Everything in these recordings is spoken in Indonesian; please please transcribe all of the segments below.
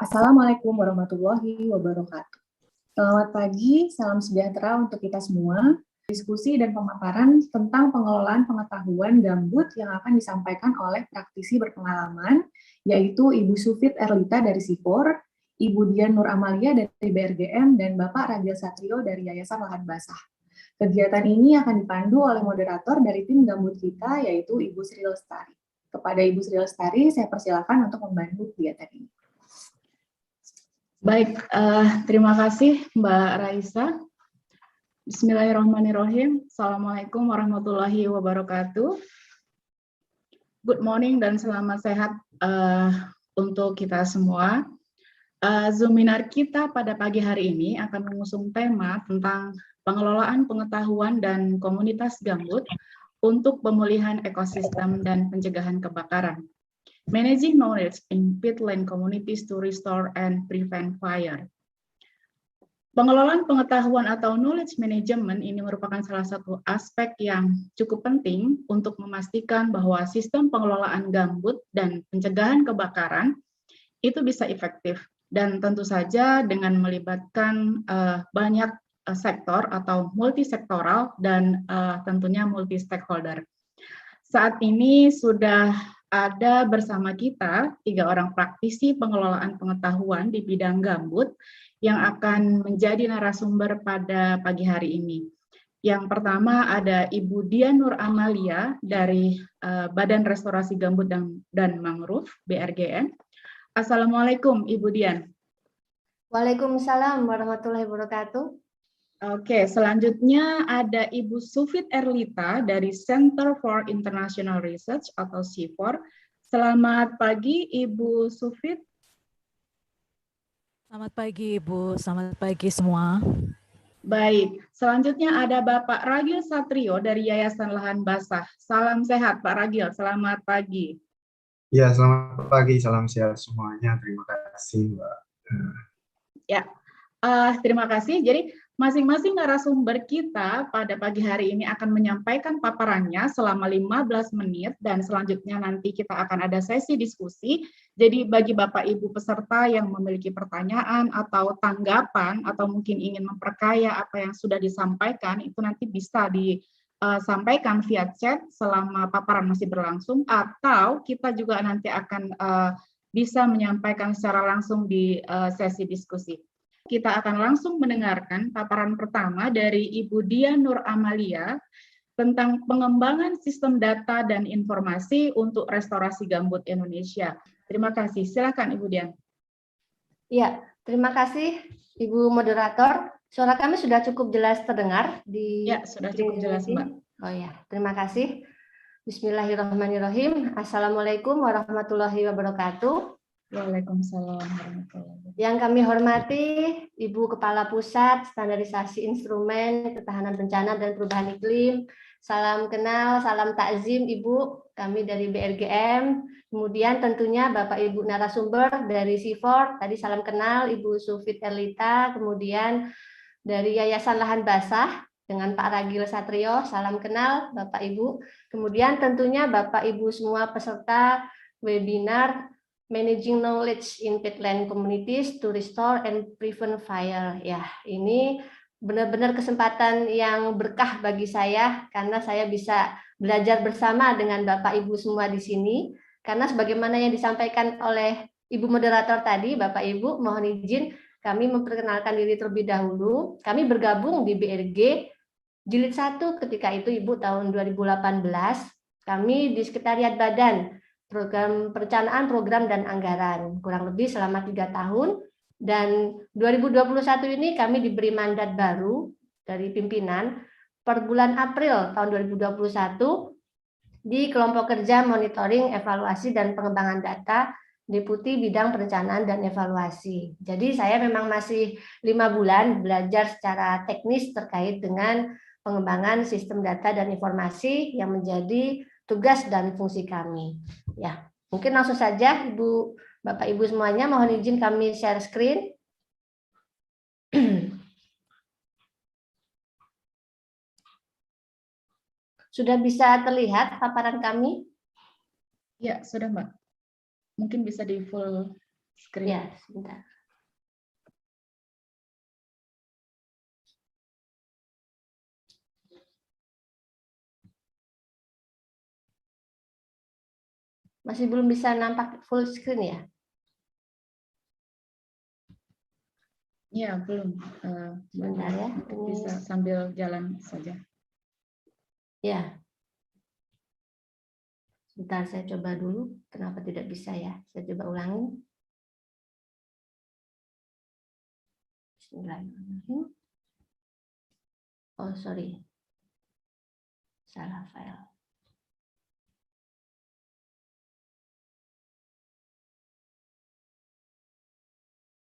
Assalamualaikum warahmatullahi wabarakatuh. Selamat pagi, salam sejahtera untuk kita semua. Diskusi dan pemaparan tentang pengelolaan pengetahuan gambut yang akan disampaikan oleh praktisi berpengalaman, yaitu Ibu Sufit Erlita dari SIFOR, Ibu Dian Nur Amalia dari BRGM, dan Bapak Ragil Satrio dari Yayasan Lahan Basah. Kegiatan ini akan dipandu oleh moderator dari tim gambut kita, yaitu Ibu Sri Lestari. Kepada Ibu Sri Lestari, saya persilakan untuk membantu kegiatan ini. Baik, terima kasih Mbak Raisa. Bismillahirrahmanirrahim. Assalamualaikum warahmatullahi wabarakatuh. Good morning dan selamat sehat untuk kita semua. Zoominar kita pada pagi hari ini akan mengusung tema tentang pengelolaan pengetahuan dan komunitas gambut untuk pemulihan ekosistem dan pencegahan kebakaran. Managing knowledge in peatland communities to restore and prevent fire. Pengelolaan pengetahuan atau knowledge management ini merupakan salah satu aspek yang cukup penting untuk memastikan bahwa sistem pengelolaan gambut dan pencegahan kebakaran itu bisa efektif dan tentu saja dengan melibatkan banyak sektor atau multisektoral dan tentunya multi stakeholder. Saat ini sudah ada bersama kita 3 orang praktisi pengelolaan pengetahuan di bidang gambut yang akan menjadi narasumber pada pagi hari ini. Yang pertama ada Ibu Dian Nur Amalia dari Badan Restorasi Gambut dan Mangrove BRGM. Assalamualaikum Ibu Dian. Waalaikumsalam warahmatullahi wabarakatuh. Oke, selanjutnya ada Ibu Sufit Erlita dari Center for International Research atau SIFOR. Selamat pagi Ibu Sufit. Selamat pagi Ibu, selamat pagi semua. Baik, selanjutnya ada Bapak Ragil Satrio dari Yayasan Lahan Basah. Salam sehat Pak Ragil, selamat pagi. Ya, selamat pagi, salam sehat semuanya. Terima kasih Mbak. Ya, terima kasih. Jadi masing-masing narasumber kita pada pagi hari ini akan menyampaikan paparannya selama 15 menit dan selanjutnya nanti kita akan ada sesi diskusi. Jadi bagi Bapak Ibu peserta yang memiliki pertanyaan atau tanggapan atau mungkin ingin memperkaya apa yang sudah disampaikan itu nanti bisa disampaikan via chat selama paparan masih berlangsung atau kita juga nanti akan bisa menyampaikan secara langsung di sesi diskusi. Kita akan langsung mendengarkan paparan pertama dari Ibu Dian Nur Amalia tentang pengembangan sistem data dan informasi untuk restorasi gambut Indonesia. Terima kasih. Silakan Ibu Dian. Ya, terima kasih Ibu Moderator. Suara kami sudah cukup jelas terdengar di. Ya, sudah cukup jelas Mbak. Oh ya, terima kasih. Bismillahirrahmanirrahim. Assalamualaikum warahmatullahi wabarakatuh. Waalaikumsalam warahmatullahi wabarakatuh. Yang kami hormati Ibu Kepala Pusat Standarisasi Instrumen Ketahanan Bencana dan Perubahan Iklim. Salam kenal, salam takzim Ibu, kami dari BRGM. Kemudian tentunya Bapak Ibu narasumber dari SIFOR, tadi salam kenal Ibu Sufit Erlita, kemudian dari Yayasan Lahan Basah dengan Pak Ragil Satrio, salam kenal Bapak Ibu. Kemudian tentunya Bapak Ibu semua peserta webinar Managing Knowledge in Peatland Communities to Restore and Prevent Fire. Ya, ini benar-benar kesempatan yang berkah bagi saya karena saya bisa belajar bersama dengan Bapak Ibu semua di sini. Karena sebagaimana yang disampaikan oleh Ibu Moderator tadi, Bapak Ibu, mohon izin kami memperkenalkan diri terlebih dahulu. Kami bergabung di BRG Jilid 1 ketika itu Ibu tahun 2018. Kami di Sekretariat Badan Program Perencanaan, Program, dan Anggaran, kurang lebih selama 3 tahun. Dan 2021 ini kami diberi mandat baru dari pimpinan per bulan April tahun 2021 di kelompok kerja monitoring, evaluasi, dan pengembangan data Deputi Bidang Perencanaan dan Evaluasi. Jadi saya memang masih 5 bulan belajar secara teknis terkait dengan pengembangan sistem data dan informasi yang menjadi tugas dan fungsi kami. Ya, mungkin langsung saja Ibu, Bapak Ibu semuanya, mohon izin kami share screen. Sudah bisa terlihat paparan kami? Ya, sudah Mbak. Mungkin bisa di full screen. Ya, sebentar. Masih belum bisa nampak full screen ya? Iya, belum. Sebentar ya. Bisa sambil jalan saja. Ya. Sebentar saya coba dulu. Kenapa tidak bisa ya? Saya coba ulangi. Bismillahirrahmanirrahim. Oh, sorry. Salah file.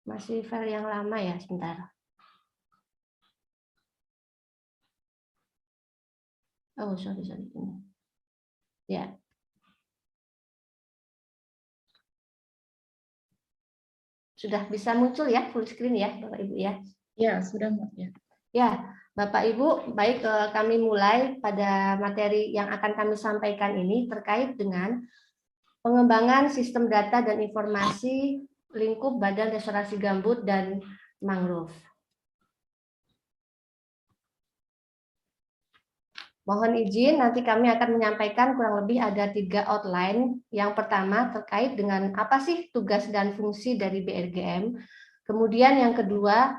Masih file yang lama ya, sebentar. Oh, sorry. Ini. Ya. Sudah bisa muncul ya, full screen ya, Bapak Ibu ya? Ya, sudah, Mbak. Ya. Ya, Bapak Ibu, baik kami mulai pada materi yang akan kami sampaikan ini terkait dengan pengembangan sistem data dan informasi lingkup Badan Restorasi Gambut dan Mangrove. Mohon izin, nanti kami akan menyampaikan kurang lebih ada 3 outline. Yang pertama terkait dengan apa sih tugas dan fungsi dari BRGM. Kemudian yang kedua,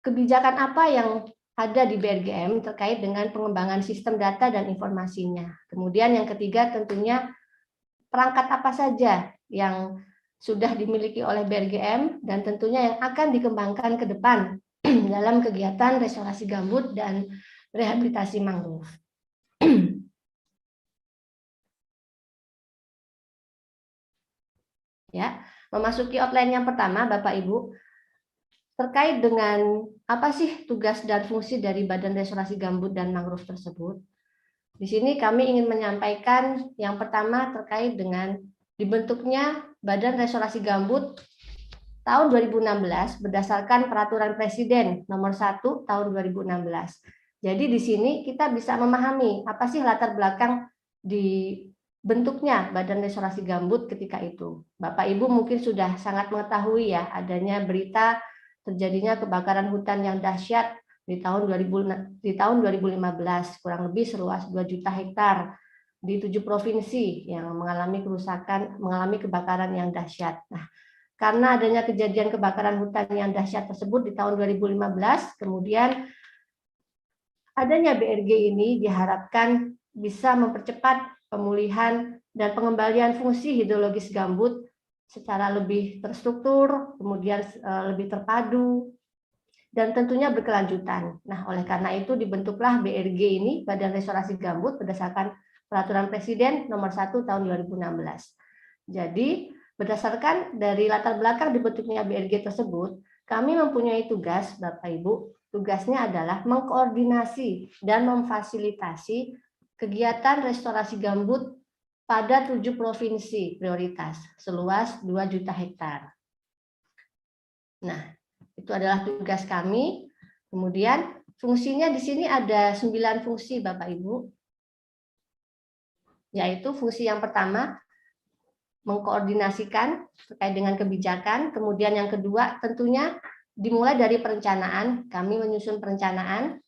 kebijakan apa yang ada di BRGM terkait dengan pengembangan sistem data dan informasinya. Kemudian yang ketiga tentunya perangkat apa saja yang sudah dimiliki oleh BRGM dan tentunya yang akan dikembangkan ke depan dalam kegiatan restorasi gambut dan rehabilitasi mangrove. Ya, memasuki outline yang pertama, Bapak Ibu, terkait dengan apa sih tugas dan fungsi dari Badan Restorasi Gambut dan Mangrove tersebut. Di sini kami ingin menyampaikan yang pertama terkait dengan dibentuknya Badan Restorasi Gambut tahun 2016 berdasarkan Peraturan Presiden Nomor 1 Tahun 2016. Jadi di sini kita bisa memahami apa sih latar belakang dibentuknya Badan Restorasi Gambut ketika itu. Bapak Ibu mungkin sudah sangat mengetahui ya adanya berita terjadinya kebakaran hutan yang dahsyat di tahun 2015, kurang lebih seluas 2 juta hektar di 7 provinsi yang mengalami kebakaran yang dahsyat. Nah, karena adanya kejadian kebakaran hutan yang dahsyat tersebut di tahun 2015, kemudian adanya BRG ini diharapkan bisa mempercepat pemulihan dan pengembalian fungsi hidrologis gambut secara lebih terstruktur, kemudian lebih terpadu, dan tentunya berkelanjutan. Nah, oleh karena itu dibentuklah BRG ini, Badan Restorasi Gambut, berdasarkan Peraturan Presiden Nomor 1 Tahun 2016. Jadi, berdasarkan dari latar belakang dibentuknya BRG tersebut, kami mempunyai tugas, Bapak Ibu, tugasnya adalah mengkoordinasi dan memfasilitasi kegiatan restorasi gambut pada 7 provinsi prioritas seluas 2 juta hektar. Nah, itu adalah tugas kami. Kemudian fungsinya di sini ada 9 fungsi Bapak Ibu. Yaitu fungsi yang pertama mengkoordinasikan terkait dengan kebijakan, kemudian yang kedua tentunya dimulai dari perencanaan, kami menyusun perencanaan,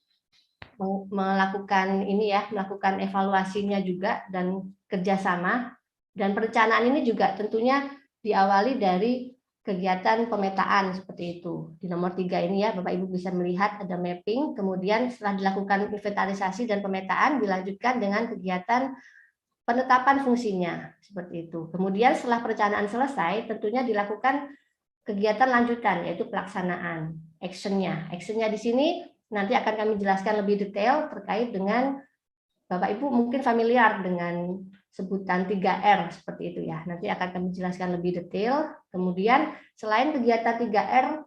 melakukan evaluasinya juga dan kerjasama, dan perencanaan ini juga tentunya diawali dari kegiatan pemetaan seperti itu. Di nomor 3 ini ya Bapak Ibu bisa melihat ada mapping, kemudian setelah dilakukan inventarisasi dan pemetaan dilanjutkan dengan kegiatan penetapan fungsinya seperti itu. Kemudian setelah perencanaan selesai tentunya dilakukan kegiatan lanjutan yaitu pelaksanaan, actionnya. Actionnya di sini nanti akan kami jelaskan lebih detail terkait dengan Bapak Ibu mungkin familiar dengan sebutan 3R seperti itu ya. Nanti akan kami jelaskan lebih detail. Kemudian selain kegiatan 3R,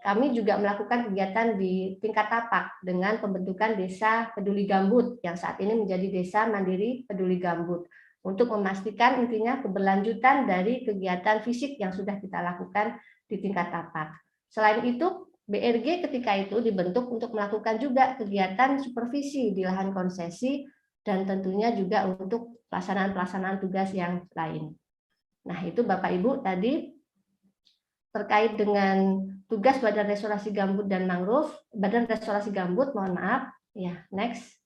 kami juga melakukan kegiatan di tingkat tapak dengan pembentukan Desa Peduli Gambut yang saat ini menjadi Desa Mandiri Peduli Gambut untuk memastikan intinya keberlanjutan dari kegiatan fisik yang sudah kita lakukan di tingkat tapak. Selain itu, BRG ketika itu dibentuk untuk melakukan juga kegiatan supervisi di lahan konsesi dan tentunya juga untuk pelaksanaan tugas yang lain. Nah, itu Bapak Ibu tadi terkait dengan tugas Badan Restorasi Gambut dan Mangrove, Badan Restorasi Gambut, mohon maaf. Ya, next.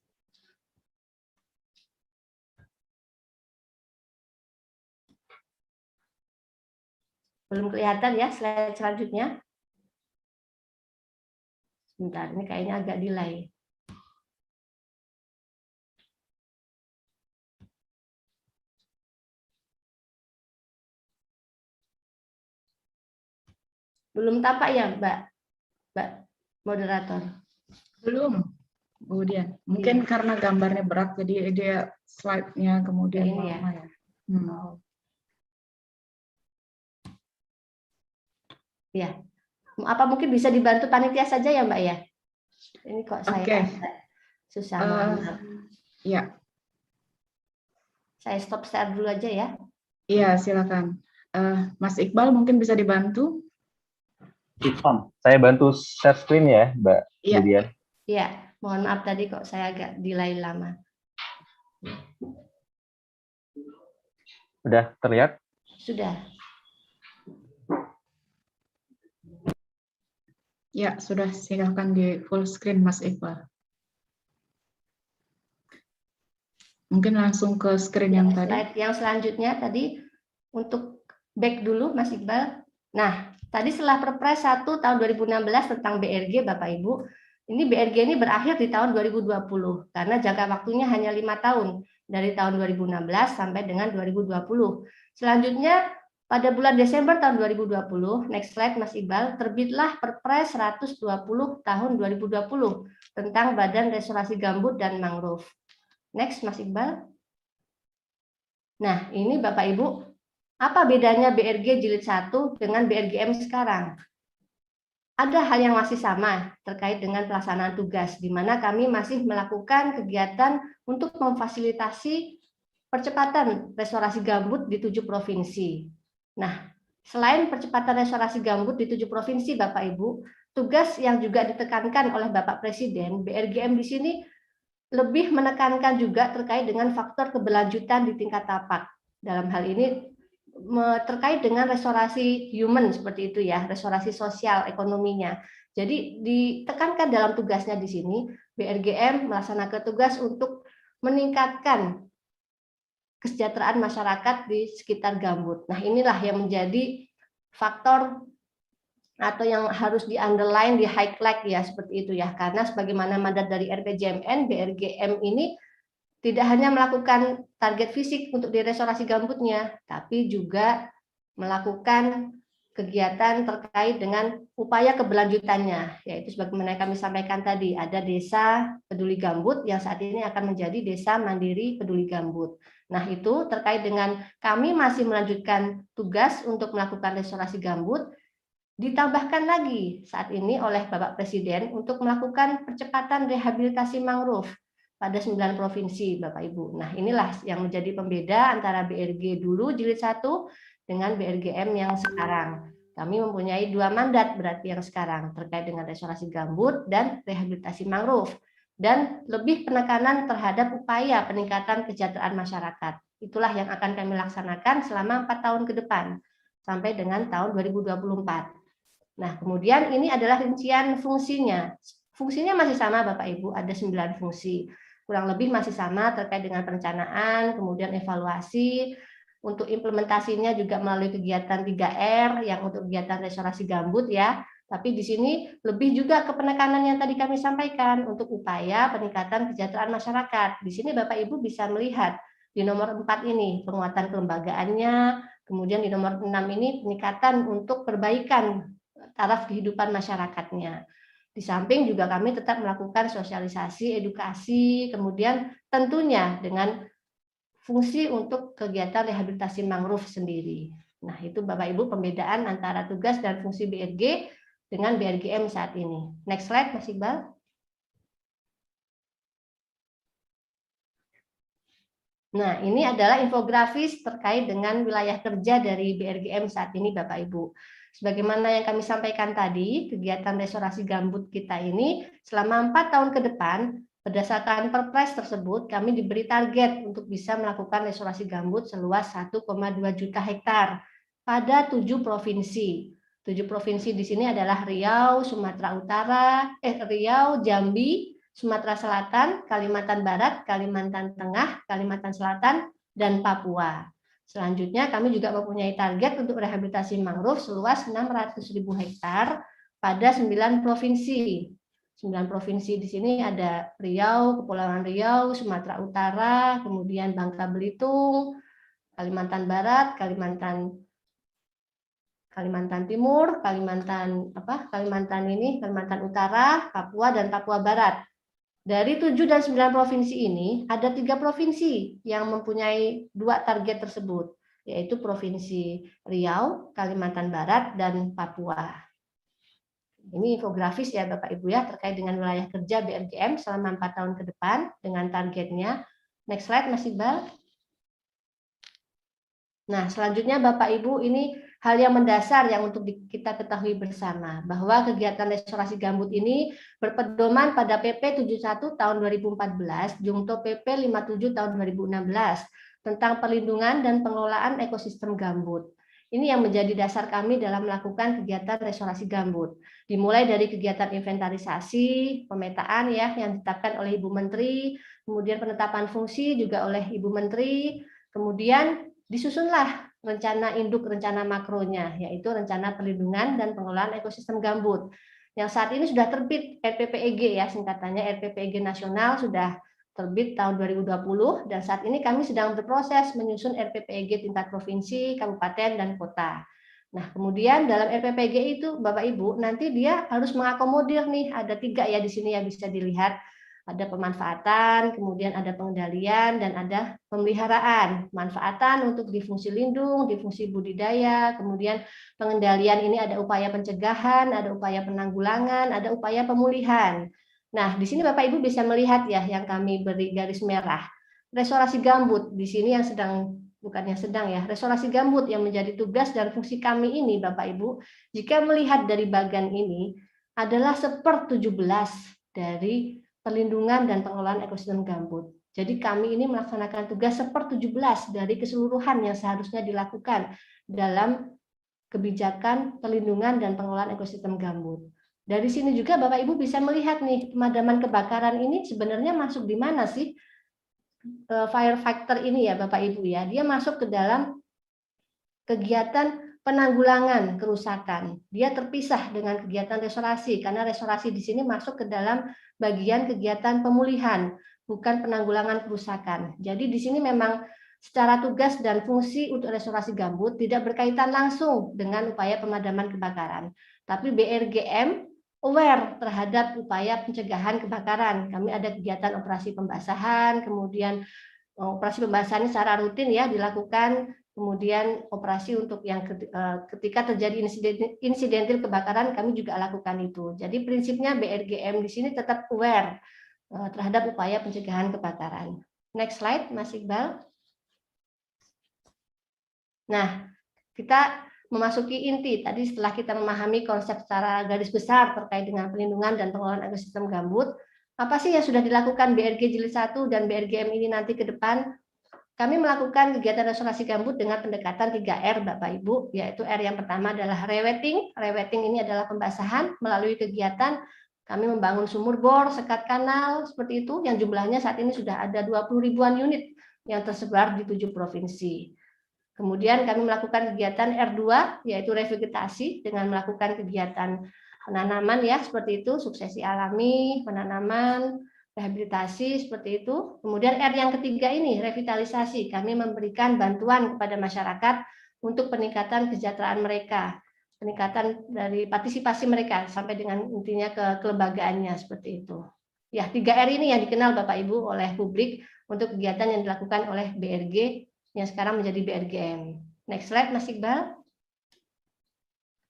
Belum kelihatan ya slide selanjutnya. Sebentar, ini kayaknya agak delay. Belum tampak ya, Mbak moderator? Belum, Bu Dian. Mungkin karena gambarnya berat, jadi dia slide-nya kemudian Ini ya. lama ya. Ya. Apa mungkin bisa dibantu panitia saja ya, Mbak ya? Ini kok saya susah banget. Ya. Saya stop share dulu aja ya. Iya, silakan. Mas Iqbal mungkin bisa dibantu? Saya bantu share screen ya, Mbak Budian. Iya, mohon maaf tadi kok saya agak delay lama. Sudah terlihat? Sudah. Ya, sudah. Silakan di full screen, Mas Iqbal. Mungkin langsung ke screen yang tadi. Slide yang selanjutnya tadi, untuk back dulu, Mas Iqbal. Nah, tadi setelah Perpres 1 tahun 2016 tentang BRG, Bapak Ibu, ini BRG ini berakhir di tahun 2020, karena jangka waktunya hanya 5 tahun, dari tahun 2016 sampai dengan 2020. Selanjutnya, pada bulan Desember tahun 2020, next slide Mas Iqbal, terbitlah Perpres 120 tahun 2020 tentang Badan Restorasi Gambut dan Mangrove. Next Mas Iqbal. Nah, ini Bapak Ibu, apa bedanya BRG Jilid 1 dengan BRGM sekarang? Ada hal yang masih sama terkait dengan pelaksanaan tugas, di mana kami masih melakukan kegiatan untuk memfasilitasi percepatan restorasi gambut di 7 provinsi. Nah, selain percepatan restorasi gambut di 7 provinsi, Bapak Ibu, tugas yang juga ditekankan oleh Bapak Presiden, BRGM di sini lebih menekankan juga terkait dengan faktor keberlanjutan di tingkat tapak. Dalam hal ini terkait dengan restorasi human seperti itu ya, restorasi sosial ekonominya. Jadi ditekankan dalam tugasnya di sini, BRGM melaksanakan tugas untuk meningkatkan kesejahteraan masyarakat di sekitar gambut. Nah, inilah yang menjadi faktor atau yang harus di-underline, di-highlight ya, seperti itu ya. Karena sebagaimana mandat dari RPJMN, BRGM ini tidak hanya melakukan target fisik untuk direstorasi gambutnya, tapi juga melakukan kegiatan terkait dengan upaya keberlanjutannya, yaitu sebagaimana kami sampaikan tadi, ada desa peduli gambut yang saat ini akan menjadi desa mandiri peduli gambut. Nah, itu terkait dengan kami masih melanjutkan tugas untuk melakukan restorasi gambut, ditambahkan lagi saat ini oleh Bapak Presiden untuk melakukan percepatan rehabilitasi mangrove pada 9 provinsi, Bapak Ibu. Nah, inilah yang menjadi pembeda antara BRG dulu jilid 1 dengan BRGM yang sekarang. Kami mempunyai 2 mandat berarti yang sekarang terkait dengan restorasi gambut dan rehabilitasi mangrove, dan lebih penekanan terhadap upaya peningkatan kesejahteraan masyarakat. Itulah yang akan kami laksanakan selama 4 tahun ke depan sampai dengan tahun 2024. Nah, kemudian ini adalah rincian fungsinya. Fungsinya masih sama Bapak Ibu, ada 9 fungsi. Kurang lebih masih sama terkait dengan perencanaan, kemudian evaluasi, untuk implementasinya juga melalui kegiatan 3R yang untuk kegiatan restorasi gambut ya. Tapi di sini lebih juga ke penekanan yang tadi kami sampaikan untuk upaya peningkatan kesejahteraan masyarakat. Di sini Bapak Ibu bisa melihat di nomor 4 ini penguatan kelembagaannya, kemudian di nomor 6 ini peningkatan untuk perbaikan taraf kehidupan masyarakatnya. Di samping juga kami tetap melakukan sosialisasi, edukasi, kemudian tentunya dengan fungsi untuk kegiatan rehabilitasi mangrove sendiri. Nah, itu Bapak Ibu pembedaan antara tugas dan fungsi BRG dengan BRGM saat ini. Next slide, Mas Iqbal. Nah, ini adalah infografis terkait dengan wilayah kerja dari BRGM saat ini, Bapak Ibu. Sebagaimana yang kami sampaikan tadi, kegiatan restorasi gambut kita ini selama 4 tahun ke depan, berdasarkan Perpres tersebut, kami diberi target untuk bisa melakukan restorasi gambut seluas 1,2 juta hektar pada 7 provinsi. 7 provinsi di sini adalah Riau, Sumatera Utara, Riau, Jambi, Sumatera Selatan, Kalimantan Barat, Kalimantan Tengah, Kalimantan Selatan, dan Papua. Selanjutnya kami juga mempunyai target untuk rehabilitasi mangrove seluas 600.000 hektar pada 9 provinsi. 9 provinsi di sini ada Riau, Kepulauan Riau, Sumatera Utara, kemudian Bangka Belitung, Kalimantan Barat, Kalimantan Timur, Kalimantan Utara, Papua, dan Papua Barat. Dari 7 dan 9 provinsi ini, ada 3 provinsi yang mempunyai 2 target tersebut, yaitu Provinsi Riau, Kalimantan Barat, dan Papua. Ini infografis ya Bapak Ibu ya, terkait dengan wilayah kerja BRGM selama 4 tahun ke depan dengan targetnya. Next slide Mas Iqbal. Nah, selanjutnya Bapak Ibu, ini hal yang mendasar yang untuk kita ketahui bersama, bahwa kegiatan restorasi gambut ini berpedoman pada PP 71 tahun 2014, Jungto PP 57 tahun 2016, tentang perlindungan dan pengelolaan ekosistem gambut. Ini yang menjadi dasar kami dalam melakukan kegiatan restorasi gambut. Dimulai dari kegiatan inventarisasi, pemetaan ya yang ditetapkan oleh Ibu Menteri, kemudian penetapan fungsi juga oleh Ibu Menteri, kemudian disusunlah rencana induk, rencana makronya, yaitu rencana perlindungan dan pengelolaan ekosistem gambut. Yang saat ini sudah terbit RPPEG ya, singkatannya RPPEG nasional sudah terbit tahun 2020, dan saat ini kami sedang berproses menyusun RPPEG tingkat provinsi, kabupaten, dan kota. Nah, kemudian dalam RPPEG itu Bapak Ibu, nanti dia harus mengakomodir nih, ada 3 ya di sini yang bisa dilihat. Ada pemanfaatan, kemudian ada pengendalian, dan ada pemeliharaan. Manfaatan untuk di fungsi lindung, di fungsi budidaya, kemudian pengendalian ini ada upaya pencegahan, ada upaya penanggulangan, ada upaya pemulihan. Nah, di sini Bapak Ibu bisa melihat ya yang kami beri garis merah. Restorasi gambut di sini yang sedang, bukan yang sedang ya, restorasi gambut yang menjadi tugas dan fungsi kami ini Bapak Ibu, jika melihat dari bagan ini adalah 1/17 dari perlindungan dan pengelolaan ekosistem gambut. Jadi kami ini melaksanakan tugas 1/17 dari keseluruhan yang seharusnya dilakukan dalam kebijakan perlindungan dan pengelolaan ekosistem gambut. Dari sini juga Bapak Ibu bisa melihat nih, pemadaman kebakaran ini sebenarnya masuk di mana sih? Fire factor ini ya Bapak Ibu ya, dia masuk ke dalam kegiatan penanggulangan kerusakan. Dia terpisah dengan kegiatan restorasi, karena restorasi di sini masuk ke dalam bagian kegiatan pemulihan, bukan penanggulangan kerusakan. Jadi di sini memang secara tugas dan fungsi untuk restorasi gambut tidak berkaitan langsung dengan upaya pemadaman kebakaran. Tapi BRGM aware terhadap upaya pencegahan kebakaran. Kami ada kegiatan operasi pembasahan, kemudian operasi pembasahan secara rutin ya dilakukan. Kemudian operasi untuk yang ketika terjadi insidentil kebakaran kami juga lakukan itu. Jadi prinsipnya BRGM di sini tetap aware terhadap upaya pencegahan kebakaran. Next slide, Mas Iqbal. Nah, kita memasuki inti. Tadi setelah kita memahami konsep secara garis besar terkait dengan pelindungan dan pengelolaan ekosistem gambut, apa sih yang sudah dilakukan BRG Jilid 1 dan BRGM ini nanti ke depan? Kami melakukan kegiatan restorasi gambut dengan pendekatan 3R Bapak Ibu, yaitu R yang pertama adalah rewetting. Rewetting ini adalah pembasahan melalui kegiatan kami membangun sumur bor, sekat kanal, seperti itu, yang jumlahnya saat ini sudah ada 20 ribuan unit yang tersebar di 7 provinsi. Kemudian kami melakukan kegiatan R2, yaitu revegetasi, dengan melakukan kegiatan penanaman ya, seperti itu, suksesi alami, penanaman, rehabilitasi seperti itu. Kemudian R yang ketiga ini revitalisasi. Kami memberikan bantuan kepada masyarakat untuk peningkatan kesejahteraan mereka, peningkatan dari partisipasi mereka sampai dengan intinya ke kelembagaannya seperti itu. Ya, 3R ini yang dikenal Bapak Ibu oleh publik untuk kegiatan yang dilakukan oleh BRG yang sekarang menjadi BRGM. Next slide Mas Iqbal.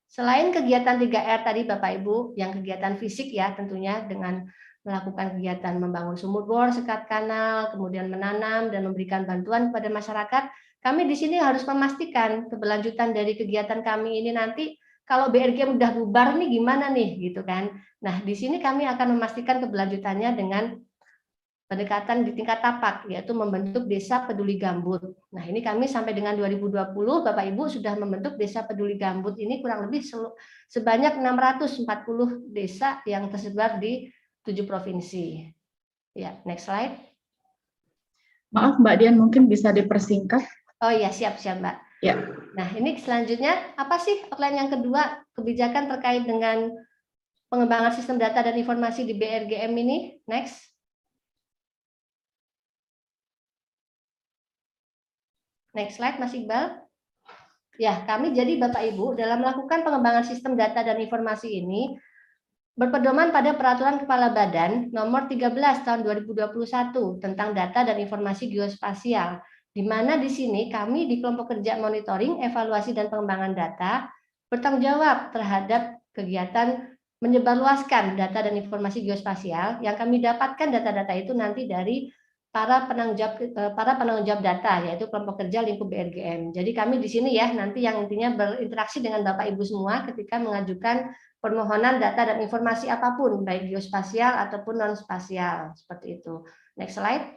Selain kegiatan 3R tadi Bapak Ibu, yang kegiatan fisik ya tentunya dengan melakukan kegiatan membangun sumur bor, sekat kanal, kemudian menanam dan memberikan bantuan kepada masyarakat, kami di sini harus memastikan keberlanjutan dari kegiatan kami ini nanti kalau BRG udah bubar nih gimana nih gitu kan. Nah, di sini kami akan memastikan keberlanjutannya dengan pendekatan di tingkat tapak, yaitu membentuk desa peduli gambut. Nah, ini kami sampai dengan 2020, Bapak Ibu sudah membentuk desa peduli gambut ini kurang lebih sebanyak 640 desa yang tersebar di 7 provinsi. Ya, next slide. Maaf Mbak Dian, mungkin bisa dipersingkat. Oh iya, siap-siap Mbak. Ya. Nah, ini selanjutnya, apa sih outline yang kedua, kebijakan terkait dengan pengembangan sistem data dan informasi di BRGM ini? Next. Next slide, Mas Iqbal. Ya, kami jadi Bapak Ibu dalam melakukan pengembangan sistem data dan informasi ini berpedoman pada Peraturan Kepala Badan Nomor 13 Tahun 2021 tentang data dan informasi geospasial, di mana di sini kami di kelompok kerja monitoring, evaluasi dan pengembangan data bertanggung jawab terhadap kegiatan menyebarluaskan data dan informasi geospasial yang kami dapatkan data-data itu nanti dari para penanggung jawab data, yaitu kelompok kerja lingkup BRGM. Jadi kami di sini ya nanti yang intinya berinteraksi dengan Bapak Ibu semua ketika mengajukan permohonan data dan informasi apapun, baik geospasial ataupun non spasial, seperti itu. Next slide.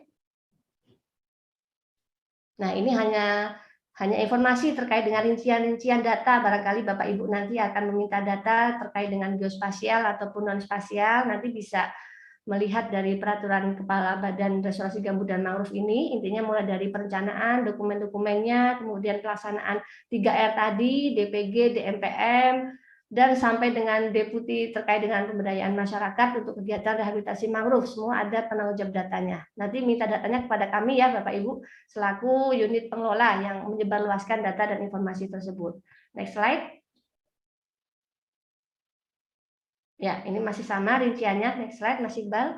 Nah, ini hanya informasi terkait dengan rincian-rincian data. Barangkali Bapak Ibu nanti akan meminta data terkait dengan geospasial ataupun non spasial, nanti bisa melihat dari Peraturan Kepala Badan Restorasi Gambut dan Mangrove ini, intinya mulai dari perencanaan, dokumen-dokumennya, kemudian pelaksanaan 3R tadi, DPG, DMPM, dan sampai dengan deputi terkait dengan pemberdayaan masyarakat untuk kegiatan rehabilitasi mangrove, semua ada penanggung jawab datanya. Nanti minta datanya kepada kami ya Bapak Ibu, selaku unit pengelola yang menyebarluaskan data dan informasi tersebut. Next slide. Ya, ini masih sama rinciannya. Next slide, Mas Iqbal.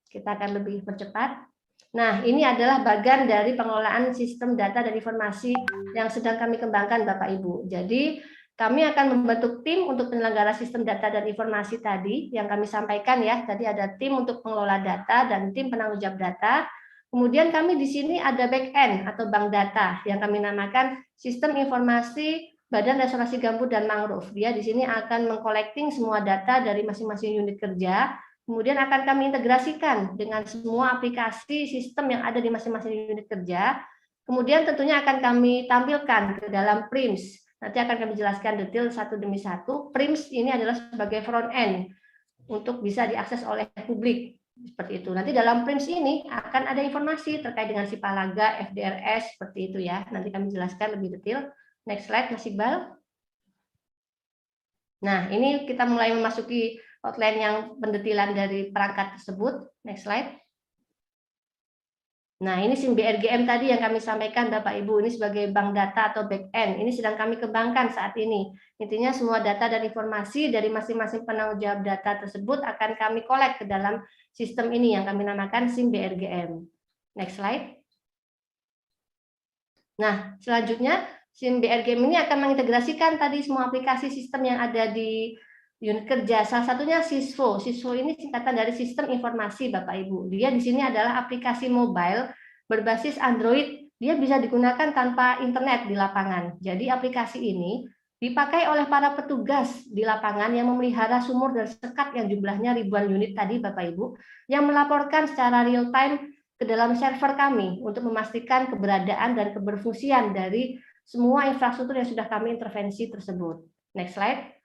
Kita akan lebih percepat. Nah, ini adalah bagian dari pengelolaan sistem data dan informasi yang sedang kami kembangkan, Bapak Ibu. Jadi, kami akan membentuk tim untuk penyelenggara sistem data dan informasi tadi, yang kami sampaikan ya. Tadi ada tim untuk pengelola data dan tim penanggung jawab data. Kemudian kami di sini ada back-end atau bank data, yang kami namakan sistem informasi Badan Restorasi Gambut dan Mangrove. Dia di sini akan mengcollecting semua data dari masing-masing unit kerja, kemudian akan kami integrasikan dengan semua aplikasi sistem yang ada di masing-masing unit kerja. Kemudian tentunya akan kami tampilkan ke dalam PRIMS. Nanti akan kami jelaskan detail satu demi satu. PRIMS ini adalah sebagai front end untuk bisa diakses oleh publik. Seperti itu. Nanti dalam PRIMS ini akan ada informasi terkait dengan Sipalaga, FDRS, seperti itu ya. Nanti kami jelaskan lebih detail. Next slide, Mas Iqbal. Nah, ini kita mulai memasuki outline yang pendetilan dari perangkat tersebut. Next slide. Nah, ini SIM BRGM tadi yang kami sampaikan Bapak Ibu, ini sebagai bank data atau back-end. Ini sedang kami kembangkan saat ini. Intinya semua data dan informasi dari masing-masing penanggung jawab data tersebut akan kami collect ke dalam sistem ini yang kami namakan SIM BRGM. Next slide. Nah, selanjutnya SIM BRGM ini akan mengintegrasikan tadi semua aplikasi sistem yang ada di unit kerja. Salah satunya SISFO. SISFO ini singkatan dari Sistem Informasi Bapak Ibu. Dia di sini adalah aplikasi mobile berbasis Android. Dia bisa digunakan tanpa internet di lapangan. Jadi aplikasi ini dipakai oleh para petugas di lapangan yang memelihara sumur dan sekat yang jumlahnya ribuan unit tadi Bapak Ibu, yang melaporkan secara real time ke dalam server kami untuk memastikan keberadaan dan keberfungsian dari semua infrastruktur yang sudah kami intervensi tersebut. Next slide.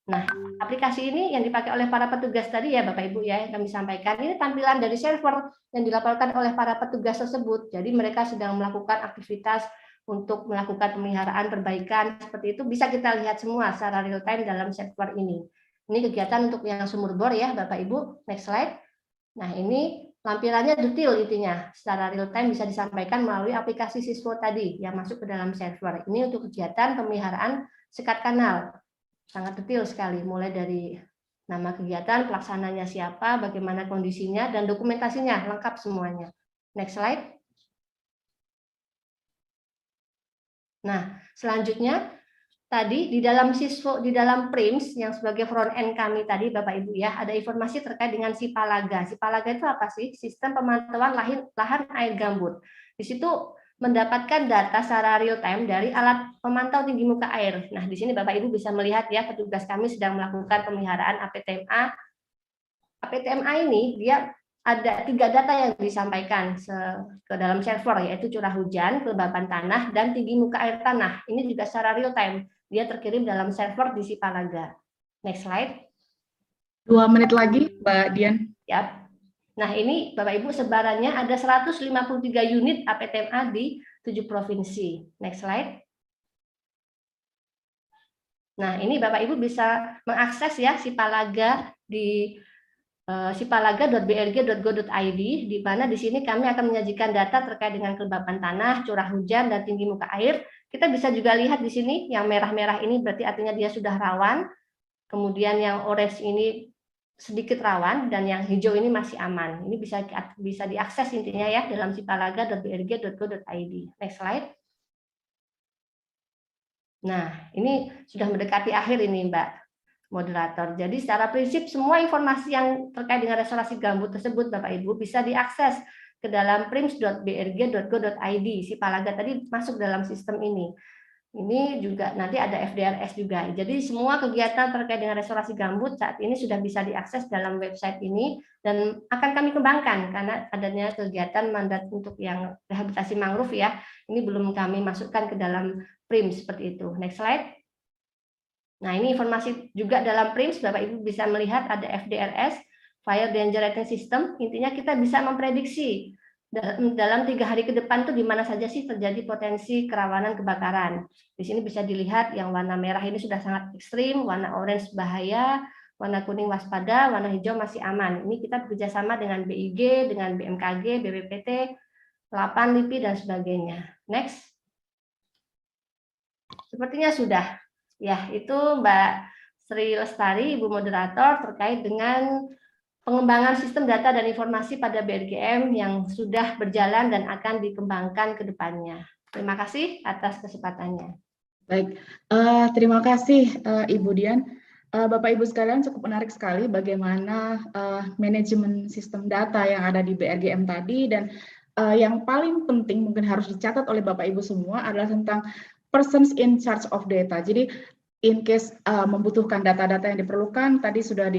Nah, aplikasi ini yang dipakai oleh para petugas tadi ya Bapak Ibu ya, yang kami sampaikan, ini tampilan dari server yang dilaporkan oleh para petugas tersebut. Jadi mereka sedang melakukan aktivitas untuk melakukan pemeliharaan, perbaikan, seperti itu bisa kita lihat semua secara real time dalam server ini. Ini kegiatan untuk yang sumur bor ya Bapak Ibu. Next slide. Nah, ini lampirannya detail intinya, secara real time bisa disampaikan melalui aplikasi SISFO tadi yang masuk ke dalam server. Ini untuk kegiatan pemeliharaan sekat kanal. Sangat detail sekali, mulai dari nama kegiatan, pelaksananya siapa, bagaimana kondisinya, dan dokumentasinya lengkap semuanya. Next slide. Nah, selanjutnya tadi di dalam SISFO, di dalam PRIMS yang sebagai front end kami tadi Bapak Ibu ya, ada informasi terkait dengan Sipalaga. Sipalaga itu apa sih? Sistem pemantauan lahan air gambut. Di situ mendapatkan data secara real time dari alat pemantau tinggi muka air. Nah, di sini Bapak Ibu bisa melihat ya, petugas kami sedang melakukan pemeliharaan APTMA. APTMA ini dia ada 3 data yang disampaikan ke dalam server, yaitu curah hujan, kelembaban tanah, dan tinggi muka air tanah. Ini juga secara real time, dia terkirim dalam server di Sipalaga. Next slide. 2 menit lagi, Mbak Dian. Yap. Nah, ini Bapak Ibu sebarannya ada 153 unit APTMA di 7 provinsi. Next slide. Nah, ini Bapak Ibu bisa mengakses ya Sipalaga di sipalaga.brg.go.id, di mana di sini kami akan menyajikan data terkait dengan kelembapan tanah, curah hujan, dan tinggi muka air. Kita bisa juga lihat di sini yang merah-merah ini berarti artinya dia sudah rawan, kemudian yang orange ini sedikit rawan, dan yang hijau ini masih aman. Ini bisa diakses intinya ya dalam sipalaga.brg.go.id. Next slide. Nah, ini sudah mendekati akhir ini, Mbak moderator. Jadi secara prinsip semua informasi yang terkait dengan restorasi gambut tersebut Bapak Ibu bisa diakses ke dalam prims.brg.go.id. Sipalaga tadi masuk dalam sistem ini. Ini juga nanti ada FDRS juga. Jadi semua kegiatan terkait dengan restorasi gambut saat ini sudah bisa diakses dalam website ini, dan akan kami kembangkan karena adanya kegiatan mandat untuk yang rehabilitasi mangrove ya. Ini belum kami masukkan ke dalam prims seperti itu. Next slide. Nah, ini informasi juga dalam PRIMS, Bapak Ibu bisa melihat ada FDRS, Fire Danger Rating System. Intinya kita bisa memprediksi dalam 3 hari ke depan itu di mana saja sih terjadi potensi kerawanan kebakaran. Di sini bisa dilihat yang warna merah ini sudah sangat ekstrim, warna orange bahaya, warna kuning waspada, warna hijau masih aman. Ini kita bekerjasama dengan BIG, dengan BMKG, BPPT, LAPAN, LIPI, dan sebagainya. Next. Sepertinya sudah. Ya, itu Mbak Sri Lestari, Ibu Moderator, terkait dengan pengembangan sistem data dan informasi pada BRGM yang sudah berjalan dan akan dikembangkan ke depannya. Terima kasih atas kesempatannya. Baik, terima kasih Ibu Dian. Bapak Ibu sekalian, cukup menarik sekali bagaimana manajemen sistem data yang ada di BRGM tadi, dan yang paling penting mungkin harus dicatat oleh Bapak Ibu semua adalah tentang persons in charge of data. Jadi in case membutuhkan data-data yang diperlukan, tadi sudah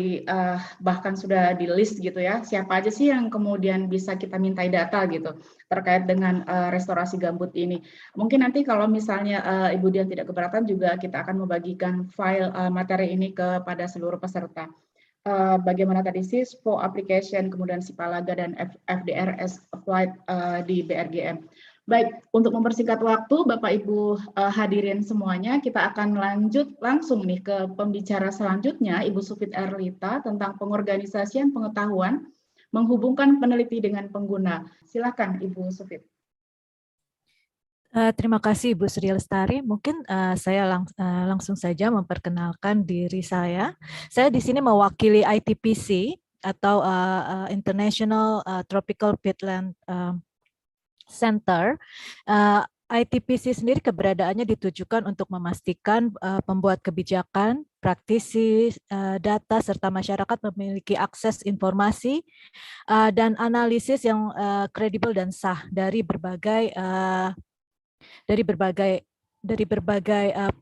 bahkan sudah di list gitu ya, siapa aja sih yang kemudian bisa kita mintai data gitu terkait dengan restorasi gambut ini. Mungkin nanti kalau misalnya Ibu Dian tidak keberatan juga kita akan membagikan file materi ini kepada seluruh peserta. Bagaimana tadi SISPO, application, kemudian Sipalaga dan FDRS applied di BRGM. Baik, untuk mempersingkat waktu, Bapak Ibu hadirin semuanya, kita akan lanjut langsung nih ke pembicara selanjutnya, Ibu Sufit Erlita, tentang pengorganisasian pengetahuan menghubungkan peneliti dengan pengguna. Silakan Ibu Sufit. Terima kasih Ibu Sri Lestari. Mungkin saya langsung saja memperkenalkan diri saya. Saya di sini mewakili ITPC atau International Tropical Peatland Center. ITPC sendiri keberadaannya ditujukan untuk memastikan pembuat kebijakan, praktisi data, serta masyarakat memiliki akses informasi dan analisis yang kredibel dan sah dari berbagai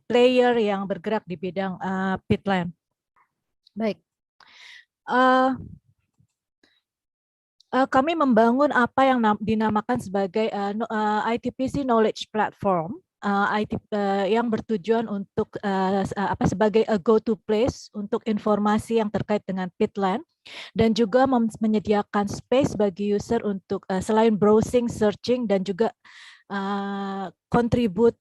player yang bergerak di bidang peatland. Baik. Kami membangun apa yang dinamakan sebagai ITPC Knowledge Platform, yang bertujuan untuk sebagai a go-to place untuk informasi yang terkait dengan peatland, dan juga menyediakan space bagi user untuk selain browsing, searching, dan juga contribute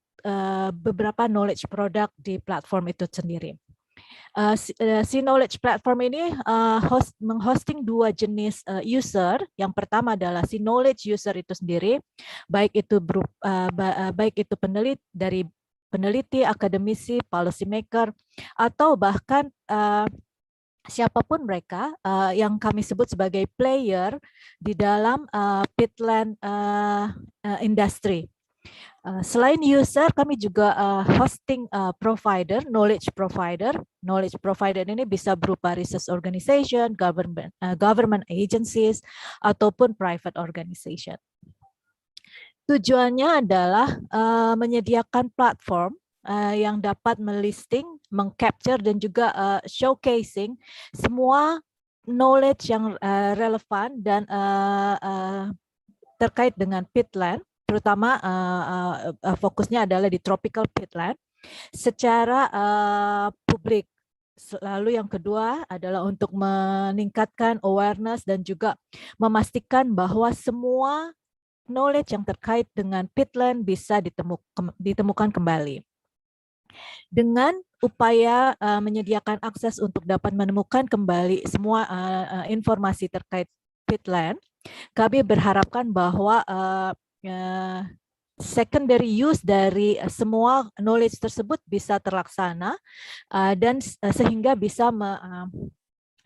beberapa knowledge product di platform itu sendiri. Si knowledge platform ini menghosting 2 jenis user. Yang pertama adalah si knowledge user itu sendiri, baik itu peneliti, akademisi, policy maker, atau bahkan siapapun mereka yang kami sebut sebagai player di dalam peatland industry. Selain user, kami juga hosting provider, knowledge provider. Knowledge provider ini bisa berupa research organization, government agencies, ataupun private organization. Tujuannya adalah menyediakan platform yang dapat melisting, mengcapture, dan juga showcasing semua knowledge yang relevan dan terkait dengan peatland, terutama fokusnya adalah di tropical peatland secara publik. Lalu yang kedua adalah untuk meningkatkan awareness dan juga memastikan bahwa semua knowledge yang terkait dengan peatland bisa ditemukan kembali. Dengan upaya menyediakan akses untuk dapat menemukan kembali semua informasi terkait peatland, kami berharapkan bahwa secondary use dari semua knowledge tersebut bisa terlaksana dan sehingga bisa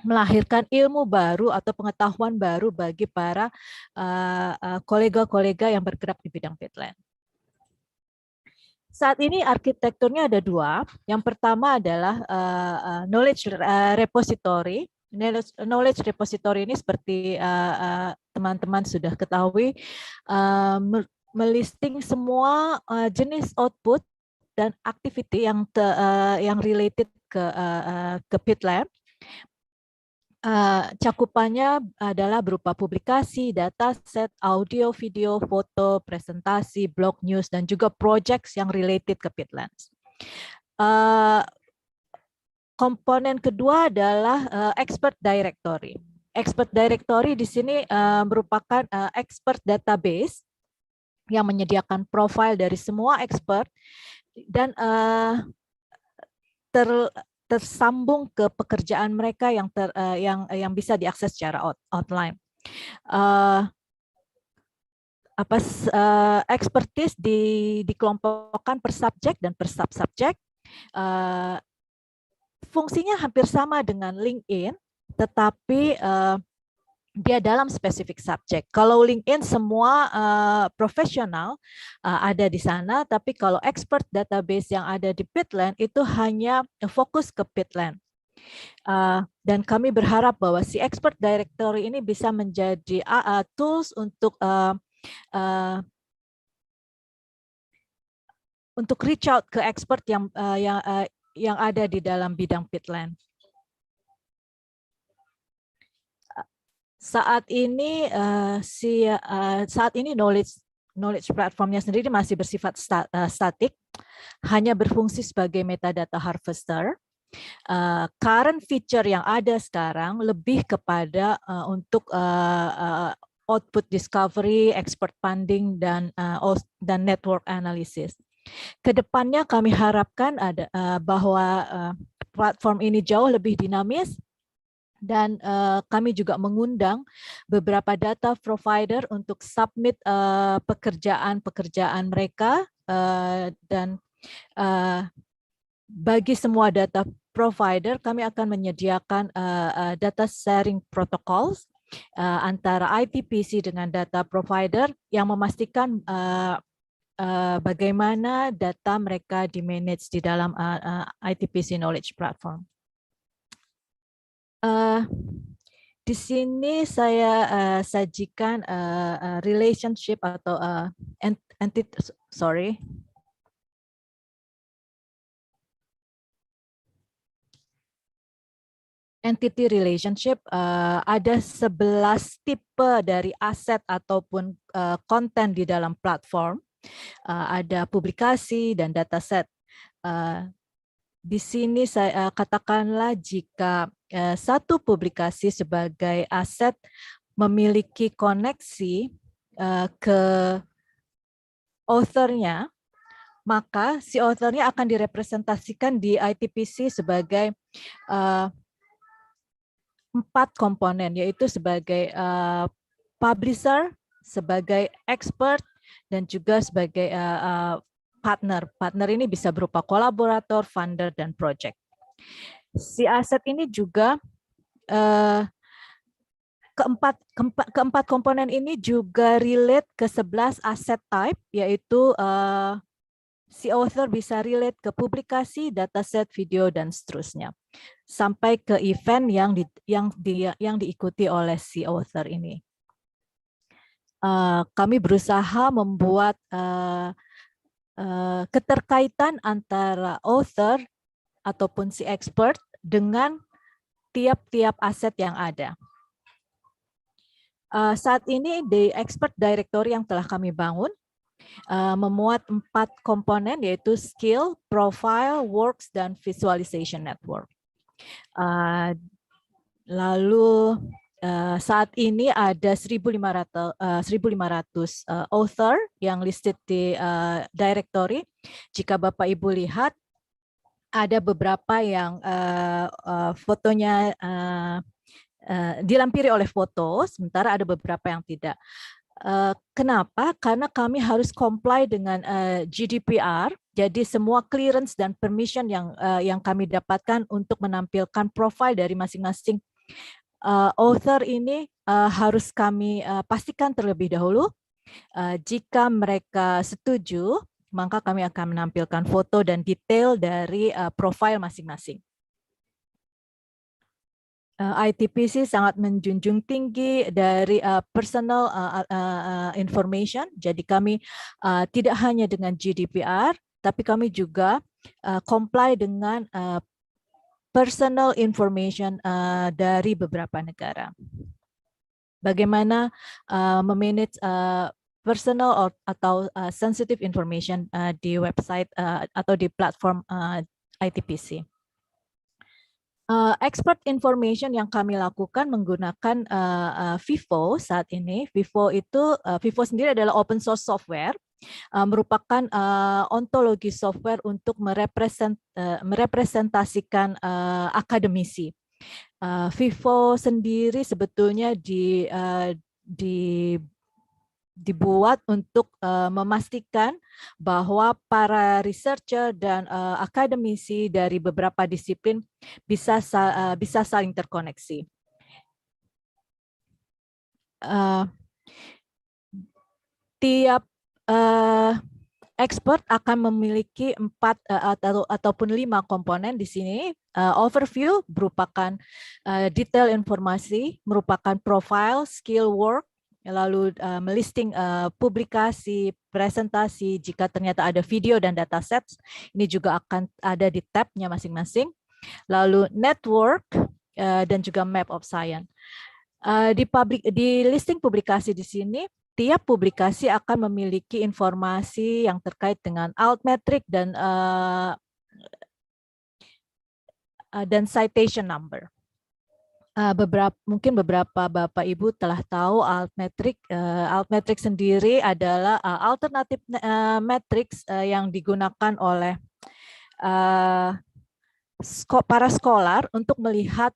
melahirkan ilmu baru atau pengetahuan baru bagi para kolega-kolega yang bergerak di bidang peatland. Saat ini arsitekturnya ada dua. Yang pertama adalah knowledge repository. Knowledge repository ini seperti teman-teman sudah ketahui, melisting semua jenis output dan activity yang related ke peatland. Cakupannya adalah berupa publikasi, dataset, audio, video, foto, presentasi, blog news, dan juga projects yang related ke peatlands. Komponen kedua adalah expert directory. Expert directory di sini merupakan expert database yang menyediakan profil dari semua expert dan tersambung ke pekerjaan mereka yang bisa diakses secara online. Expertise dikelompokkan per subjek dan per sub-subjek. Fungsinya hampir sama dengan LinkedIn, tetapi dia dalam spesifik subjek. Kalau LinkedIn semua profesional ada di sana, tapi kalau expert database yang ada di peatland itu hanya fokus ke peatland. Dan kami berharap bahwa si expert directory ini bisa menjadi tools untuk reach out ke expert yang ada di dalam bidang peatland. Saat ini knowledge platformnya sendiri masih bersifat statik, hanya berfungsi sebagai metadata harvester. Current feature yang ada sekarang lebih kepada untuk output discovery, expert funding, dan network analysis. Kedepannya kami harapkan bahwa platform ini jauh lebih dinamis. Dan kami juga mengundang beberapa data provider untuk submit pekerjaan mereka dan bagi semua data provider kami akan menyediakan data sharing protocols antara ITPC dengan data provider yang memastikan bagaimana data mereka di-manage di dalam ITPC Knowledge Platform. Di sini saya sajikan relationship atau entity relationship. Ada 11 tipe dari aset ataupun konten di dalam platform. Ada publikasi dan dataset. Di sini saya katakanlah jika satu publikasi sebagai aset memiliki koneksi ke author-nya, maka si author-nya akan direpresentasikan di ITPC sebagai 4 komponen, yaitu sebagai publisher, sebagai expert, dan juga sebagai partner. Partner ini bisa berupa kolaborator, funder, dan project. Si aset ini juga keempat komponen ini juga relate ke 11 aset type, yaitu si author bisa relate ke publikasi, dataset, video, dan seterusnya, sampai ke event yang diikuti oleh si author ini. Kami berusaha membuat keterkaitan antara author ataupun si expert dengan tiap-tiap aset yang ada. Saat ini di expert directory yang telah kami bangun memuat 4 komponen, yaitu skill, profile, works, dan visualization network. Lalu saat ini ada 1.500 author yang listed di directory. Jika Bapak Ibu lihat, ada beberapa yang fotonya dilampiri oleh foto, sementara ada beberapa yang tidak. Kenapa? Karena kami harus comply dengan GDPR. Jadi semua clearance dan permission yang kami dapatkan untuk menampilkan profil dari masing-masing author ini harus kami pastikan terlebih dahulu. Jika mereka setuju, maka kami akan menampilkan foto dan detail dari profil masing-masing. ITPC sangat menjunjung tinggi dari personal information. Jadi kami tidak hanya dengan GDPR, tapi kami juga comply dengan personal information dari beberapa negara. Bagaimana memanage personal atau sensitive information di website atau di platform ITPC. Expert information yang kami lakukan menggunakan Vivo saat ini. Vivo sendiri adalah open source software, merupakan ontologi software untuk merepresentasikan akademisi. Vivo sendiri sebetulnya dibuat untuk memastikan bahwa para researcher dan akademisi dari beberapa disiplin bisa saling terkoneksi. Tiap expert akan memiliki 4 ataupun 5 komponen di sini. Overview merupakan detail informasi, merupakan profile, skill, work, lalu melisting publikasi, presentasi, jika ternyata ada video dan datasets, ini juga akan ada di tab-nya masing-masing. Lalu network dan juga map of science. Di listing publikasi di sini, tiap publikasi akan memiliki informasi yang terkait dengan altmetric dan citation number. Mungkin beberapa Bapak Ibu telah tahu altmetric. Altmetric sendiri adalah alternatif matrix yang digunakan oleh para scholar untuk melihat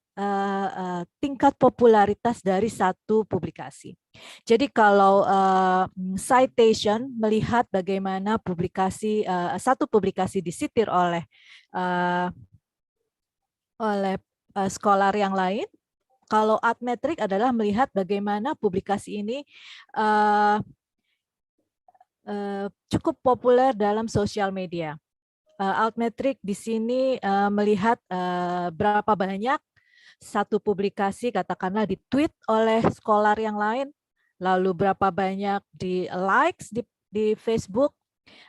tingkat popularitas dari satu publikasi. Jadi kalau citation melihat bagaimana satu publikasi disitir oleh scholar yang lain. Kalau altmetric adalah melihat bagaimana publikasi ini cukup populer dalam sosial media. Altmetric di sini melihat berapa banyak satu publikasi katakanlah di-tweet oleh scholar yang lain, lalu berapa banyak di likes di Facebook,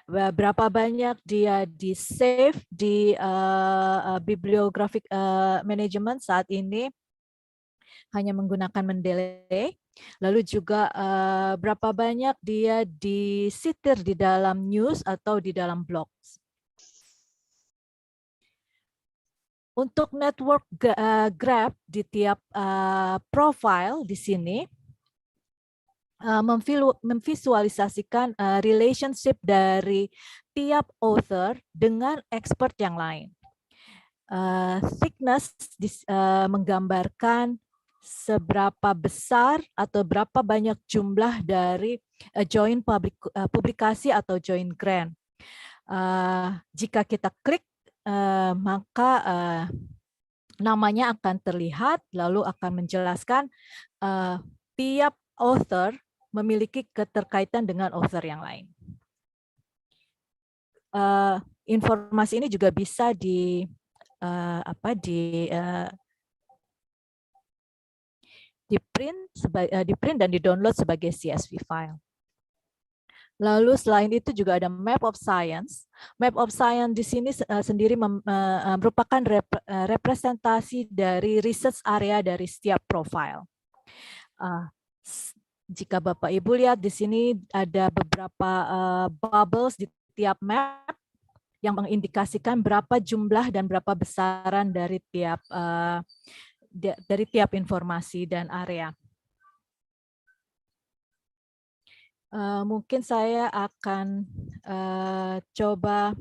berapa banyak dia di-save di bibliographic management saat ini hanya menggunakan Mendeley, lalu juga berapa banyak dia disitir di dalam news atau di dalam blog. Untuk network graph di tiap profile di sini memvisualisasikan relationship dari tiap author dengan expert yang lain. Thickness menggambarkan seberapa besar atau berapa banyak jumlah dari join publikasi atau join grant. Jika kita klik, maka namanya akan terlihat, lalu akan menjelaskan tiap author memiliki keterkaitan dengan author yang lain. Informasi ini juga bisa di print dan di download sebagai CSV file. Lalu selain itu juga ada Map of Science. Map of Science di sini sendiri merupakan representasi dari research area dari setiap profile. Jika Bapak Ibu lihat di sini ada beberapa bubbles di tiap map yang mengindikasikan berapa jumlah dan berapa besaran dari tiap informasi dan area. Mungkin saya akan coba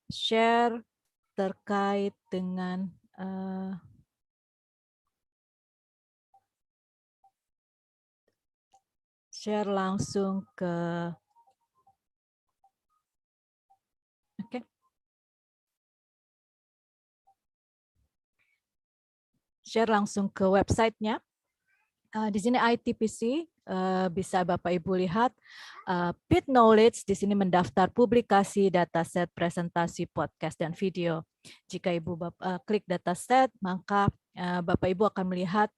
share terkait dengan share langsung ke share langsung ke websitenya. Di sini ITPC bisa Bapak Ibu lihat. PIT Knowledge di sini mendaftar publikasi, dataset, presentasi, podcast, dan video. Jika Ibu klik dataset, maka Bapak Ibu akan melihat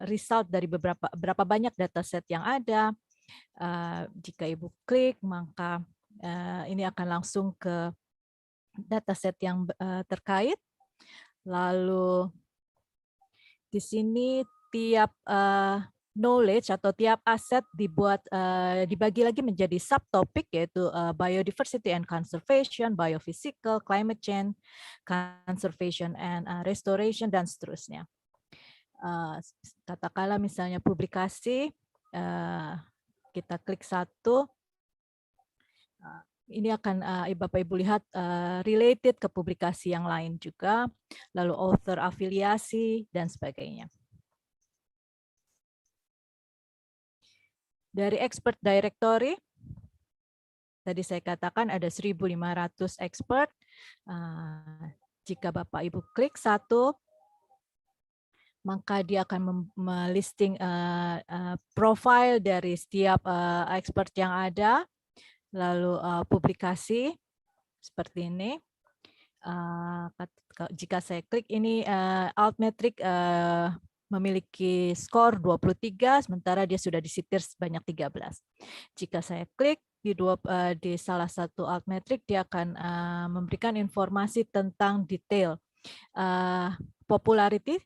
result dari berapa banyak dataset yang ada. Jika Ibu klik, maka ini akan langsung ke dataset yang terkait. Lalu di sini tiap knowledge atau tiap aset dibagi lagi menjadi subtopik, yaitu biodiversity and conservation, biophysical, climate change, conservation and restoration, dan seterusnya. Katakanlah misalnya publikasi, kita klik satu, ini akan Bapak Ibu lihat related ke publikasi yang lain juga, lalu author afiliasi, dan sebagainya. Dari expert directory, tadi saya katakan ada 1.500 expert. Jika Bapak Ibu klik satu, maka dia akan melisting profile dari setiap expert yang ada, lalu publikasi seperti ini. Jika saya klik ini, Altmetric memiliki skor 23, sementara dia sudah disitir sebanyak 13. Jika saya klik di salah satu Altmetric, dia akan memberikan informasi tentang detail popularity,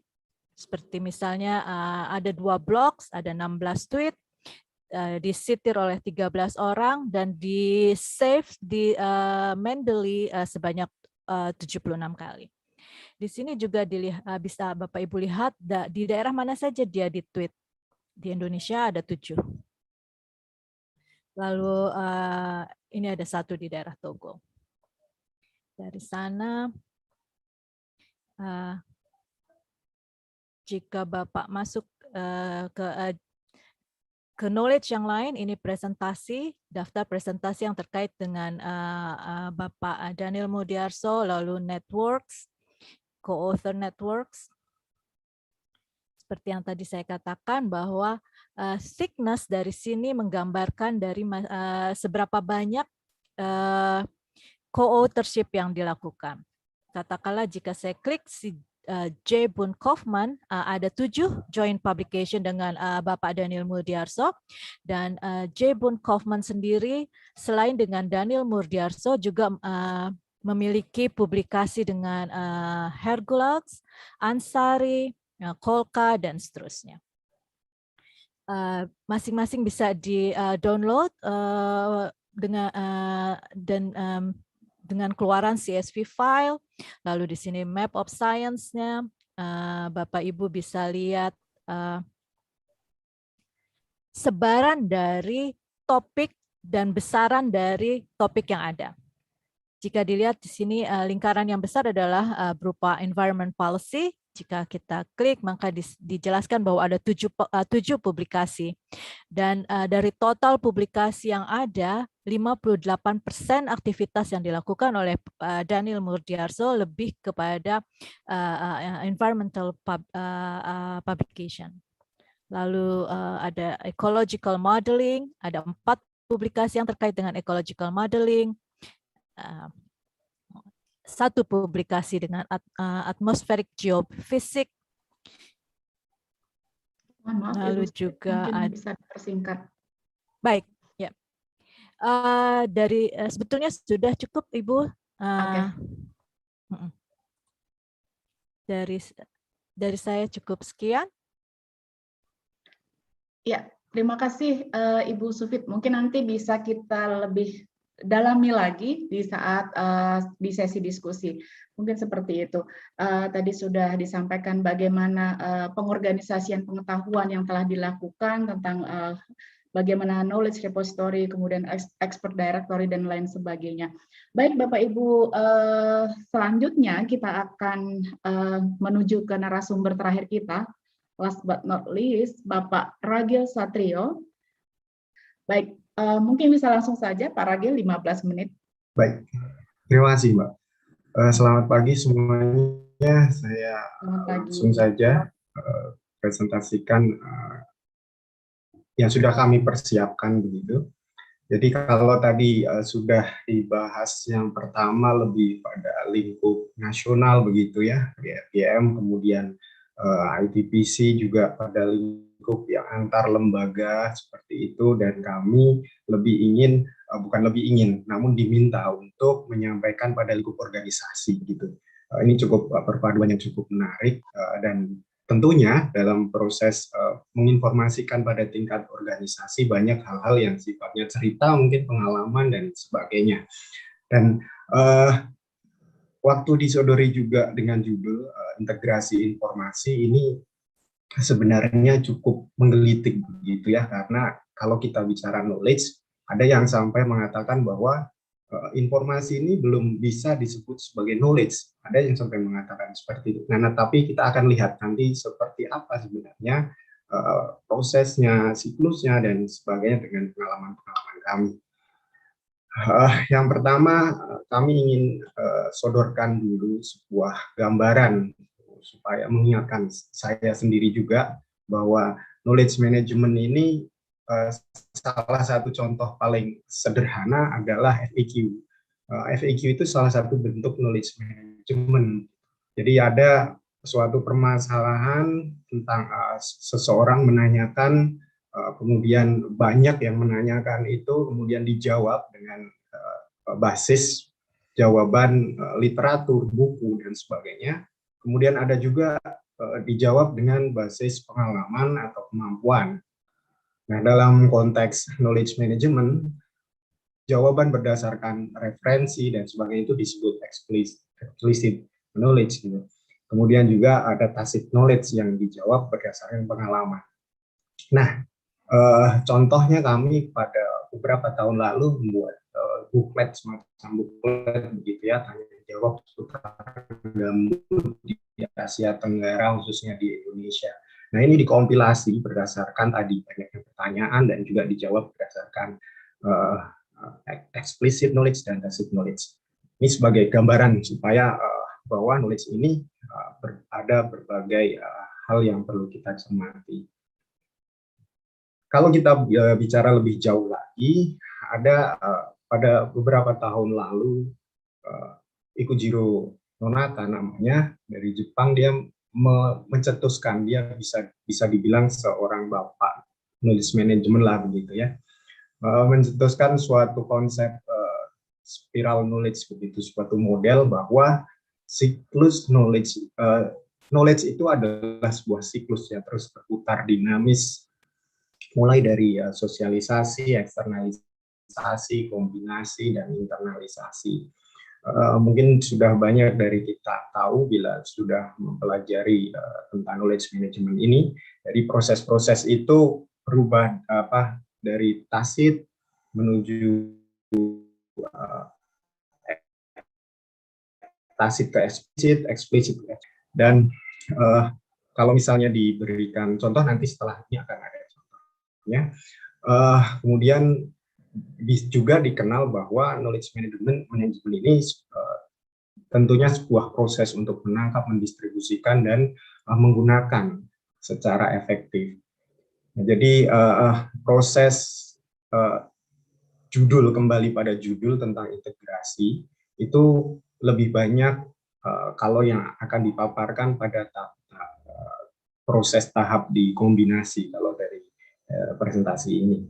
seperti misalnya ada 2 blogs, ada 16 tweet, disitir oleh 13 orang, dan di save di Mendeley sebanyak 76 kali. Di sini juga bisa Bapak Ibu lihat di daerah mana saja dia di-tweet. Di Indonesia ada 7. Lalu ini ada 1 di daerah Togo. Dari sana, jika Bapak masuk ke knowledge yang lain, ini presentasi, daftar presentasi yang terkait dengan Bapak Daniel Mudiarso, lalu networks, co-author networks. Seperti yang tadi saya katakan bahwa thickness dari sini menggambarkan dari seberapa banyak co-authorship yang dilakukan. Katakanlah jika saya klik si J. Boone Kaufman, ada 7 joint publication dengan Bapak Daniel Mudiarso, dan J. Boone Kaufman sendiri selain dengan Daniel Mudiarso juga memiliki publikasi dengan Hergulax, Ansari, Kolka, dan seterusnya. Masing-masing bisa di-download dengan keluaran CSV file. Lalu di sini Map of Science-nya, Bapak Ibu bisa lihat sebaran dari topik dan besaran dari topik yang ada. Jika dilihat di sini lingkaran yang besar adalah berupa environment policy. Jika kita klik, maka dijelaskan bahwa ada 7 publikasi. Dan dari total publikasi yang ada, 58% aktivitas yang dilakukan oleh Daniel Mudiarso lebih kepada environmental publication. Lalu ada ecological modeling, ada 4 publikasi yang terkait dengan ecological modeling. 1 publikasi dengan atmospheric geophysics. Mohon maaf, Lalu Ibu, juga mungkin ada, bisa dipersingkat. baik, ya. Sebetulnya sudah cukup Ibu. Oke. Dari saya cukup sekian. Ya, terima kasih Ibu Sufit. Mungkin nanti bisa kita lebih dalami lagi di saat di sesi diskusi. Mungkin seperti itu. Tadi sudah disampaikan bagaimana pengorganisasian pengetahuan yang telah dilakukan tentang bagaimana knowledge repository, kemudian expert directory dan lain sebagainya. Baik Bapak Ibu, selanjutnya kita akan menuju ke narasumber terakhir kita. Last but not least, Bapak Ragil Satrio. Baik, mungkin bisa langsung saja Pak Ragil, 15 menit. Baik, terima kasih Mbak. Selamat pagi semuanya. Saya langsung saja presentasikan yang sudah kami persiapkan begitu. Jadi kalau tadi sudah dibahas yang pertama lebih pada lingkup nasional begitu ya, BRGM, kemudian ITPC juga pada lingkup yang antar lembaga seperti itu, dan kami lebih ingin, bukan lebih ingin, namun diminta untuk menyampaikan pada lingkup organisasi gitu. Ini cukup perpaduan yang cukup menarik, dan tentunya dalam proses menginformasikan pada tingkat organisasi banyak hal-hal yang sifatnya cerita, mungkin pengalaman dan sebagainya. Dan waktu disodori juga dengan judul integrasi informasi ini sebenarnya cukup menggelitik begitu ya, karena kalau kita bicara knowledge, ada yang sampai mengatakan bahwa informasi ini belum bisa disebut sebagai knowledge. Ada yang sampai mengatakan seperti itu. Nah, tapi kita akan lihat nanti seperti apa sebenarnya prosesnya, siklusnya, dan sebagainya dengan pengalaman-pengalaman kami. Yang pertama, kami ingin sodorkan dulu sebuah gambaran supaya mengingatkan saya sendiri juga bahwa knowledge management ini salah satu contoh paling sederhana adalah FAQ. FAQ itu salah satu bentuk knowledge management. Jadi ada suatu permasalahan tentang seseorang menanyakan, kemudian banyak yang menanyakan itu, kemudian dijawab dengan basis jawaban literatur, buku, dan sebagainya. Kemudian ada juga dijawab dengan basis pengalaman atau kemampuan. Nah, dalam konteks knowledge management, jawaban berdasarkan referensi dan sebagainya itu disebut explicit knowledge gitu. Kemudian juga ada tacit knowledge yang dijawab berdasarkan pengalaman. Nah, contohnya kami pada beberapa tahun lalu membuat booklet, semacam booklet begitu ya, tanya jawab seputar gambut di Asia Tenggara, khususnya di Indonesia. Nah, ini dikompilasi berdasarkan tadi banyaknya pertanyaan dan juga dijawab berdasarkan explicit knowledge dan tacit knowledge. Ini sebagai gambaran supaya bahwa knowledge ini ada berbagai hal yang perlu kita cermati. Kalau kita bicara lebih jauh lagi, ada pada beberapa tahun lalu Ikujiro Nonaka namanya, dari Jepang, dia mencetuskan, dia bisa dibilang seorang bapak knowledge management lah begitu ya, mencetuskan suatu konsep spiral knowledge begitu, suatu model bahwa siklus knowledge itu adalah sebuah siklus yang terus berputar dinamis, mulai dari sosialisasi, eksternalisasi, kombinasi, dan internalisasi. Mungkin sudah banyak dari kita tahu bila sudah mempelajari tentang knowledge management ini. Jadi proses-proses itu berubah dari tacit menuju tacit ke eksplisit, dan kalau misalnya diberikan contoh nanti setelah ini akan ada contohnya. Kemudian juga dikenal bahwa knowledge management ini tentunya sebuah proses untuk menangkap, mendistribusikan, dan menggunakan secara efektif. Jadi proses judul, kembali pada judul tentang integrasi, itu lebih banyak kalau yang akan dipaparkan pada proses tahap di kombinasi kalau dari presentasi ini.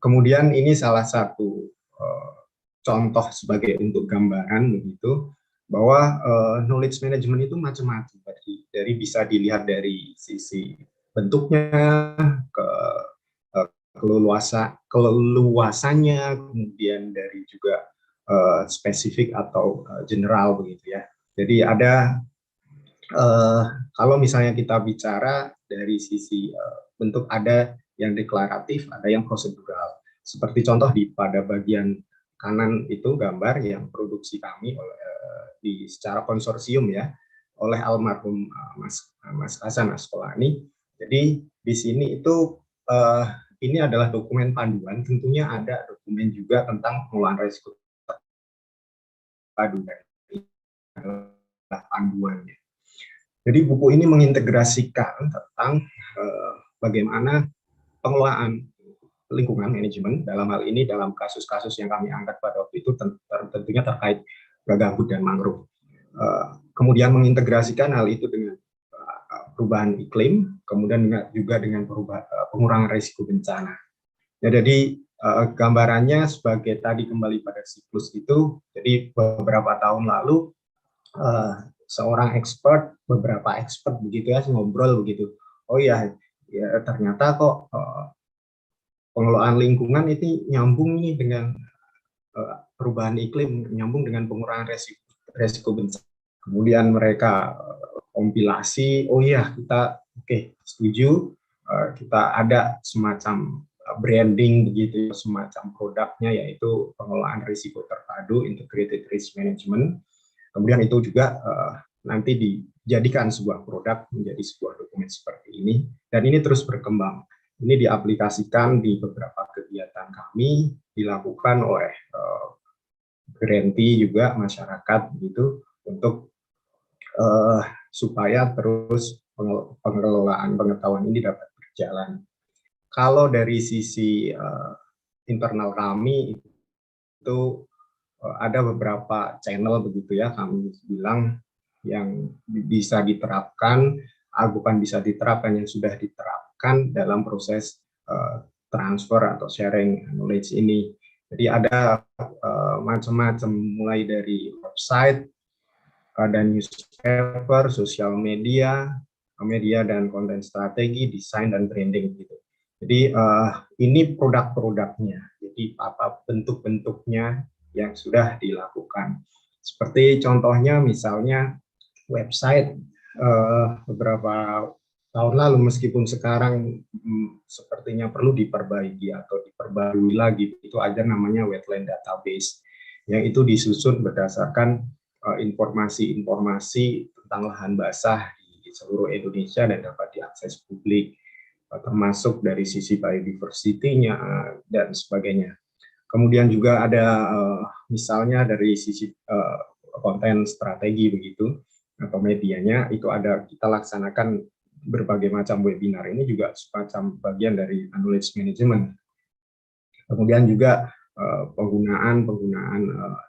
kemudian ini salah satu contoh sebagai untuk gambaran begitu, bahwa knowledge management itu macam-macam, dari bisa dilihat dari sisi bentuknya, keleluasannya, kemudian dari juga spesifik atau general begitu ya. Jadi ada kalau misalnya kita bicara dari sisi bentuk, ada yang deklaratif, ada yang prosedural. Seperti contoh pada bagian kanan itu gambar yang produksi kami secara konsorsium ya, oleh almarhum Mas Hasan Asqalani. Jadi di sini itu ini adalah dokumen panduan, tentunya ada dokumen juga tentang pengelolaan risiko terpadu, adalah panduannya. Jadi buku ini mengintegrasikan tentang bagaimana pengelolaan lingkungan manajemen, dalam hal ini dalam kasus-kasus yang kami angkat pada waktu itu tentunya terkait gambut dan mangrove. Kemudian mengintegrasikan hal itu dengan perubahan iklim, kemudian juga dengan pengurangan risiko bencana. Ya, jadi gambarannya sebagai tadi kembali pada siklus itu, jadi beberapa tahun lalu seorang expert, beberapa expert begitu ya, ngobrol begitu. Oh ya ternyata kok pengelolaan lingkungan itu nyambung nih dengan perubahan iklim, nyambung dengan pengurangan resiko bencana. Kemudian mereka kompilasi, oh iya kita setuju, kita ada semacam branding begitu, semacam produknya yaitu pengelolaan risiko terpadu, integrated risk management. Kemudian itu juga nanti dijadikan sebuah produk menjadi sebuah dokumen seperti ini, dan ini terus berkembang. Ini diaplikasikan di beberapa kegiatan kami, dilakukan oleh granty juga masyarakat gitu, untuk supaya terus pengelolaan pengetahuan ini dapat berjalan. Kalau dari sisi internal kami itu ada beberapa channel begitu ya, kami bilang yang bisa diterapkan, bukan bisa diterapkan, yang sudah diterapkan dalam proses transfer atau sharing knowledge ini. Jadi ada macam-macam, mulai dari website, dan newspaper, sosial media dan konten strategi, desain dan branding gitu. Jadi ini produk-produknya, jadi apa bentuk-bentuknya yang sudah dilakukan. Seperti contohnya misalnya website beberapa tahun lalu, meskipun sekarang sepertinya perlu diperbaiki atau diperbarui lagi, itu ada namanya wetland database, yang itu disusun berdasarkan informasi-informasi tentang lahan basah di seluruh Indonesia dan dapat diakses publik, termasuk dari sisi biodiversity-nya dan sebagainya. Kemudian juga ada misalnya dari sisi konten strategi begitu, atau medianya, itu ada, kita laksanakan berbagai macam webinar, ini juga semacam bagian dari knowledge management. Kemudian juga penggunaan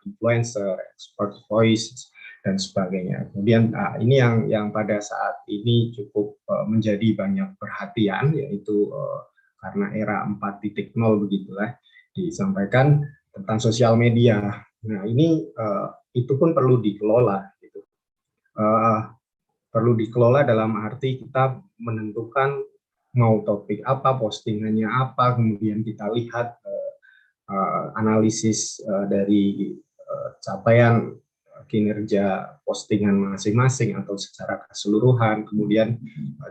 influencer, expert voice dan sebagainya. Kemudian ini yang pada saat ini cukup menjadi banyak perhatian, yaitu karena era 4.0 begitulah, disampaikan tentang sosial media. Nah ini itu pun perlu dikelola gitu. Perlu dikelola dalam arti kita menentukan mau topik apa, postingannya apa, kemudian kita lihat analisis dari capaian kinerja postingan masing-masing atau secara keseluruhan, kemudian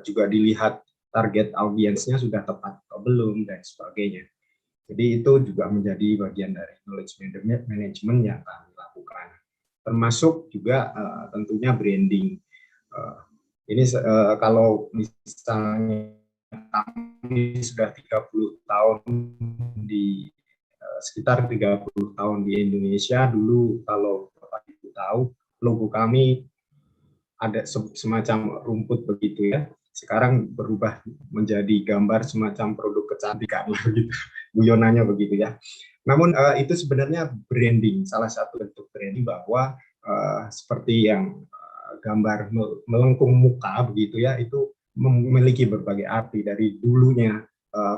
juga dilihat target audiensnya sudah tepat atau belum dan sebagainya. Jadi itu juga menjadi bagian dari knowledge management yang kami lakukan, termasuk juga tentunya branding. Ini kalau misalnya kami sudah 30 tahun di sekitar 30 tahun di Indonesia. Dulu kalau Bapak Ibu tahu, logo kami ada semacam rumput begitu ya. Sekarang berubah menjadi gambar semacam produk kecantikan begitu. Guyonannya begitu ya. Namun itu sebenarnya branding, salah satu bentuk branding, bahwa seperti yang gambar melengkung muka begitu ya, itu memiliki berbagai arti. Dari dulunya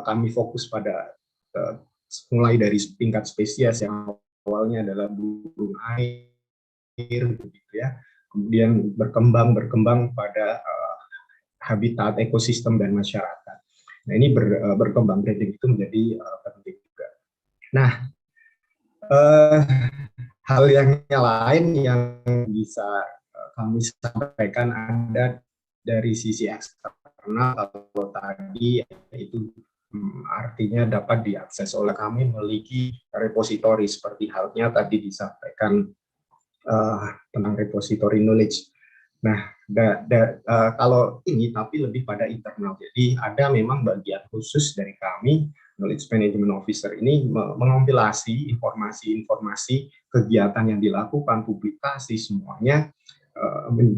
kami fokus pada mulai dari tingkat spesies yang awalnya adalah burung air, begitu ya, kemudian berkembang pada habitat, ekosistem dan masyarakat. Nah, ini berkembang breeding itu menjadi penting juga. Nah, hal yang lain yang bisa kami sampaikan ada dari sisi eksternal. Kalau tadi itu artinya dapat diakses oleh kami memiliki repositori seperti halnya tadi disampaikan tentang repository knowledge. Nah, kalau ini tapi lebih pada internal. Jadi ada memang bagian khusus dari kami, Knowledge Management Officer ini mengompilasi informasi-informasi kegiatan yang dilakukan, publikasi semuanya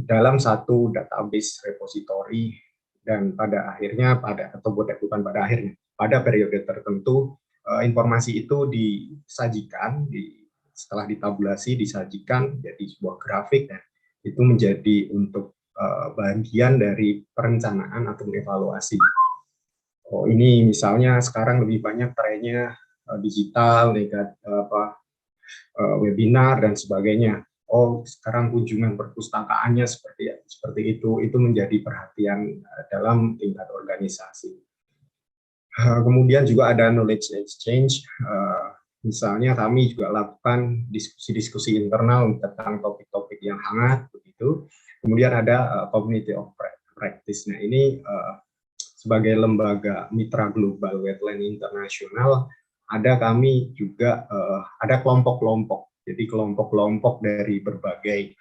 dalam satu database repository, dan pada akhirnya pada periode tertentu informasi itu disajikan, setelah ditabulasi disajikan jadi sebuah grafik, dan itu menjadi untuk bagian dari perencanaan atau evaluasi. Oh, ini misalnya sekarang lebih banyak trennya digital, webinar dan sebagainya. Oh, sekarang kunjungan perpustakaannya seperti itu menjadi perhatian dalam tingkat organisasi. Kemudian juga ada knowledge exchange. Misalnya kami juga lakukan diskusi-diskusi internal tentang topik-topik yang hangat begitu. Kemudian ada community of practice. Nah, ini sebagai lembaga mitra global Wetland International, kami juga ada kelompok-kelompok. Jadi kelompok-kelompok dari berbagai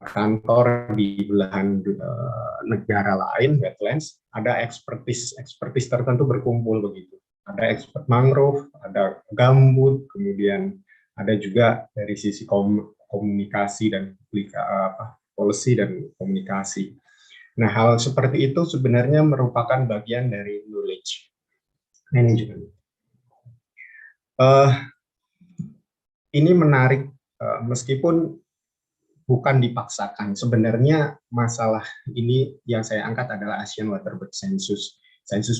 kantor di belahan negara lain, wetlands, ada expertise tertentu berkumpul begitu. Ada expert mangrove, ada gambut, kemudian ada juga dari sisi komunikasi dan policy dan komunikasi. Nah, hal seperti itu sebenarnya merupakan bagian dari knowledge management. Ini menarik, meskipun bukan dipaksakan. Sebenarnya masalah ini yang saya angkat adalah Asian Waterbird Census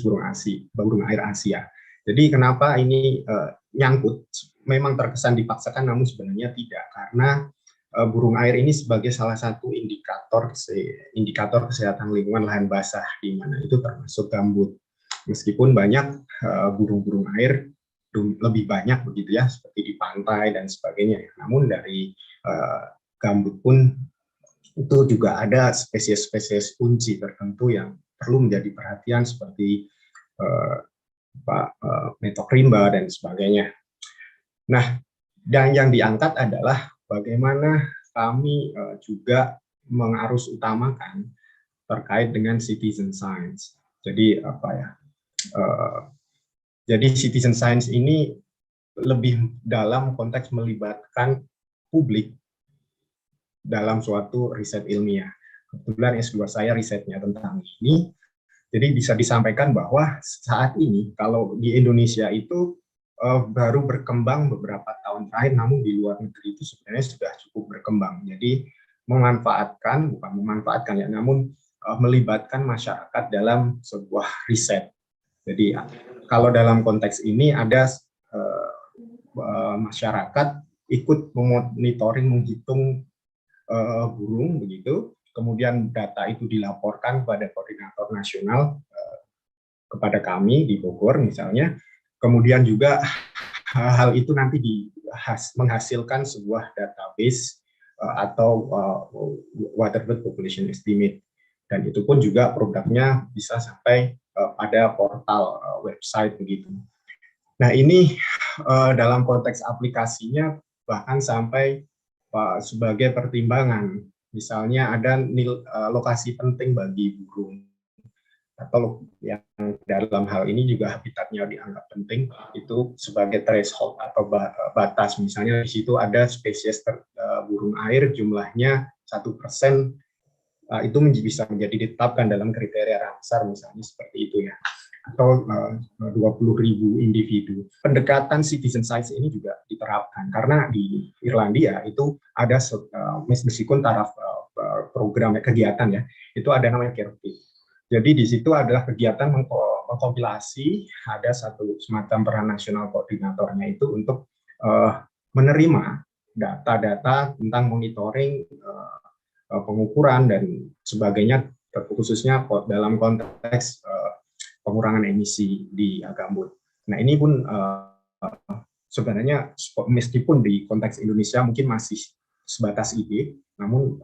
burung air Asia. Jadi kenapa ini nyangkut? Memang terkesan dipaksakan, namun sebenarnya tidak, karena burung air ini sebagai salah satu indikator kesehatan lingkungan lahan basah, di mana itu termasuk gambut. Meskipun banyak burung-burung air lebih banyak begitu ya, seperti di pantai dan sebagainya. Namun dari gambut pun itu juga ada spesies-spesies kunci tertentu yang perlu menjadi perhatian seperti Metokrimba dan sebagainya. Nah, dan yang diangkat adalah bagaimana kami juga mengarus utamakan terkait dengan citizen science. Jadi jadi citizen science ini lebih dalam konteks melibatkan publik dalam suatu riset ilmiah. Kebetulan S2 saya risetnya tentang ini, jadi bisa disampaikan bahwa saat ini kalau di Indonesia itu baru berkembang beberapa tahun terakhir, namun di luar negeri itu sebenarnya sudah cukup berkembang. Jadi namun melibatkan masyarakat dalam sebuah riset. Jadi kalau dalam konteks ini ada masyarakat ikut memonitoring, menghitung burung begitu, kemudian data itu dilaporkan kepada koordinator nasional, kepada kami di Bogor misalnya, kemudian juga hal itu nanti menghasilkan sebuah database atau Waterbird Population Estimate, dan itu pun juga produknya bisa sampai pada portal website begitu. Nah, ini dalam konteks aplikasinya bahkan sampai sebagai pertimbangan, misalnya ada lokasi penting bagi burung, atau yang dalam hal ini juga habitatnya dianggap penting, itu sebagai threshold atau batas. Misalnya di situ ada spesies burung air jumlahnya 1%, itu bisa menjadi ditetapkan dalam kriteria Ramsar misalnya, seperti itu ya, atau 20.000 individu. Pendekatan citizen science ini juga diterapkan karena di Irlandia itu ada meskipun taraf program kegiatan ya, itu ada namanya CARE. Jadi di situ adalah kegiatan kompilasi, ada satu semacam peran nasional koordinatornya itu untuk menerima data-data tentang monitoring, pengukuran dan sebagainya, khususnya dalam konteks pengurangan emisi di gambut. Nah, ini pun sebenarnya meskipun di konteks Indonesia mungkin masih sebatas ide, namun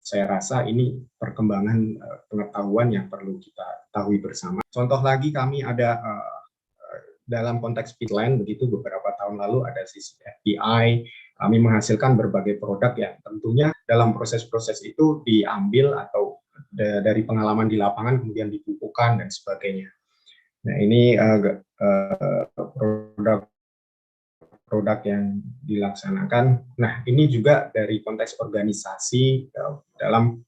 saya rasa ini perkembangan pengetahuan yang perlu kita ketahui bersama. Contoh lagi, kami ada dalam konteks Fitland, begitu beberapa tahun lalu ada sisi FPI, kami menghasilkan berbagai produk yang tentunya dalam proses-proses itu diambil atau dari pengalaman di lapangan kemudian dibukukan dan sebagainya. Nah, ini produk yang dilaksanakan. Nah, ini juga dari konteks organisasi dalam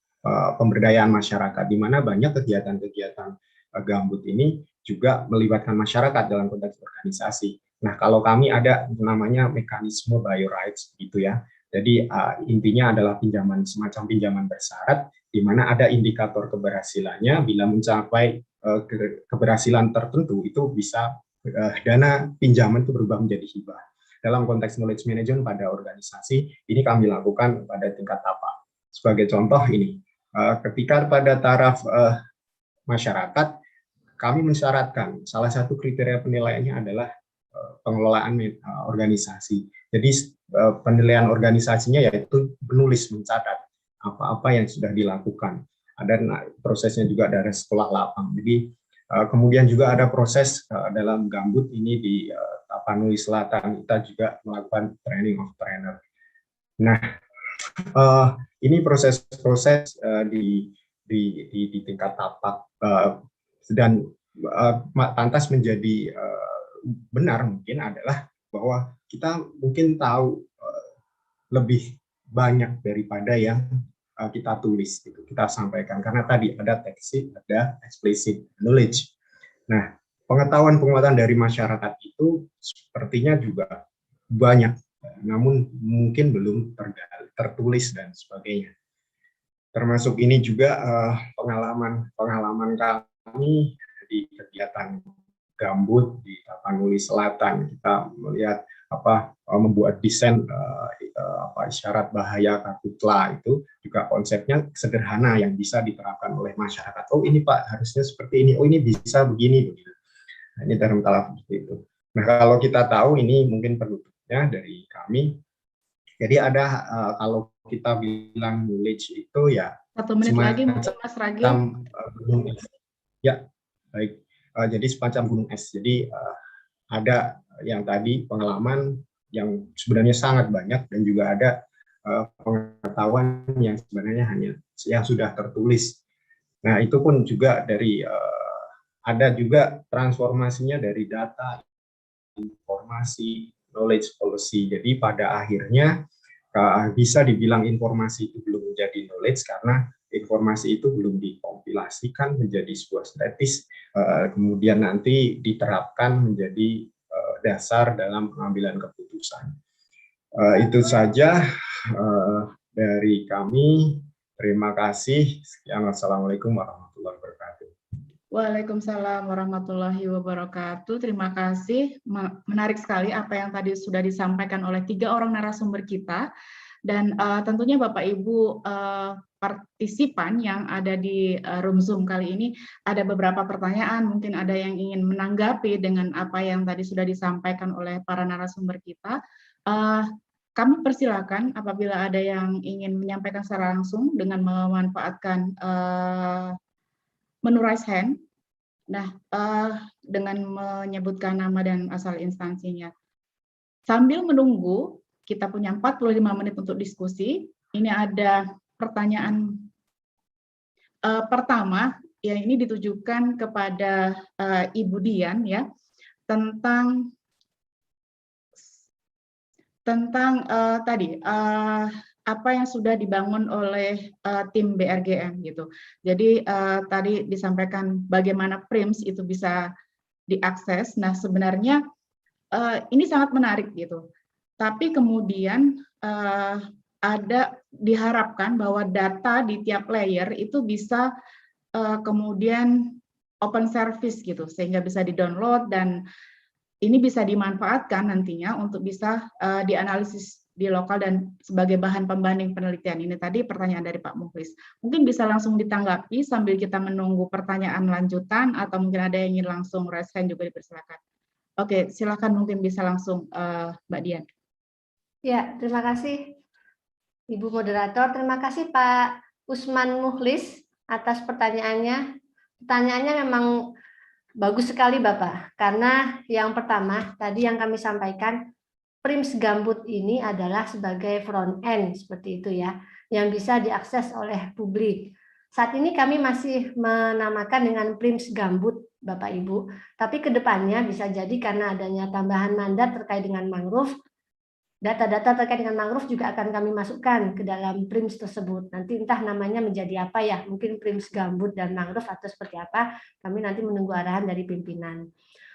pemberdayaan masyarakat, di mana banyak kegiatan-kegiatan gambut ini juga melibatkan masyarakat dalam konteks organisasi. Nah, kalau kami ada namanya mekanisme biorights gitu ya. Jadi intinya adalah semacam pinjaman bersyarat, di mana ada indikator keberhasilannya. Bila mencapai keberhasilan tertentu, itu bisa dana pinjaman itu berubah menjadi hibah. Dalam konteks knowledge management pada organisasi, ini kami lakukan pada tingkat tapak. Sebagai contoh ini, ketika pada taraf masyarakat, kami mensyaratkan salah satu kriteria penilaiannya adalah pengelolaan organisasi. Jadi penilaian organisasinya yaitu menulis, mencatat apa-apa yang sudah dilakukan. Ada prosesnya juga dari sekolah lapang. Jadi kemudian juga ada proses dalam gambut ini di Tapanuli Selatan, kita juga melakukan training of trainer. Nah, ini proses-proses di tingkat tapak dan pantas menjadi benar mungkin adalah bahwa kita mungkin tahu lebih banyak daripada yang kita tulis, gitu, kita sampaikan, karena tadi ada tekstit, ada explicit knowledge. Nah, pengetahuan penguatan dari masyarakat itu sepertinya juga banyak, namun mungkin belum tertulis dan sebagainya. Termasuk ini juga pengalaman kami di kegiatan gambut di Tapanuli Selatan. Kita melihat membuat desain isyarat bahaya karhutla, itu juga konsepnya sederhana yang bisa diterapkan oleh masyarakat. Oh, ini Pak harusnya seperti ini. Oh, ini bisa begini begitu. Nah, ini dalam taraf seperti itu. Nah, kalau kita tahu ini mungkin penutupnya dari kami. Jadi ada kalau kita bilang knowledge itu ya 1 menit lagi mungkin Mas Ragi. Gunung es. Ya, baik. Jadi semacam gunung es. Jadi ada yang tadi pengalaman yang sebenarnya sangat banyak, dan juga ada pengetahuan yang sebenarnya hanya yang sudah tertulis. Nah, itu pun juga dari ada juga transformasinya dari data, informasi, knowledge policy. Jadi pada akhirnya bisa dibilang informasi itu belum menjadi knowledge karena informasi itu belum dikompilasikan menjadi sebuah statis, kemudian nanti diterapkan menjadi dasar dalam pengambilan keputusan. Itu saja dari kami. Terima kasih. Sekian, wassalamualaikum warahmatullahi wabarakatuh. Waalaikumsalam warahmatullahi wabarakatuh. Terima kasih. Menarik sekali apa yang tadi sudah disampaikan oleh 3 orang narasumber kita. Dan tentunya Bapak Ibu partisipan yang ada di room Zoom kali ini, ada beberapa pertanyaan, mungkin ada yang ingin menanggapi dengan apa yang tadi sudah disampaikan oleh para narasumber kita. Kami persilakan apabila ada yang ingin menyampaikan secara langsung dengan memanfaatkan menu raise hand. Nah, dengan menyebutkan nama dan asal instansinya. Sambil menunggu, kita punya 45 menit untuk diskusi. Ini ada pertanyaan pertama, ya ini ditujukan kepada Ibu Dian ya, tentang tadi apa yang sudah dibangun oleh tim BRGM gitu. Jadi tadi disampaikan bagaimana PRIMS itu bisa diakses. Nah, sebenarnya ini sangat menarik gitu. Tapi kemudian ada diharapkan bahwa data di tiap layer itu bisa kemudian open service gitu, sehingga bisa di-download dan ini bisa dimanfaatkan nantinya untuk bisa dianalisis di lokal dan sebagai bahan pembanding penelitian. Ini tadi pertanyaan dari Pak Mukhlis. Mungkin bisa langsung ditanggapi sambil kita menunggu pertanyaan lanjutan, atau mungkin ada yang ingin langsung raise hand juga dipersilakan. Oke, silakan mungkin bisa langsung Mbak Dian. Ya, terima kasih Ibu Moderator. Terima kasih Pak Usman Mukhlis atas pertanyaannya. Pertanyaannya memang bagus sekali Bapak, karena yang pertama tadi yang kami sampaikan, PRIMS Gambut ini adalah sebagai front end seperti itu ya, yang bisa diakses oleh publik. Saat ini kami masih menamakan dengan PRIMS Gambut Bapak Ibu, tapi kedepannya bisa jadi karena adanya tambahan mandat terkait dengan mangrove, data-data terkait dengan mangrove juga akan kami masukkan ke dalam PRIMS tersebut. Nanti entah namanya menjadi apa ya, mungkin PRIMS Gambut dan mangrove atau seperti apa, kami nanti menunggu arahan dari pimpinan.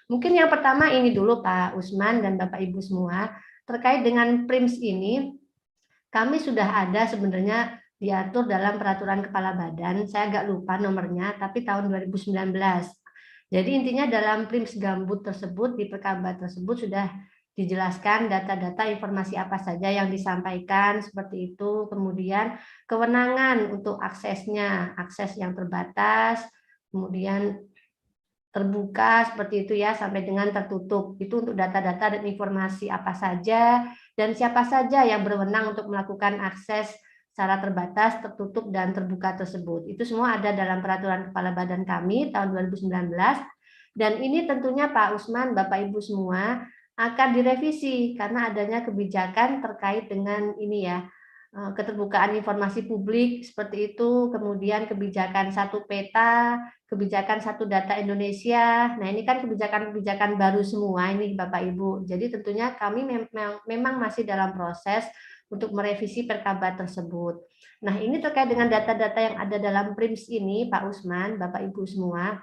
Mungkin yang pertama ini dulu Pak Usman dan Bapak Ibu semua, terkait dengan PRIMS ini, kami sudah ada sebenarnya diatur dalam peraturan kepala badan, saya agak lupa nomornya, tapi tahun 2019. Jadi intinya dalam PRIMS Gambut tersebut, di Perkaba tersebut sudah dijelaskan data-data informasi apa saja yang disampaikan seperti itu, kemudian kewenangan untuk aksesnya, akses yang terbatas, kemudian terbuka seperti itu ya, sampai dengan tertutup. Itu untuk data-data dan informasi apa saja dan siapa saja yang berwenang untuk melakukan akses secara terbatas, tertutup, dan terbuka tersebut. Itu semua ada dalam peraturan kepala badan kami tahun 2019. Dan ini tentunya Pak Usman, Bapak Ibu semua akan direvisi karena adanya kebijakan terkait dengan ini ya, keterbukaan informasi publik seperti itu, kemudian kebijakan satu peta, kebijakan satu data Indonesia. Nah, ini kan kebijakan-kebijakan baru semua ini Bapak Ibu. Jadi tentunya kami memang masih dalam proses untuk merevisi Perkaba tersebut. Nah, ini terkait dengan data-data yang ada dalam PRIMS ini, Pak Usman, Bapak Ibu semua.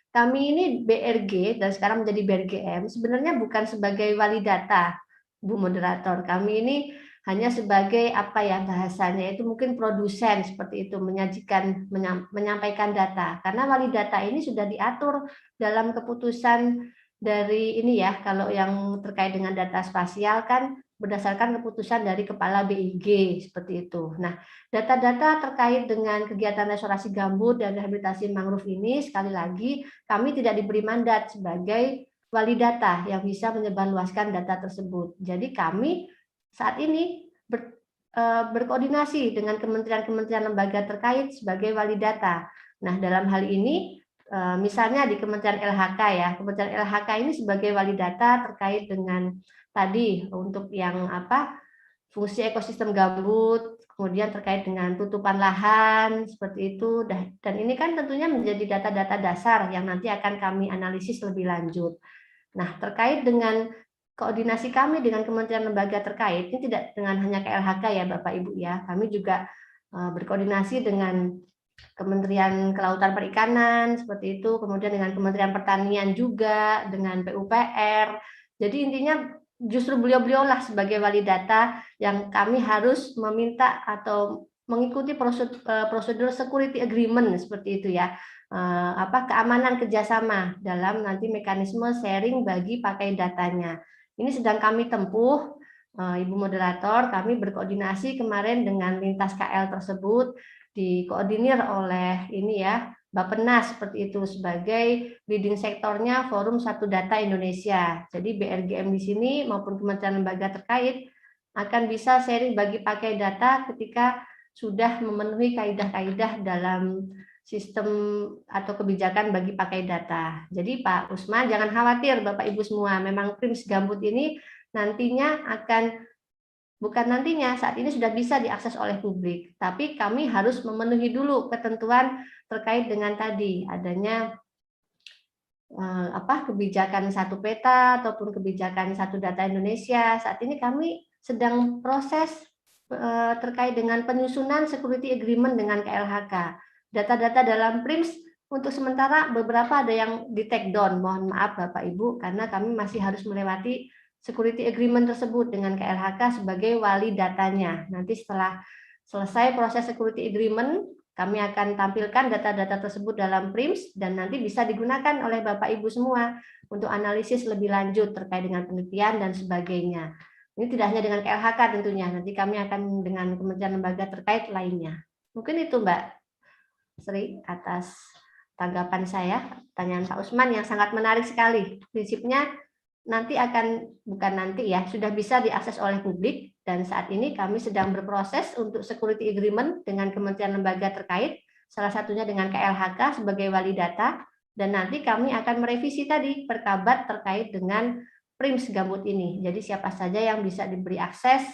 Kami ini BRG dan sekarang menjadi BRGM sebenarnya bukan sebagai wali data, Bu Moderator. Kami ini hanya sebagai apa ya bahasanya itu mungkin produsen seperti itu, menyampaikan data, karena wali data ini sudah diatur dalam keputusan dari ini ya, kalau yang terkait dengan data spasial kan berdasarkan keputusan dari kepala BIG seperti itu. Nah, data-data terkait dengan kegiatan restorasi gambut dan rehabilitasi mangrove ini sekali lagi kami tidak diberi mandat sebagai wali data yang bisa menyebarluaskan data tersebut. Jadi kami saat ini berkoordinasi dengan kementerian-kementerian lembaga terkait sebagai wali data. Nah, dalam hal ini misalnya di Kementerian LHK ya, Kementerian LHK ini sebagai wali data terkait dengan tadi untuk yang apa fungsi ekosistem gambut, kemudian terkait dengan tutupan lahan seperti itu, dan ini kan tentunya menjadi data-data dasar yang nanti akan kami analisis lebih lanjut. Nah, terkait dengan koordinasi kami dengan kementerian lembaga terkait, ini tidak dengan hanya KLHK ya Bapak Ibu ya, kami juga berkoordinasi dengan Kementerian Kelautan Perikanan seperti itu, kemudian dengan Kementerian Pertanian juga, dengan PUPR. Jadi intinya justru beliau-beliau lah sebagai wali data yang kami harus meminta atau mengikuti prosedur security agreement seperti itu ya, keamanan kerjasama dalam nanti mekanisme sharing bagi pakai datanya. Ini sedang kami tempuh, Ibu Moderator, kami berkoordinasi kemarin dengan lintas KL tersebut, dikoordinir oleh ini ya, Bappenas seperti itu sebagai leading sektornya Forum Satu Data Indonesia. Jadi BRGM di sini maupun kementerian lembaga terkait akan bisa sharing bagi pakai data ketika sudah memenuhi kaidah-kaidah dalam sistem atau kebijakan bagi pakai data. Jadi Pak Usman jangan khawatir Bapak Ibu semua, memang PRIMS Gambut ini nantinya akan, bukan nantinya, saat ini sudah bisa diakses oleh publik, tapi kami harus memenuhi dulu ketentuan terkait dengan tadi adanya kebijakan satu peta ataupun kebijakan satu data Indonesia. Saat ini kami sedang proses terkait dengan penyusunan security agreement dengan KLHK. Data-data dalam PRIMS untuk sementara beberapa ada yang di take down, mohon maaf Bapak Ibu, karena kami masih harus melewati security agreement tersebut dengan KLHK sebagai wali datanya. Nanti setelah selesai proses security agreement, Kami akan tampilkan data-data tersebut dalam PRIMS dan nanti bisa digunakan oleh Bapak Ibu semua untuk analisis lebih lanjut terkait dengan penelitian dan sebagainya. Ini tidak hanya dengan KLHK tentunya, nanti kami akan dengan kementerian lembaga terkait lainnya. Mungkin itu Mbak Sri atas tanggapan saya, pertanyaan Pak Usman yang sangat menarik sekali. Prinsipnya nanti bukan nanti ya, sudah bisa diakses oleh publik dan saat ini kami sedang berproses untuk security agreement dengan kementerian lembaga terkait, salah satunya dengan KLHK sebagai wali data, dan nanti kami akan merevisi tadi perkabat terkait dengan PRIMS gambut ini. Jadi siapa saja yang bisa diberi akses,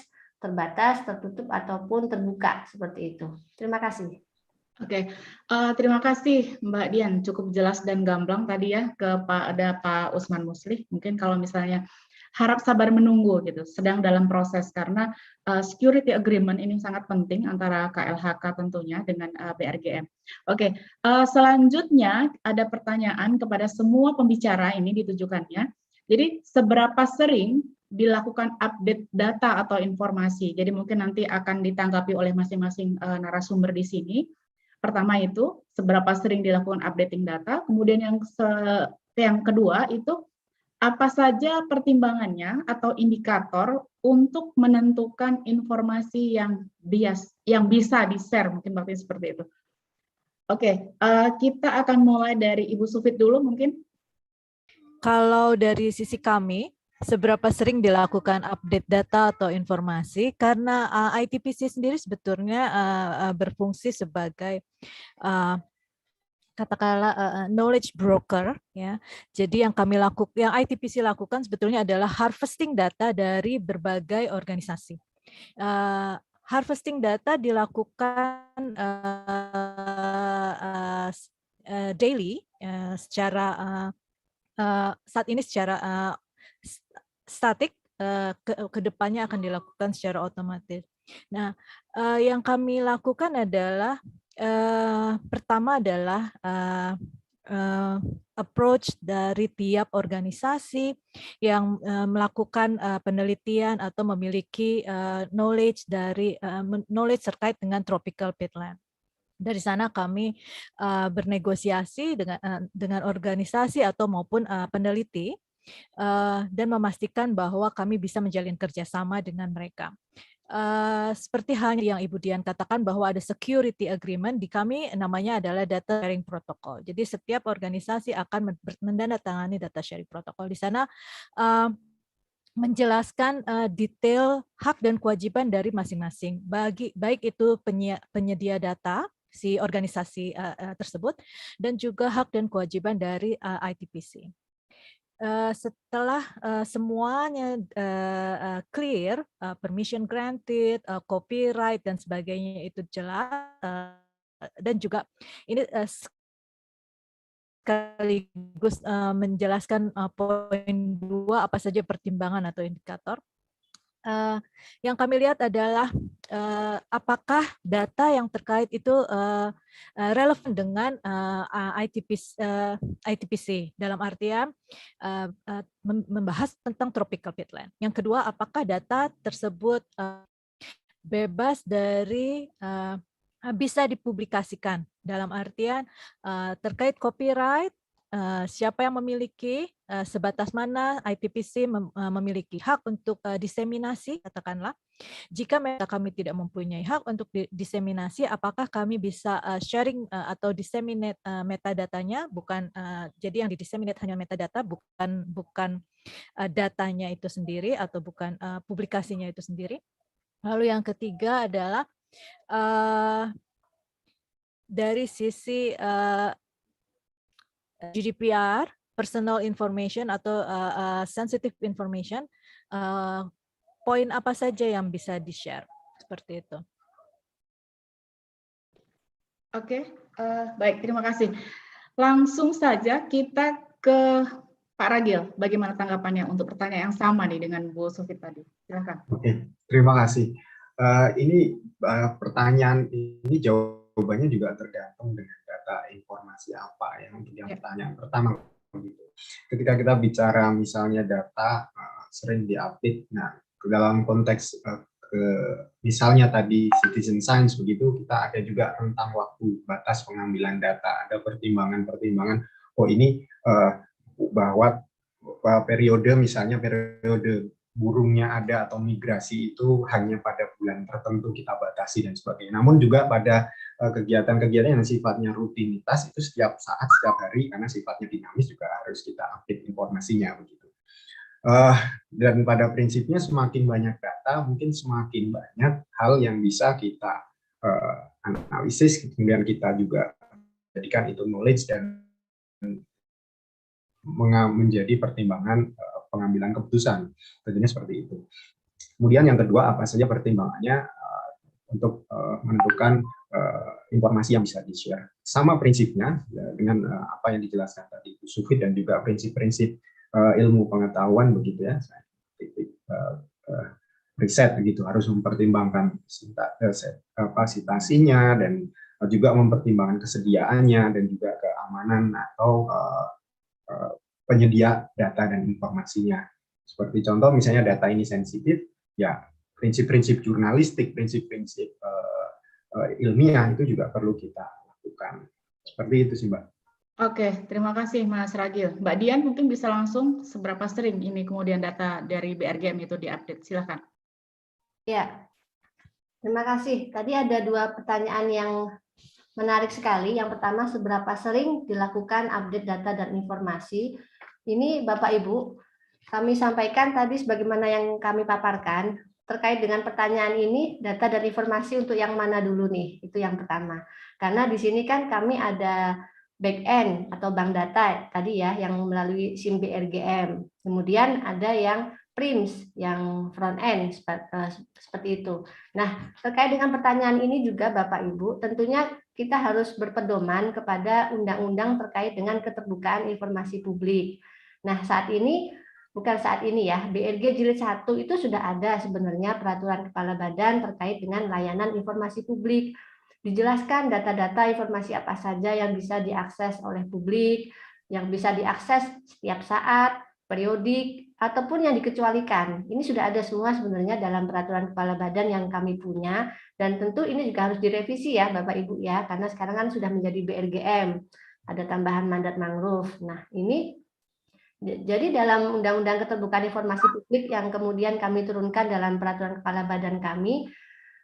terbatas, tertutup, ataupun terbuka, seperti itu. Terima kasih. Oke, terima kasih Mbak Dian, cukup jelas dan gamblang tadi ya kepada Pak Usman Muslih. Mungkin kalau misalnya harap sabar menunggu gitu, sedang dalam proses karena security agreement ini sangat penting antara KLHK tentunya dengan BRGM. Oke, selanjutnya ada pertanyaan kepada semua pembicara ini ditujukannya. Jadi seberapa sering dilakukan update data atau informasi? Jadi mungkin nanti akan ditanggapi oleh masing-masing narasumber di sini. Pertama itu seberapa sering dilakukan updating data, kemudian yang kedua itu apa saja pertimbangannya atau indikator untuk menentukan informasi yang bisa di-share, mungkin berarti seperti itu. Oke, kita akan mulai dari Ibu Sufit dulu mungkin. Kalau dari sisi kami, seberapa sering dilakukan update data atau informasi, karena ITPC sendiri sebetulnya berfungsi sebagai katakanlah knowledge broker, ya. Jadi yang ITPC lakukan sebetulnya adalah harvesting data dari berbagai organisasi. Harvesting data dilakukan daily secara saat ini secara statik, ke depannya akan dilakukan secara otomatis. Nah, yang kami lakukan adalah pertama adalah approach dari tiap organisasi yang melakukan penelitian atau memiliki knowledge terkait dengan tropical peatland. Dari sana kami bernegosiasi dengan organisasi atau maupun peneliti dan memastikan bahwa kami bisa menjalin kerjasama dengan mereka. Seperti halnya yang Ibu Dian katakan bahwa ada security agreement, di kami namanya adalah data sharing protocol. Jadi setiap organisasi akan menandatangani data sharing protocol. Di sana menjelaskan detail hak dan kewajiban dari masing-masing, baik itu penyedia data, si organisasi tersebut, dan juga hak dan kewajiban dari ITPC. Setelah semuanya clear, permission granted, copyright dan sebagainya itu jelas, dan juga ini sekaligus menjelaskan poin 2 apa saja pertimbangan atau indikator. Yang kami lihat adalah apakah data yang terkait itu relevan dengan ITPC dalam artian membahas tentang tropical peatland. Yang kedua, apakah data tersebut bebas dari bisa dipublikasikan dalam artian terkait copyright, siapa yang memiliki, sebatas mana ITPC memiliki hak untuk diseminasi, katakanlah. Jika kami tidak mempunyai hak untuk diseminasi, apakah kami bisa sharing atau disseminate metadatanya, bukan jadi yang didiseminate hanya metadata, bukan datanya itu sendiri atau bukan publikasinya itu sendiri. Lalu yang ketiga adalah dari sisi GDPR, personal information atau sensitive information, poin apa saja yang bisa di-share, seperti itu. Oke, baik, terima kasih. Langsung saja kita ke Pak Ragil, bagaimana tanggapannya untuk pertanyaan yang sama nih dengan Bu Sufit tadi? Silakan. Oke, terima kasih. Ini pertanyaan ini jawabannya juga tergantung dengan data informasi apa yang untuk yang pertanyaan pertama. Ketika kita bicara misalnya data sering diupdate, nah dalam konteks ke misalnya tadi citizen science begitu, kita ada juga rentang waktu batas pengambilan data, ada pertimbangan-pertimbangan. Oh ini bahwa periode misalnya periode burungnya ada atau migrasi itu hanya pada bulan tertentu kita batasi dan sebagainya. Namun juga pada kegiatan-kegiatan yang sifatnya rutinitas itu setiap saat, setiap hari, karena sifatnya dinamis juga harus kita update informasinya begitu. Dan pada prinsipnya semakin banyak data, mungkin semakin banyak hal yang bisa kita analisis, kemudian kita juga jadikan itu knowledge dan menjadi pertimbangan pengambilan keputusan. Tentunya seperti itu. Kemudian yang kedua, apa saja pertimbangannya untuk menentukan informasi yang bisa di-share. Sama prinsipnya dengan apa yang dijelaskan tadi Bu Sufit dan juga prinsip-prinsip ilmu pengetahuan begitu ya. Riset begitu harus mempertimbangkan citasinya dan juga mempertimbangkan kesediaannya dan juga keamanan atau penyedia data dan informasinya. Seperti contoh misalnya data ini sensitif, ya prinsip-prinsip jurnalistik, prinsip-prinsip ilmiah itu juga perlu kita lakukan. Seperti itu sih, Mbak. Oke, terima kasih Mas Ragil. Mbak Dian mungkin bisa langsung seberapa sering ini kemudian data dari BRGM itu diupdate? Silakan. Ya, terima kasih. Tadi ada 2 pertanyaan yang menarik sekali. Yang pertama, seberapa sering dilakukan update data dan informasi? Ini Bapak Ibu, kami sampaikan tadi sebagaimana yang kami paparkan, terkait dengan pertanyaan ini, data dan informasi untuk yang mana dulu nih? Itu yang pertama. Karena di sini kan kami ada back-end atau bank data tadi ya, yang melalui SIM BRGM. Kemudian ada yang PRIMS, yang front-end, seperti itu. Nah, terkait dengan pertanyaan ini juga Bapak Ibu, tentunya kita harus berpedoman kepada undang-undang terkait dengan keterbukaan informasi publik. Nah, saat ini, bukan saat ini ya, BRG Jilid 1 itu sudah ada sebenarnya peraturan kepala badan terkait dengan layanan informasi publik. Dijelaskan data-data informasi apa saja yang bisa diakses oleh publik, yang bisa diakses setiap saat, periodik, ataupun yang dikecualikan. Ini sudah ada semua sebenarnya dalam peraturan kepala badan yang kami punya, dan tentu ini juga harus direvisi ya Bapak Ibu ya, karena sekarang kan sudah menjadi BRGM, ada tambahan mandat mangrove. Nah, ini jadi dalam Undang-Undang Keterbukaan Informasi Publik yang kemudian kami turunkan dalam peraturan kepala badan kami,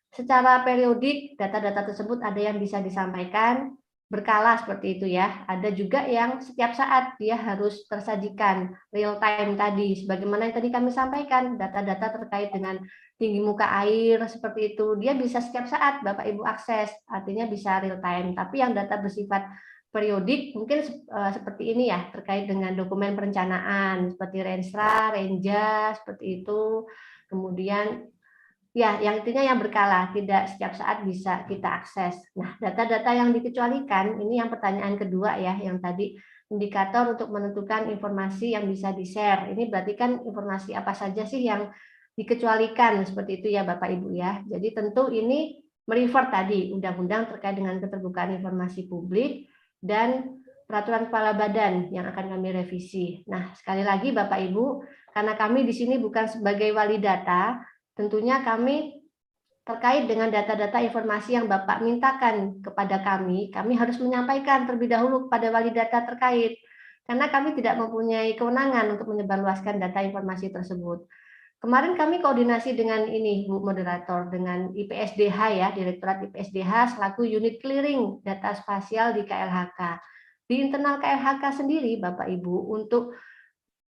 secara periodik data-data tersebut ada yang bisa disampaikan berkala seperti itu ya. Ada juga yang setiap saat dia harus tersajikan real time tadi. Sebagaimana yang tadi kami sampaikan, data-data terkait dengan tinggi muka air seperti itu, dia bisa setiap saat Bapak Ibu akses, artinya bisa real time. Tapi yang data bersifat periodik mungkin seperti ini ya, terkait dengan dokumen perencanaan seperti Renstra, Renja seperti itu. Kemudian ya, yang intinya yang berkala, tidak setiap saat bisa kita akses. Nah, data-data yang dikecualikan ini yang pertanyaan kedua ya, yang tadi indikator untuk menentukan informasi yang bisa di-share. Ini berarti kan informasi apa saja sih yang dikecualikan seperti itu ya Bapak Ibu ya. Jadi tentu ini merefer tadi undang-undang terkait dengan keterbukaan informasi publik dan peraturan kepala badan yang akan kami revisi. Nah, sekali lagi Bapak Ibu, karena kami di sini bukan sebagai wali data, tentunya kami terkait dengan data-data informasi yang Bapak mintakan kepada kami harus menyampaikan terlebih dahulu kepada wali data terkait, karena kami tidak mempunyai kewenangan untuk menyebarluaskan data informasi tersebut. Kemarin kami koordinasi dengan ini, Bu Moderator, dengan IPSDH ya, Direktorat IPSDH selaku unit clearing data spasial di KLHK. Di internal KLHK sendiri, Bapak Ibu, untuk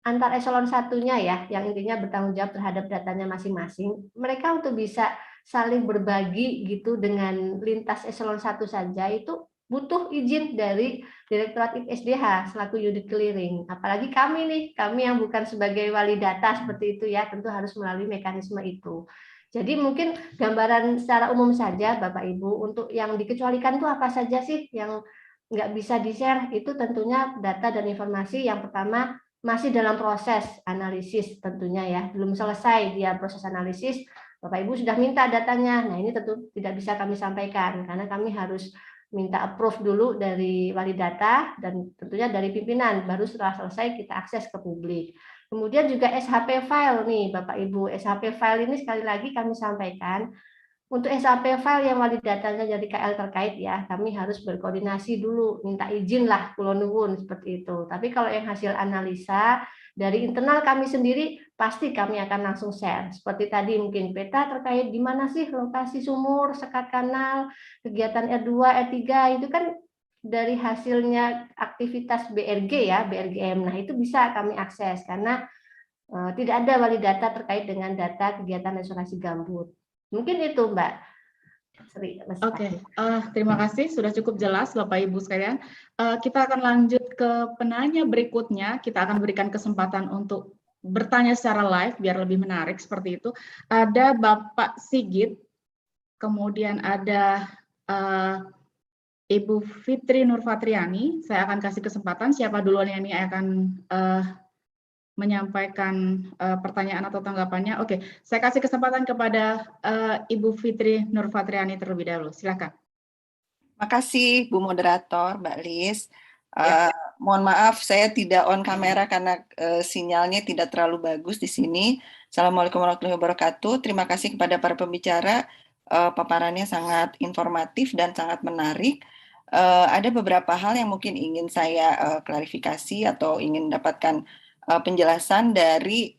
antar eselon satunya ya, yang intinya bertanggung jawab terhadap datanya masing-masing, mereka untuk bisa saling berbagi gitu dengan lintas eselon 1 saja itu butuh izin dari Direktorat IPSDH selaku unit clearing. Apalagi kami nih, kami yang bukan sebagai wali data seperti itu ya, tentu harus melalui mekanisme itu. Jadi mungkin gambaran secara umum saja Bapak Ibu, untuk yang dikecualikan itu apa saja sih yang nggak bisa di-share? Itu tentunya data dan informasi yang pertama masih dalam proses analisis tentunya ya, belum selesai dia proses analisis, Bapak Ibu sudah minta datanya. Nah, ini tentu tidak bisa kami sampaikan karena kami harus minta approve dulu dari wali data dan tentunya dari pimpinan, baru setelah selesai kita akses ke publik. Kemudian juga SHP file nih Bapak Ibu. SHP file ini sekali lagi kami sampaikan, untuk SHP file yang wali datanya dari KL terkait ya, kami harus berkoordinasi dulu, minta izin lah, kulon nuwun seperti itu. Tapi kalau yang hasil analisa dari internal kami sendiri, pasti kami akan langsung share. Seperti tadi mungkin peta terkait di mana sih lokasi sumur, sekat kanal, kegiatan R2, R3, itu kan dari hasilnya aktivitas BRG ya, BRGM. Nah itu bisa kami akses karena tidak ada wali data terkait dengan data kegiatan restorasi gambut. Mungkin itu Mbak Sri. Oke, terima kasih sudah cukup jelas Bapak Ibu sekalian. Kita akan lanjut ke penanya berikutnya. Kita akan berikan kesempatan untuk bertanya secara live biar lebih menarik seperti itu. Ada Bapak Sigit, kemudian ada Ibu Fitri Nurfatriani. Saya akan kasih kesempatan siapa duluan yang ini akan menyampaikan pertanyaan atau tanggapannya. Oke, saya kasih kesempatan kepada Ibu Fitri Nurfatriani terlebih dahulu. Silakan. Makasih Bu Moderator, Mbak Lis. Ya. Mohon maaf, saya tidak on kamera karena sinyalnya tidak terlalu bagus di sini. Assalamualaikum warahmatullahi wabarakatuh. Terima kasih kepada para pembicara. Paparannya sangat informatif dan sangat menarik. Ada beberapa hal yang mungkin ingin saya klarifikasi atau ingin dapatkan penjelasan dari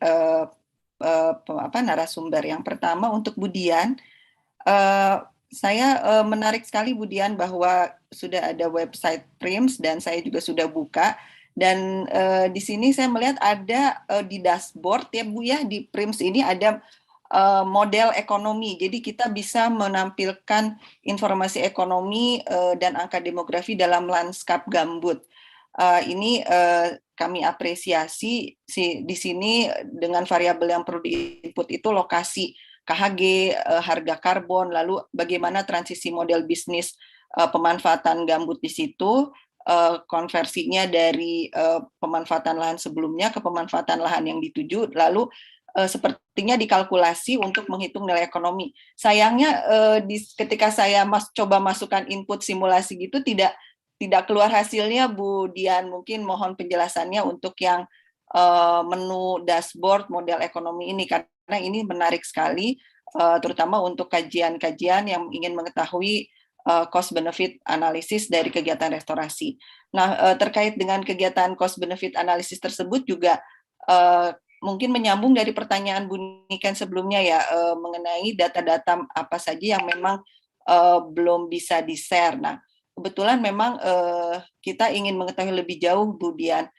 narasumber. Yang pertama untuk Bu Dian, saya menarik sekali Bu Dian bahwa sudah ada website PRIMS dan saya juga sudah buka, dan di sini saya melihat ada di dashboard ya Bu ya, di PRIMS ini ada model ekonomi, jadi kita bisa menampilkan informasi ekonomi dan angka demografi dalam lanskap gambut. Ini kami apresiasi di sini dengan variabel yang perlu diinput itu lokasi KHG, harga karbon, lalu bagaimana transisi model bisnis pemanfaatan gambut di situ, konversinya dari pemanfaatan lahan sebelumnya ke pemanfaatan lahan yang dituju, lalu sepertinya dikalkulasi untuk menghitung nilai ekonomi. Sayangnya ketika saya coba masukkan input simulasi gitu tidak keluar hasilnya Bu Dian. Mungkin mohon penjelasannya untuk yang menu dashboard model ekonomi ini, karena ini menarik sekali, terutama untuk kajian-kajian yang ingin mengetahui cost benefit analisis dari kegiatan restorasi. Nah, terkait dengan kegiatan cost benefit analisis tersebut juga mungkin menyambung dari pertanyaan Bu Niken sebelumnya ya, mengenai data-data apa saja yang memang belum bisa di-share. Nah, kebetulan memang kita ingin mengetahui lebih jauh Bu Dian,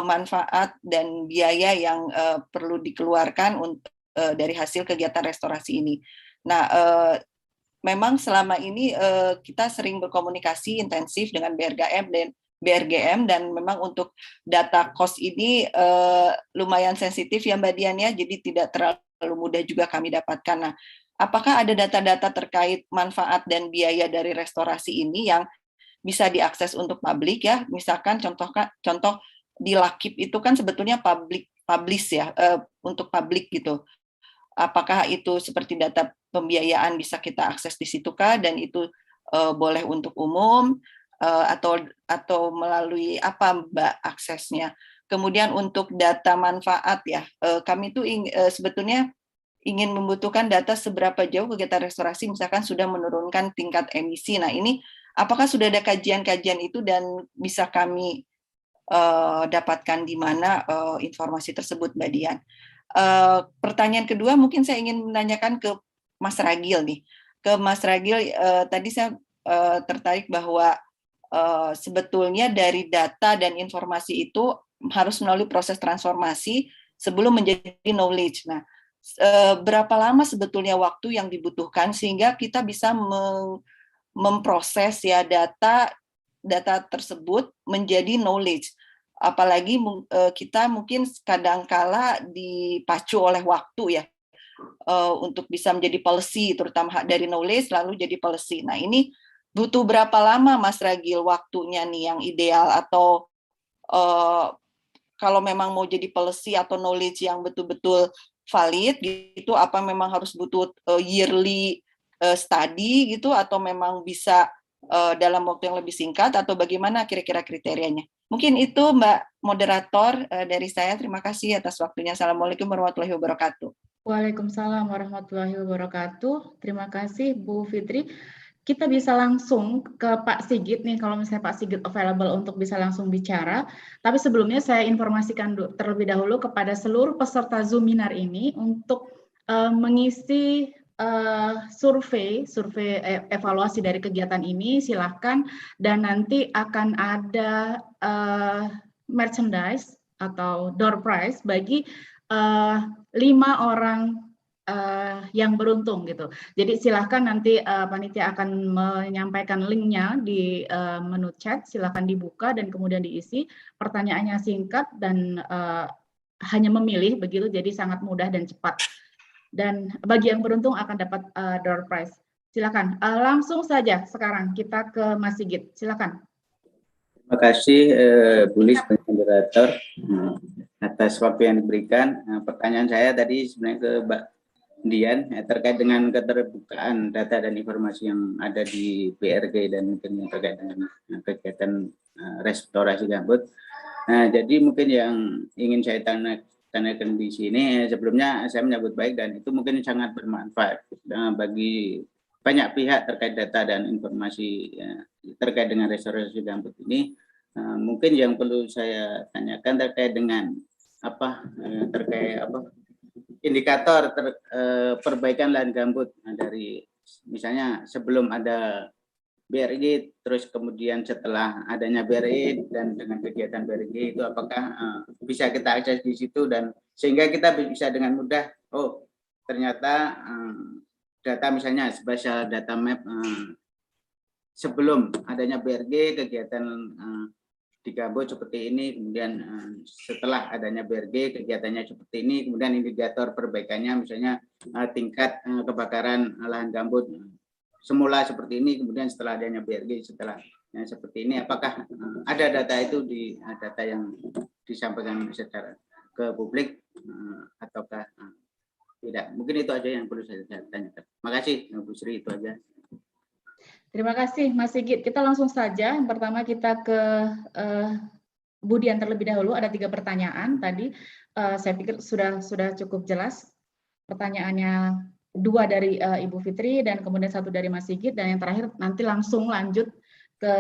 manfaat dan biaya yang perlu dikeluarkan dari hasil kegiatan restorasi ini. Nah, memang selama ini kita sering berkomunikasi intensif dengan BRGM dan memang untuk data cost ini lumayan sensitif ya Mbak Dian ya, jadi tidak terlalu mudah juga kami dapatkan. Nah, apakah ada data-data terkait manfaat dan biaya dari restorasi ini yang bisa diakses untuk publik ya? Misalkan contoh di Lakip itu kan sebetulnya publish ya, untuk publik gitu. Apakah itu seperti data pembiayaan bisa kita akses di situ kah, dan itu boleh untuk umum atau melalui apa Mbak aksesnya? Kemudian untuk data manfaat ya, kami itu sebetulnya ingin membutuhkan data seberapa jauh kegiatan restorasi misalkan sudah menurunkan tingkat emisi. Nah, ini apakah sudah ada kajian-kajian itu dan bisa kami dapatkan di mana informasi tersebut Mbak Dian? Pertanyaan kedua mungkin saya ingin menanyakan ke Mas Ragil nih. Ke Mas Ragil, tadi saya tertarik bahwa sebetulnya dari data dan informasi itu harus melalui proses transformasi sebelum menjadi knowledge. Nah, berapa lama sebetulnya waktu yang dibutuhkan sehingga kita bisa memproses ya data tersebut menjadi knowledge? Apalagi kita mungkin kadangkala dipacu oleh waktu ya, untuk bisa menjadi policy, terutama dari knowledge lalu jadi policy. Nah, ini butuh berapa lama Mas Ragil waktunya nih yang ideal, atau kalau memang mau jadi policy atau knowledge yang betul-betul valid gitu, apa memang harus butuh yearly study gitu, atau memang bisa dalam waktu yang lebih singkat, atau bagaimana kira-kira kriterianya? Mungkin itu Mbak Moderator dari saya. Terima kasih atas waktunya. Assalamualaikum warahmatullahi wabarakatuh. Waalaikumsalam warahmatullahi wabarakatuh. Terima kasih Bu Fitri. Kita bisa langsung ke Pak Sigit nih, kalau misalnya Pak Sigit available untuk bisa langsung bicara. Tapi sebelumnya saya informasikan terlebih dahulu kepada seluruh peserta Zoominar ini untuk mengisi survei evaluasi dari kegiatan ini, silahkan. Dan nanti akan ada merchandise atau door prize bagi 5 orang yang beruntung gitu. Jadi silahkan nanti panitia akan menyampaikan linknya di menu chat, silahkan dibuka dan kemudian diisi. Pertanyaannya singkat dan hanya memilih begitu, jadi sangat mudah dan cepat. Dan bagi yang beruntung akan dapat door prize. Silakan. Langsung saja sekarang kita ke Mas Sigit. Silakan. Terima kasih Bu Lis, moderator, atas waktu yang diberikan. Pertanyaan saya tadi sebenarnya ke Mbak Dian terkait dengan keterbukaan data dan informasi yang ada di BRG dan mungkin yang terkait dengan kegiatan restorasi gambut. Nah, jadi mungkin yang ingin saya tanyakan di sini, sebelumnya saya menyambut baik dan itu mungkin sangat bermanfaat bagi banyak pihak terkait data dan informasi terkait dengan restorasi gambut ini. Mungkin yang perlu saya tanyakan terkait dengan indikator perbaikan lahan gambut dari misalnya sebelum ada BRG, terus kemudian setelah adanya BRG dan dengan kegiatan BRG itu apakah bisa kita akses di situ dan sehingga kita bisa dengan mudah, oh ternyata data misalnya spatial data map sebelum adanya BRG kegiatan di gambut seperti ini, kemudian setelah adanya BRG kegiatannya seperti ini, kemudian indikator perbaikannya misalnya tingkat kebakaran lahan gambut semula seperti ini, kemudian setelah adanya BRG setelahnya seperti ini, apakah ada data itu di data yang disampaikan secara ke publik ataukah tidak? Mungkin itu aja yang perlu saya tanyakan. Makasih Bu Sri, itu aja. Terima kasih Mas Sigit. Kita langsung saja. Yang pertama kita ke Bu Dian terlebih dahulu. Ada 3 pertanyaan tadi. Saya pikir sudah cukup jelas. Pertanyaannya 2 dari Ibu Fitri dan kemudian 1 dari Mas Sigit, dan yang terakhir nanti langsung lanjut ke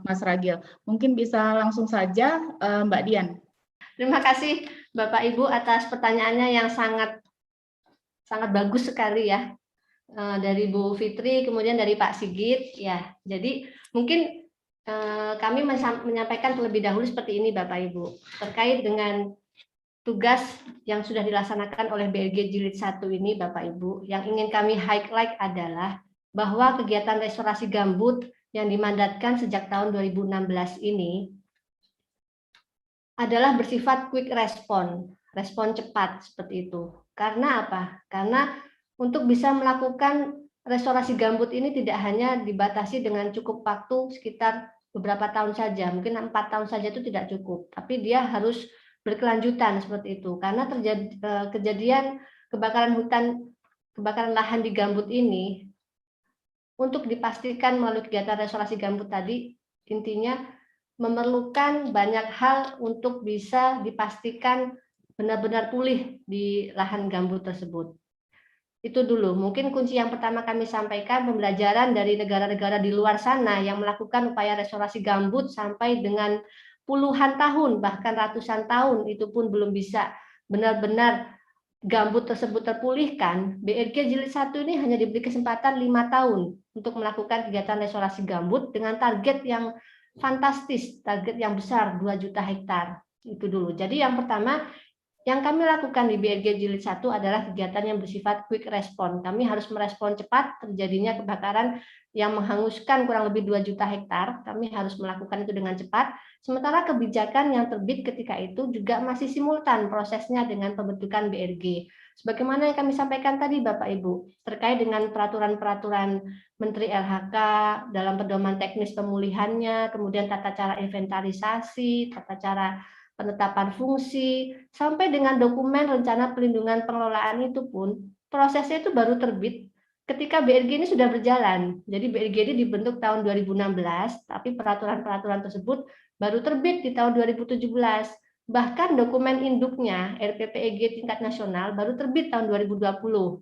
Mas Ragil. Mungkin bisa langsung saja Mbak Dian. Terima kasih Bapak Ibu atas pertanyaannya yang sangat bagus sekali ya. Dari Bu Fitri, kemudian dari Pak Sigit, ya. Jadi mungkin kami menyampaikan terlebih dahulu seperti ini, Bapak Ibu, terkait dengan tugas yang sudah dilaksanakan oleh BRG Jilid 1 ini, Bapak Ibu. Yang ingin kami highlight adalah bahwa kegiatan restorasi gambut yang dimandatkan sejak tahun 2016 ini adalah bersifat quick respon cepat seperti itu. Karena apa? Karena untuk bisa melakukan restorasi gambut ini tidak hanya dibatasi dengan cukup waktu sekitar beberapa tahun saja, mungkin 4 tahun saja itu tidak cukup, tapi dia harus berkelanjutan seperti itu. Karena terjadi kejadian kebakaran lahan di gambut ini, untuk dipastikan melalui kegiatan restorasi gambut tadi, intinya memerlukan banyak hal untuk bisa dipastikan benar-benar pulih di lahan gambut tersebut. Itu dulu, mungkin kunci yang pertama kami sampaikan, pembelajaran dari negara-negara di luar sana yang melakukan upaya restorasi gambut sampai dengan puluhan tahun, bahkan ratusan tahun, itu pun belum bisa benar-benar gambut tersebut terpulihkan. BRG Jilid 1 ini hanya diberi kesempatan 5 tahun untuk melakukan kegiatan restorasi gambut dengan target yang fantastis, target yang besar, 2 juta hektar. Itu dulu. Jadi yang pertama, yang kami lakukan di BRG Jilid 1 adalah kegiatan yang bersifat quick respon. Kami harus merespon cepat terjadinya kebakaran yang menghanguskan kurang lebih 2 juta hektar. Kami harus melakukan itu dengan cepat. Sementara kebijakan yang terbit ketika itu juga masih simultan prosesnya dengan pembentukan BRG. Sebagaimana yang kami sampaikan tadi Bapak Ibu, terkait dengan peraturan-peraturan Menteri LHK dalam pedoman teknis pemulihannya, kemudian tata cara inventarisasi, tata cara penetapan fungsi, sampai dengan dokumen rencana pelindungan pengelolaan itu pun prosesnya itu baru terbit ketika BRG ini sudah berjalan. Jadi BRG ini dibentuk tahun 2016, tapi peraturan-peraturan tersebut baru terbit di tahun 2017. Bahkan dokumen induknya RPPEG tingkat nasional baru terbit tahun 2020.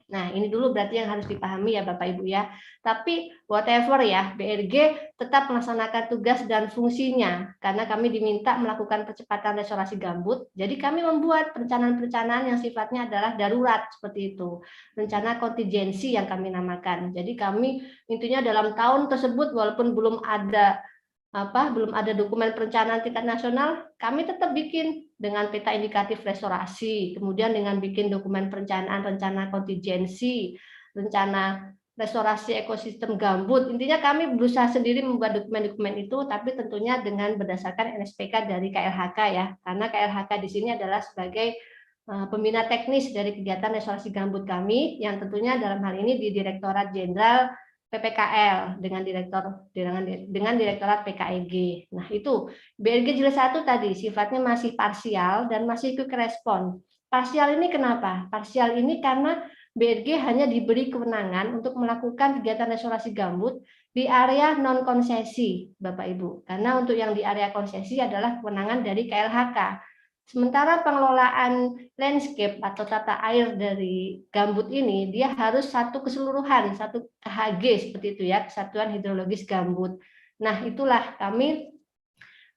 Nah, ini dulu berarti yang harus dipahami ya Bapak Ibu ya. Tapi whatever ya, BRG tetap melaksanakan tugas dan fungsinya karena kami diminta melakukan percepatan restorasi gambut. Jadi kami membuat perencanaan-perencanaan yang sifatnya adalah darurat seperti itu. Rencana kontingensi yang kami namakan. Jadi kami intinya dalam tahun tersebut walaupun belum ada dokumen perencanaan tingkat nasional, kami tetap bikin dengan peta indikatif restorasi, kemudian dengan bikin dokumen perencanaan rencana kontingensi, rencana restorasi ekosistem gambut. Intinya kami berusaha sendiri membuat dokumen-dokumen itu, tapi tentunya dengan berdasarkan NSPK dari KLHK ya, karena KLHK di sini adalah sebagai pembina teknis dari kegiatan restorasi gambut kami, yang tentunya dalam hal ini di Direktorat Jenderal PPKL dengan Direktorat PKEG. Nah, itu BRG Jilid 1 tadi sifatnya masih parsial dan masih quick respon. Parsial ini kenapa? Parsial ini karena BRG hanya diberi kewenangan untuk melakukan kegiatan restorasi gambut di area non konsesi, Bapak Ibu. Karena untuk yang di area konsesi adalah kewenangan dari KLHK. Sementara pengelolaan landscape atau tata air dari gambut ini, dia harus satu keseluruhan, satu KHG seperti itu ya, Kesatuan Hidrologis Gambut. Nah, itulah kami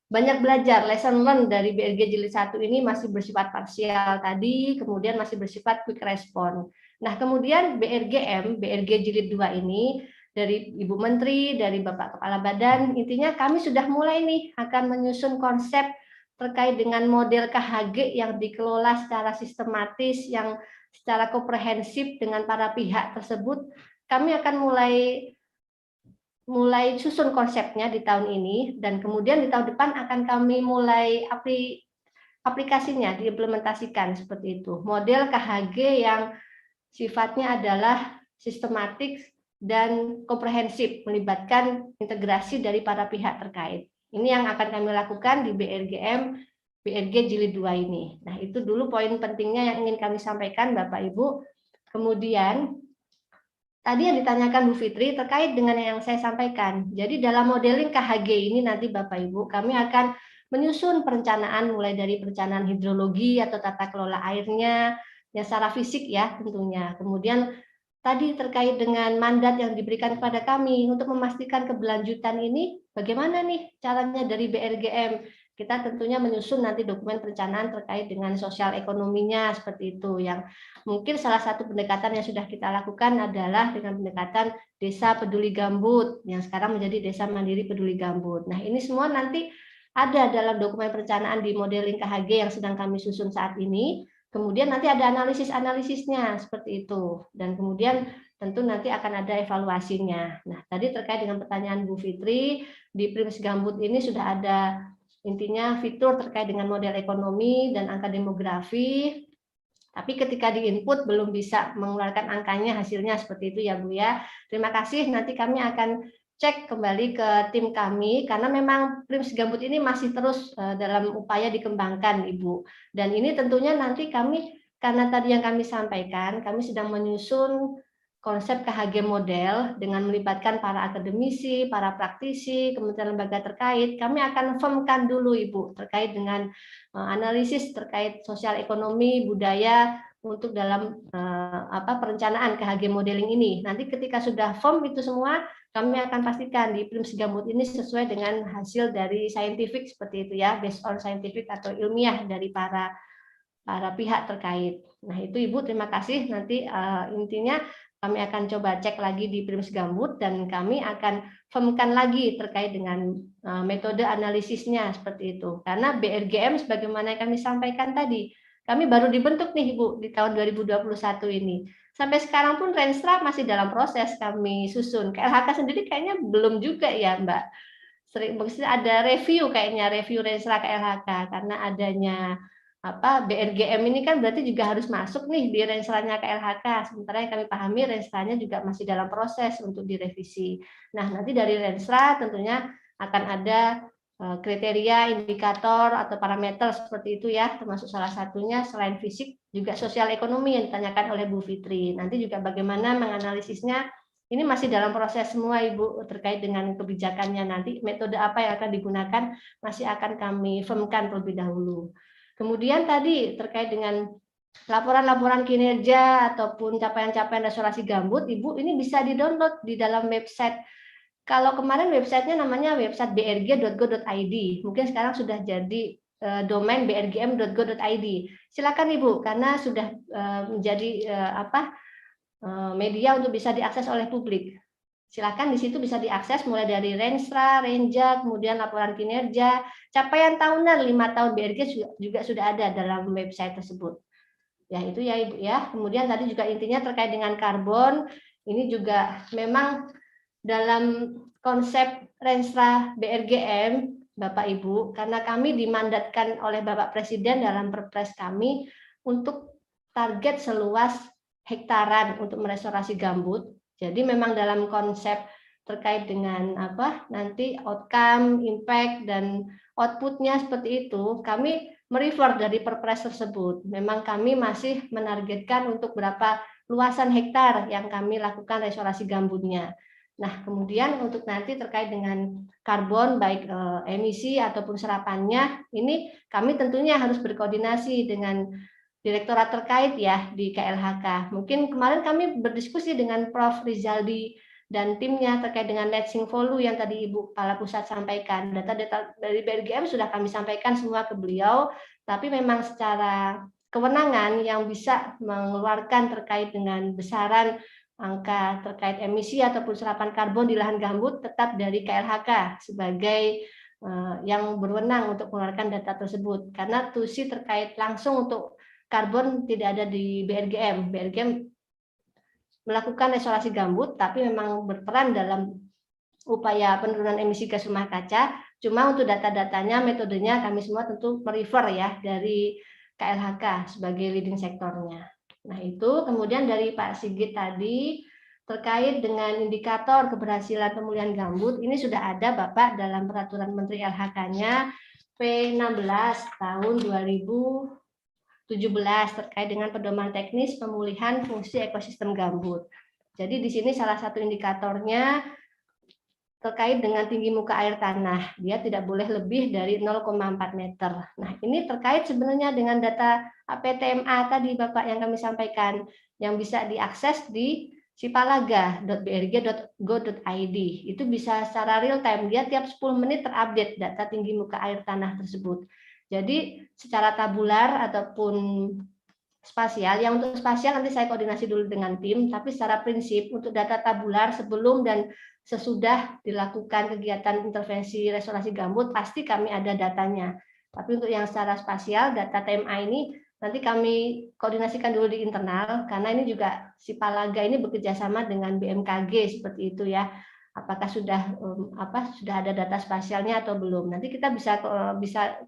banyak belajar, lesson learned dari BRG Jilid 1 ini masih bersifat parsial tadi, kemudian masih bersifat quick respon. Nah, kemudian BRG Jilid 2 ini, dari Ibu Menteri, dari Bapak Kepala Badan, intinya kami sudah mulai nih akan menyusun konsep terkait dengan model KHG yang dikelola secara sistematis, yang secara komprehensif dengan para pihak tersebut. Kami akan mulai susun konsepnya di tahun ini, dan kemudian di tahun depan akan kami mulai aplikasinya, diimplementasikan seperti itu. Model KHG yang sifatnya adalah sistematik dan komprehensif, melibatkan integrasi dari para pihak terkait. Ini yang akan kami lakukan di BRG Jilid 2 ini. Nah, itu dulu poin pentingnya yang ingin kami sampaikan, Bapak Ibu. Kemudian, tadi yang ditanyakan Bu Fitri terkait dengan yang saya sampaikan. Jadi dalam modeling KHG ini nanti Bapak Ibu, kami akan menyusun perencanaan mulai dari perencanaan hidrologi atau tata kelola airnya, yang secara fisik ya tentunya. Kemudian tadi terkait dengan mandat yang diberikan kepada kami untuk memastikan keberlanjutan ini, bagaimana nih caranya dari BRGM? Kita tentunya menyusun nanti dokumen perencanaan terkait dengan sosial ekonominya seperti itu. Yang mungkin salah satu pendekatan yang sudah kita lakukan adalah dengan pendekatan Desa Peduli Gambut, yang sekarang menjadi Desa Mandiri Peduli Gambut. Nah, ini semua nanti ada dalam dokumen perencanaan di modeling KHG yang sedang kami susun saat ini. Kemudian nanti ada analisisnya seperti itu, dan kemudian tentu nanti akan ada evaluasinya. Nah, tadi terkait dengan pertanyaan Bu Fitri, di Prims Gambut ini sudah ada intinya fitur terkait dengan model ekonomi dan angka demografi, tapi ketika di input belum bisa mengeluarkan angkanya, hasilnya seperti itu ya Bu ya. Terima kasih, nanti kami akan cek kembali ke tim kami, karena memang Prims Gambut ini masih terus dalam upaya dikembangkan, Ibu. Dan ini tentunya nanti kami, karena tadi yang kami sampaikan, kami sedang menyusun konsep KHG model dengan melibatkan para akademisi, para praktisi, kementerian lembaga terkait. Kami akan firmkan dulu, Ibu, terkait dengan analisis terkait sosial ekonomi, budaya, untuk dalam perencanaan KHG modeling ini. Nanti ketika sudah firm itu semua, kami akan pastikan di Prims Gambut ini sesuai dengan hasil dari scientific seperti itu ya, based on scientific atau ilmiah dari para pihak terkait. Nah, itu Ibu, terima kasih. Nanti intinya kami akan coba cek lagi di Prims Gambut dan kami akan firmkan lagi terkait dengan metode analisisnya seperti itu. Karena BRGM sebagaimana yang kami sampaikan tadi, kami baru dibentuk nih Ibu di tahun 2021 ini. Sampai sekarang pun Renstra masih dalam proses kami susun. KLHK sendiri kayaknya belum juga ya Mbak. Maksudnya ada review kayaknya, review Renstra KLHK, karena adanya BRGM ini kan berarti juga harus masuk nih di Renstranya KLHK. Sementara yang kami pahami Renstranya juga masih dalam proses untuk direvisi. Nah, nanti dari Renstra tentunya akan ada kriteria, indikator, atau parameter seperti itu ya, termasuk salah satunya selain fisik juga sosial ekonomi yang ditanyakan oleh Bu Fitri. Nanti juga bagaimana menganalisisnya, ini masih dalam proses semua Ibu terkait dengan kebijakannya, nanti metode apa yang akan digunakan masih akan kami firmkan terlebih dahulu. Kemudian tadi terkait dengan laporan-laporan kinerja ataupun capaian-capaian restorasi gambut, Ibu, ini bisa di-download di dalam website. Kalau kemarin websitenya namanya website brg.go.id, mungkin sekarang sudah jadi domain brgm.go.id. Silakan Ibu, karena sudah menjadi media untuk bisa diakses oleh publik. Silakan di situ bisa diakses mulai dari Renstra, Renja, kemudian laporan kinerja, capaian tahunan 5 tahun BRG juga sudah ada dalam website tersebut. Ya itu ya Ibu ya. Kemudian tadi juga intinya terkait dengan karbon, ini juga memang dalam konsep Renstra BRGM, Bapak Ibu, karena kami dimandatkan oleh Bapak Presiden dalam Perpres kami untuk target seluas hektaran untuk merestorasi gambut. Jadi memang dalam konsep terkait dengan nanti outcome, impact, dan outputnya seperti itu, kami merefer dari Perpres tersebut. Memang kami masih menargetkan untuk berapa luasan hektar yang kami lakukan restorasi gambutnya. Nah, kemudian untuk nanti terkait dengan karbon, baik emisi ataupun serapannya, ini kami tentunya harus berkoordinasi dengan direktorat terkait ya di KLHK. Mungkin kemarin kami berdiskusi dengan Prof. Rizaldi dan timnya terkait dengan net sink volume yang tadi Ibu Kepala Pusat sampaikan. Data-data dari BRGM sudah kami sampaikan semua ke beliau, tapi memang secara kewenangan yang bisa mengeluarkan terkait dengan besaran angka terkait emisi ataupun serapan karbon di lahan gambut tetap dari KLHK sebagai yang berwenang untuk mengeluarkan data tersebut. Karena TUSI terkait langsung untuk karbon tidak ada di BRGM. BRGM melakukan restorasi gambut, tapi memang berperan dalam upaya penurunan emisi gas rumah kaca. Cuma untuk data-datanya, metodenya kami semua tentu merefer ya dari KLHK sebagai leading sektornya. Nah itu kemudian dari Pak Sigit tadi terkait dengan indikator keberhasilan pemulihan gambut, ini sudah ada Bapak dalam peraturan Menteri LHK-nya P16 tahun 2017 terkait dengan pedoman teknis pemulihan fungsi ekosistem gambut. Jadi di sini salah satu indikatornya terkait dengan tinggi muka air tanah, dia tidak boleh lebih dari 0,4 meter. Nah, ini terkait sebenarnya dengan data APTMA tadi Bapak yang kami sampaikan, yang bisa diakses di sipalaga.brg.go.id. Itu bisa secara real time, dia tiap 10 menit terupdate data tinggi muka air tanah tersebut. Jadi secara tabular ataupun spasial, yang untuk spasial nanti saya koordinasi dulu dengan tim, tapi secara prinsip untuk data tabular sebelum dan sesudah dilakukan kegiatan intervensi restorasi gambut pasti kami ada datanya. Tapi untuk yang secara spasial data TMA ini nanti kami koordinasikan dulu di internal, karena ini juga Sipalaga ini bekerja sama dengan BMKG seperti itu ya. Apakah sudah sudah ada data spasialnya atau belum? Nanti kita bisa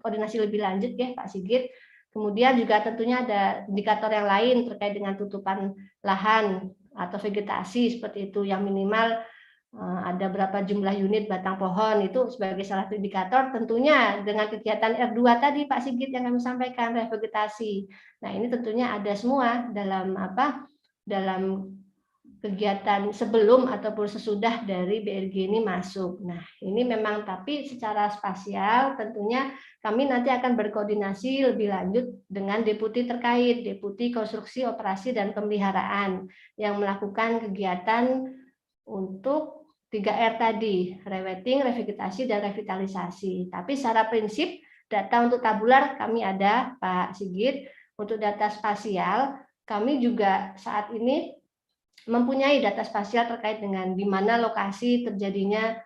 koordinasi lebih lanjut ya Pak Sigit. Kemudian juga tentunya ada indikator yang lain terkait dengan tutupan lahan atau vegetasi seperti itu, yang minimal ada berapa jumlah unit batang pohon, itu sebagai salah satu indikator. Tentunya dengan kegiatan R2 tadi Pak Sigit yang kami sampaikan, revegetasi. Nah ini tentunya ada semua dalam dalam kegiatan sebelum ataupun sesudah dari BRG ini masuk. Nah ini memang tapi secara spasial tentunya kami nanti akan berkoordinasi lebih lanjut dengan deputi terkait, deputi konstruksi, operasi, dan pemeliharaan yang melakukan kegiatan untuk 3R tadi, rewetting, revegetasi, dan revitalisasi. Tapi secara prinsip data untuk tabular kami ada Pak Sigit. Untuk data spasial kami juga saat ini mempunyai data spasial terkait dengan di mana lokasi terjadinya,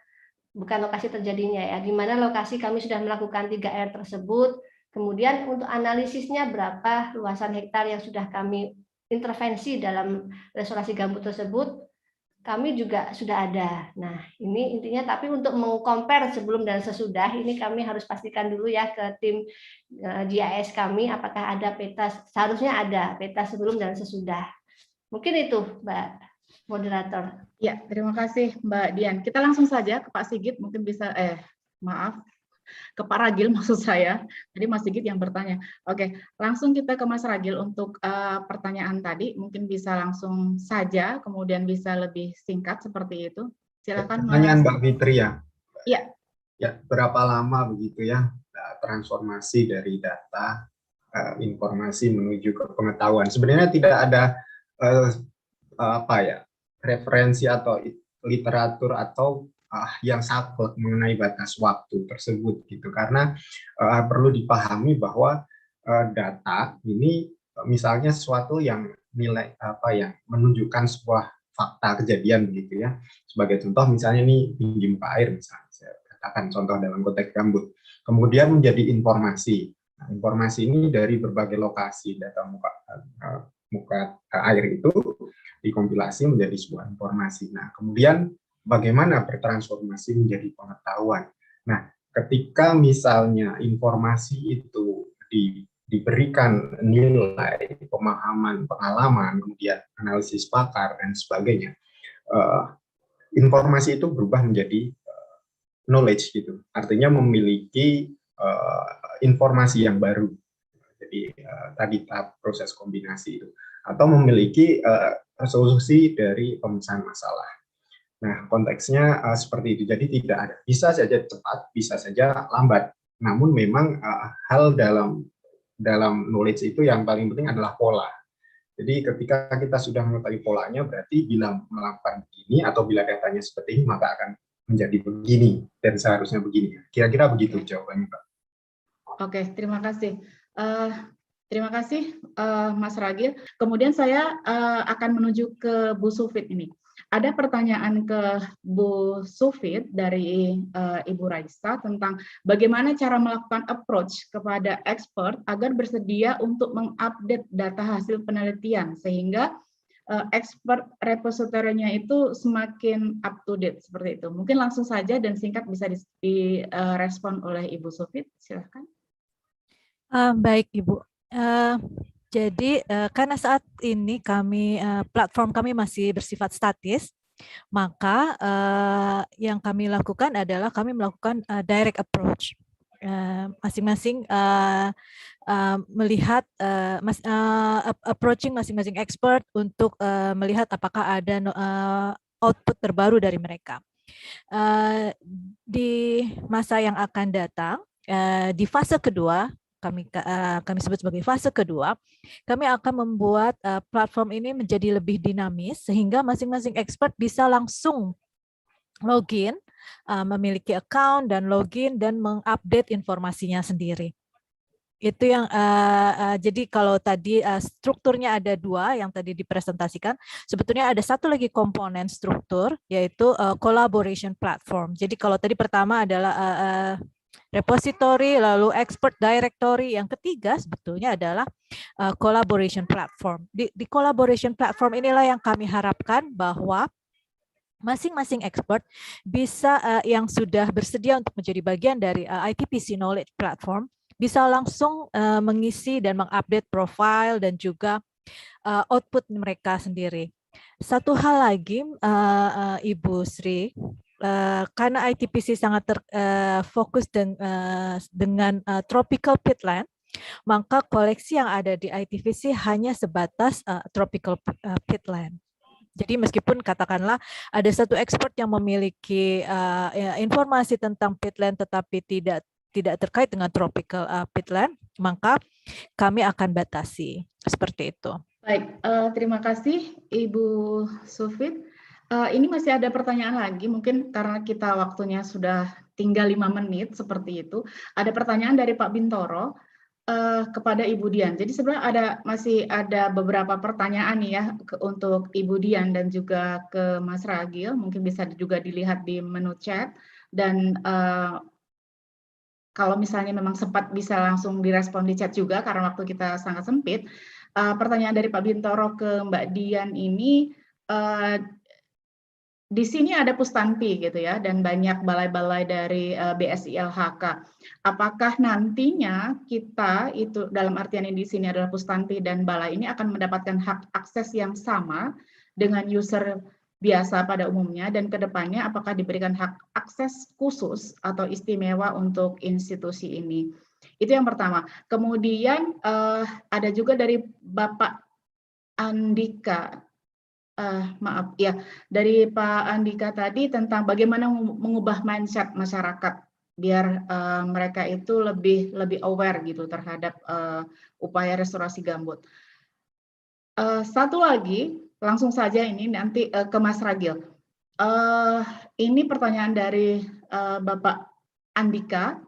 bukan lokasi terjadinya ya, di mana lokasi kami sudah melakukan 3R tersebut. Kemudian untuk analisisnya berapa luasan hektar yang sudah kami intervensi dalam restorasi gambut tersebut, kami juga sudah ada. Nah, ini intinya, tapi untuk mengcompare sebelum dan sesudah, ini kami harus pastikan dulu ya ke tim GIS kami, apakah ada peta, seharusnya ada peta sebelum dan sesudah. Mungkin itu, Mbak Moderator. Ya, terima kasih Mbak Dian. Kita langsung saja ke Pak Sigit, mungkin bisa, maaf, ke Pak Ragil maksud saya. Jadi Mas Sigit yang bertanya. Oke, langsung kita ke Mas Ragil untuk pertanyaan tadi. Mungkin bisa langsung saja, kemudian bisa lebih singkat seperti itu. Silakan. Pertanyaan Mbak Fitri ya. Iya. Ya, berapa lama begitu ya transformasi dari data informasi menuju ke pengetahuan? Sebenarnya tidak ada apa ya referensi atau literatur atau yang saklek mengenai batas waktu tersebut gitu, karena perlu dipahami bahwa data ini misalnya sesuatu yang nilai apa yang menunjukkan sebuah fakta kejadian begitu ya. Sebagai contoh misalnya nih tinggi muka air misalnya, saya katakan contoh dalam konteks gambut. Kemudian menjadi informasi. Nah, informasi ini dari berbagai lokasi data muka air itu dikompilasi menjadi sebuah informasi. Nah, kemudian bagaimana bertransformasi menjadi pengetahuan. Nah, ketika misalnya informasi itu diberikan nilai, pemahaman, pengalaman, kemudian analisis pakar, dan sebagainya, informasi itu berubah menjadi knowledge gitu. Artinya memiliki informasi yang baru. Jadi tadi tahap proses kombinasi itu. Atau memiliki solusi dari pemecahan masalah. Nah, konteksnya seperti itu. Jadi tidak ada. Bisa saja cepat, bisa saja lambat. Namun memang hal dalam knowledge itu yang paling penting adalah pola. Jadi ketika kita sudah mengetahui polanya, berarti bila melakukan begini atau bila datanya seperti ini, maka akan menjadi begini dan seharusnya begini. Kira-kira begitu jawabannya, Pak. Oke, terima kasih. Terima kasih, Mas Ragil. Kemudian saya akan menuju ke Bu Sufit ini. Ada pertanyaan ke Bu Sufit dari Ibu Raisa tentang bagaimana cara melakukan approach kepada expert agar bersedia untuk mengupdate data hasil penelitian sehingga expert repositorinya itu semakin up to date seperti itu. Mungkin langsung saja dan singkat bisa direspon oleh Ibu Sufit. Silakan. Baik, Ibu. Jadi karena saat ini platform kami masih bersifat statis, maka yang kami lakukan adalah kami melakukan direct approach. Masing-masing melihat approaching masing-masing expert untuk melihat apakah ada output terbaru dari mereka. Di masa yang akan datang, di fase kedua, kami sebut sebagai fase kedua, kami akan membuat platform ini menjadi lebih dinamis sehingga masing-masing expert bisa langsung login, memiliki account dan login dan mengupdate informasinya sendiri. Itu yang jadi kalau tadi strukturnya ada dua yang tadi dipresentasikan, sebetulnya ada satu lagi komponen struktur yaitu collaboration platform. Jadi kalau tadi pertama adalah repository, lalu expert directory. Yang ketiga sebetulnya adalah collaboration platform. Di collaboration platform inilah yang kami harapkan bahwa masing-masing expert bisa yang sudah bersedia untuk menjadi bagian dari ITPC Knowledge Platform bisa langsung mengisi dan mengupdate profile dan juga output mereka sendiri. Satu hal lagi, Ibu Sri, karena ITPC sangat fokus dengan tropical peatland, maka koleksi yang ada di ITPC hanya sebatas tropical peatland. Jadi meskipun katakanlah ada satu expert yang memiliki informasi tentang peatland tetapi tidak terkait dengan tropical peatland, maka kami akan batasi seperti itu. Baik, terima kasih Ibu Sufit. Ini masih ada pertanyaan lagi, mungkin karena kita waktunya sudah tinggal 5 menit seperti itu. Ada pertanyaan dari Pak Bintoro kepada Ibu Dian. Jadi sebenarnya masih ada beberapa pertanyaan nih ya untuk Ibu Dian dan juga ke Mas Ragil. Mungkin bisa juga dilihat di menu chat dan kalau misalnya memang sempat bisa langsung direspon di chat juga karena waktu kita sangat sempit. Pertanyaan dari Pak Bintoro ke Mbak Dian ini. Di sini ada Pustanpi gitu ya, dan banyak balai-balai dari BSI LHK. Apakah nantinya kita itu dalam artian ini di sini adalah Pustanpi dan balai ini akan mendapatkan hak akses yang sama dengan user biasa pada umumnya, dan kedepannya apakah diberikan hak akses khusus atau istimewa untuk institusi ini. Itu yang pertama. Kemudian ada juga dari Bapak Andika, maaf ya, dari Pak Andika tadi tentang bagaimana mengubah mindset masyarakat biar mereka itu lebih aware gitu terhadap upaya restorasi gambut. Satu lagi, langsung saja ini nanti ke Mas Ragil. Ini pertanyaan dari Bapak Andika,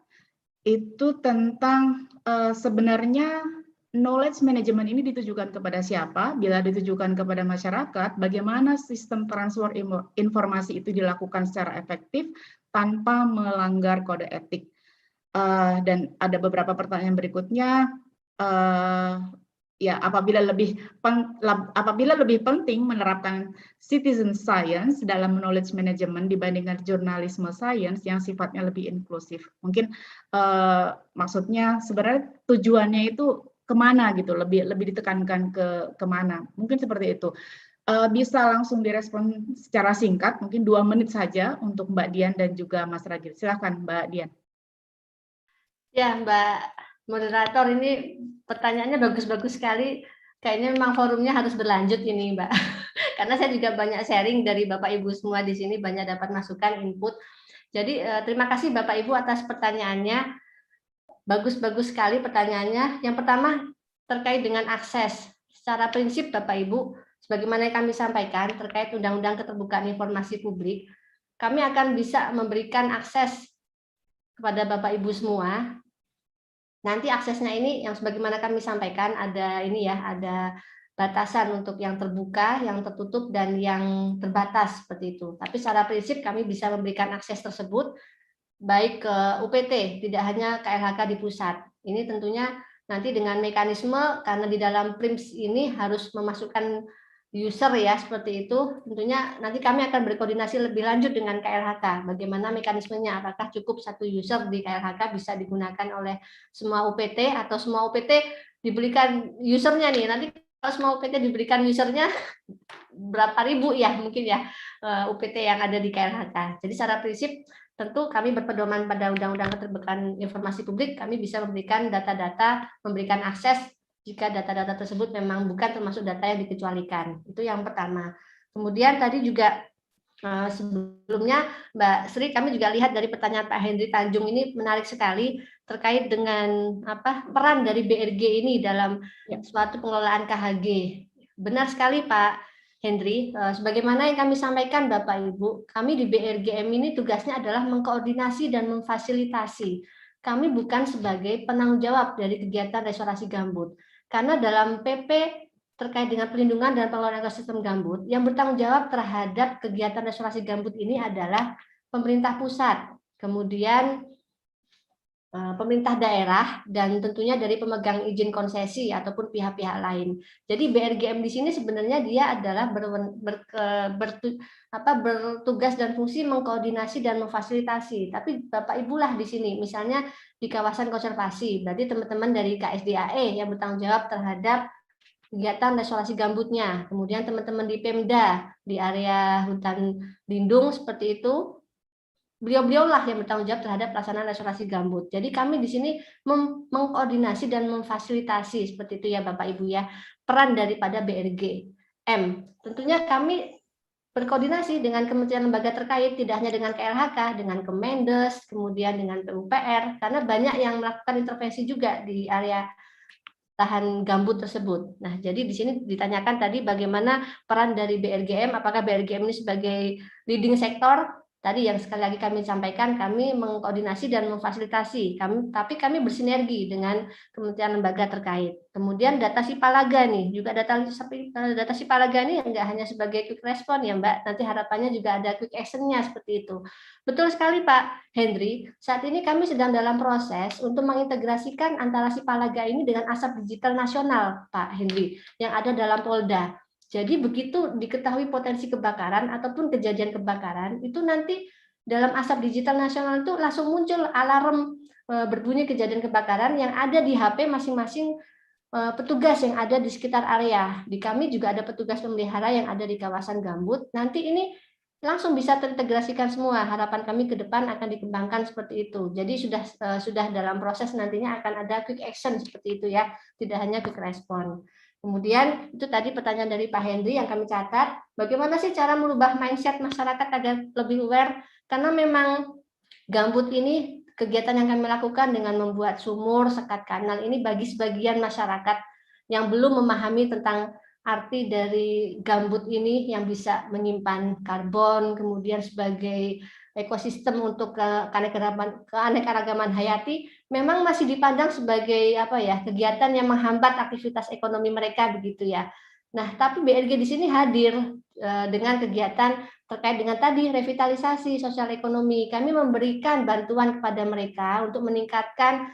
itu tentang sebenarnya knowledge management ini ditujukan kepada siapa? Bila ditujukan kepada masyarakat, bagaimana sistem transfer informasi itu dilakukan secara efektif tanpa melanggar kode etik? Dan ada beberapa pertanyaan berikutnya. Ya, apabila lebih penting menerapkan citizen science dalam knowledge management dibandingkan jurnalisme science yang sifatnya lebih inklusif. Mungkin maksudnya sebenarnya tujuannya itu kemana gitu, lebih ditekankan kemana. Mungkin seperti itu. Bisa langsung direspon secara singkat, mungkin 2 menit saja untuk Mbak Dian dan juga Mas Ragil. Silakan Mbak Dian. Ya, Mbak moderator, ini pertanyaannya bagus-bagus sekali. Kayaknya memang forumnya harus berlanjut ini, Mbak. Karena saya juga banyak sharing dari Bapak Ibu semua di sini, banyak dapat masukan, input. Jadi terima kasih Bapak Ibu atas pertanyaannya. Bagus-bagus sekali pertanyaannya. Yang pertama terkait dengan akses. Secara prinsip Bapak Ibu, sebagaimana yang kami sampaikan terkait Undang-Undang Keterbukaan Informasi Publik, kami akan bisa memberikan akses kepada Bapak Ibu semua. Nanti aksesnya ini yang sebagaimana kami sampaikan ada ini ya, ada batasan untuk yang terbuka, yang tertutup, dan yang terbatas seperti itu. Tapi secara prinsip kami bisa memberikan akses tersebut baik ke UPT, tidak hanya KLHK di pusat. Ini tentunya nanti dengan mekanisme karena di dalam PRIMS ini harus memasukkan user ya, seperti itu. Tentunya nanti kami akan berkoordinasi lebih lanjut dengan KLHK. Bagaimana mekanismenya? Apakah cukup 1 user di KLHK bisa digunakan oleh semua UPT atau semua UPT diberikan usernya nih? Nanti kalau semua UPT diberikan usernya berapa ribu ya mungkin ya UPT yang ada di KLHK. Jadi secara prinsip tentu kami berpedoman pada Undang-Undang Keterbukaan Informasi Publik, kami bisa memberikan data-data, memberikan akses jika data-data tersebut memang bukan termasuk data yang dikecualikan. Itu yang pertama. Kemudian tadi juga sebelumnya Mbak Sri, kami juga lihat dari pertanyaan Pak Hendri Tanjung ini menarik sekali terkait dengan peran dari BRG ini dalam suatu pengelolaan KHG. Benar sekali Pak Hendri, sebagaimana yang kami sampaikan Bapak Ibu, kami di BRGM ini tugasnya adalah mengkoordinasi dan memfasilitasi. Kami bukan sebagai penanggung jawab dari kegiatan restorasi gambut. Karena dalam PP terkait dengan pelindungan dan pengelolaan ekosistem gambut, yang bertanggung jawab terhadap kegiatan restorasi gambut ini adalah pemerintah pusat, kemudian pemerintah daerah, dan tentunya dari pemegang izin konsesi ataupun pihak-pihak lain. Jadi BRGM di sini sebenarnya dia adalah bertugas dan fungsi mengkoordinasi dan memfasilitasi. Tapi Bapak Ibu lah di sini, misalnya di kawasan konservasi, berarti teman-teman dari KSDAE yang bertanggung jawab terhadap kegiatan restorasi gambutnya. Kemudian teman-teman di Pemda di area hutan lindung seperti itu, beliau-beliau lah yang bertanggung jawab terhadap pelaksanaan restorasi gambut. Jadi kami di sini mengkoordinasi dan memfasilitasi seperti itu ya Bapak Ibu ya, peran daripada BRGM. Tentunya kami berkoordinasi dengan kementerian lembaga terkait, tidak hanya dengan KLHK, dengan Kemendes, kemudian dengan PUPR, karena banyak yang melakukan intervensi juga di area lahan gambut tersebut. Nah, jadi di sini ditanyakan tadi bagaimana peran dari BRGM, apakah BRGM ini sebagai leading sektor? Tadi yang sekali lagi kami sampaikan, kami mengkoordinasi dan memfasilitasi, tapi kami bersinergi dengan kementerian lembaga terkait. Kemudian data Sipalaga nih, juga data Sipalaga ini enggak hanya sebagai quick response ya Mbak, nanti harapannya juga ada quick action-nya seperti itu. Betul sekali Pak Hendri, saat ini kami sedang dalam proses untuk mengintegrasikan antara Sipalaga ini dengan Asap Digital Nasional Pak Hendri, yang ada dalam Polda. Jadi begitu diketahui potensi kebakaran ataupun kejadian kebakaran, itu nanti dalam Asap Digital Nasional itu langsung muncul alarm berbunyi kejadian kebakaran yang ada di HP masing-masing petugas yang ada di sekitar area. Di kami juga ada petugas pemelihara yang ada di kawasan gambut. Nanti ini langsung bisa terintegrasikan semua. Harapan kami ke depan akan dikembangkan seperti itu. Jadi sudah dalam proses nantinya akan ada quick action seperti itu ya, tidak hanya quick respon. Kemudian itu tadi pertanyaan dari Pak Hendri yang kami catat, bagaimana sih cara merubah mindset masyarakat agar lebih aware? Karena memang gambut ini kegiatan yang kami lakukan dengan membuat sumur, sekat kanal ini bagi sebagian masyarakat yang belum memahami tentang arti dari gambut ini yang bisa menyimpan karbon, kemudian sebagai ekosistem untuk keanekaragaman hayati, memang masih dipandang sebagai kegiatan yang menghambat aktivitas ekonomi mereka begitu ya. Nah, tapi BRG di sini hadir dengan kegiatan terkait dengan tadi revitalisasi sosial ekonomi. Kami memberikan bantuan kepada mereka untuk meningkatkan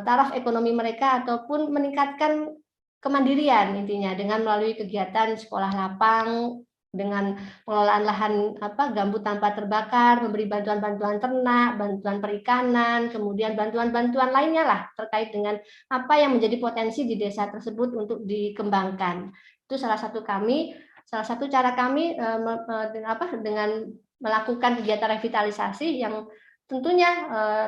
taraf ekonomi mereka ataupun meningkatkan kemandirian intinya dengan melalui kegiatan sekolah lapang, dengan pengelolaan lahan gambut tanpa terbakar, memberi bantuan-bantuan ternak, bantuan perikanan, kemudian bantuan-bantuan lainnya lah terkait dengan apa yang menjadi potensi di desa tersebut untuk dikembangkan. Itu salah satu cara kami dengan melakukan kegiatan revitalisasi yang tentunya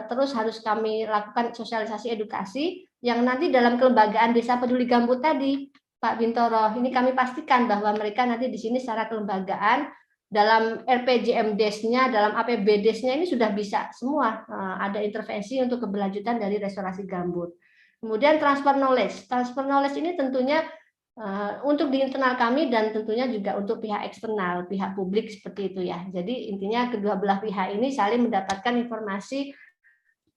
terus harus kami lakukan sosialisasi edukasi yang nanti dalam kelembagaan Desa Peduli Gambut tadi, Pak Bintoro, ini kami pastikan bahwa mereka nanti di sini secara kelembagaan dalam RPJMDes-nya, dalam APBDes-nya ini sudah bisa semua ada intervensi untuk keberlanjutan dari restorasi gambut. Kemudian transfer knowledge ini tentunya untuk di internal kami dan tentunya juga untuk pihak eksternal, pihak publik seperti itu ya. Jadi intinya kedua belah pihak ini saling mendapatkan informasi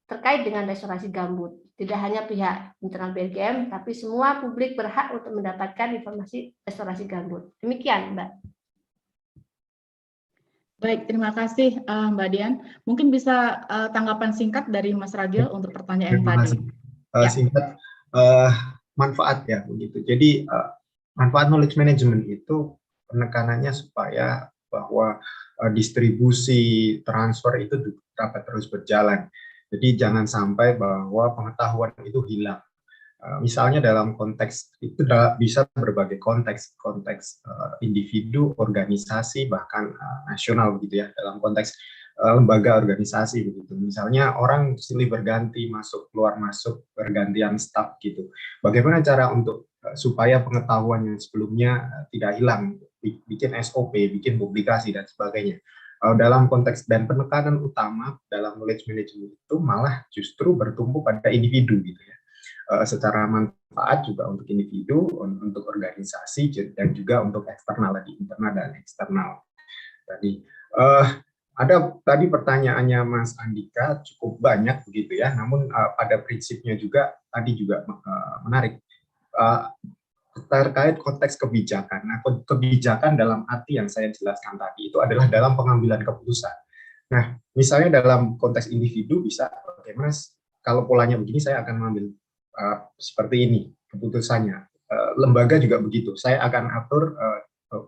terkait dengan restorasi gambut. Tidak hanya pihak internal BRGM, tapi semua publik berhak untuk mendapatkan informasi restorasi gambut. Demikian, Mbak. Baik, terima kasih Mbak Dian. Mungkin bisa tanggapan singkat dari Mas Ragil untuk pertanyaan tadi. Singkat, manfaat ya begitu. Jadi manfaat knowledge management itu penekanannya supaya bahwa distribusi transfer itu dapat terus berjalan. Jadi jangan sampai bahwa pengetahuan itu hilang. Misalnya dalam konteks itu bisa berbagai konteks individu, organisasi, bahkan nasional begitu ya. Dalam konteks lembaga organisasi begitu. Misalnya orang silih berganti masuk keluar masuk bergantian staf gitu. Bagaimana cara untuk supaya pengetahuan yang sebelumnya tidak hilang, bikin SOP, bikin publikasi dan sebagainya. Dalam konteks dan penekanan utama dalam knowledge management itu malah justru bertumpu pada individu gitu ya. Secara manfaat juga untuk individu, untuk organisasi dan juga untuk eksternal, di internal dan eksternal. Tadi ada tadi pertanyaannya Mas Andika cukup banyak begitu ya. Namun pada prinsipnya juga tadi juga menarik. Terkait konteks kebijakan. Nah, kebijakan dalam arti yang saya jelaskan tadi itu adalah dalam pengambilan keputusan. Nah, misalnya dalam konteks individu bisa bagaimana kalau polanya begini saya akan mengambil seperti ini keputusannya. Lembaga juga begitu. Saya akan atur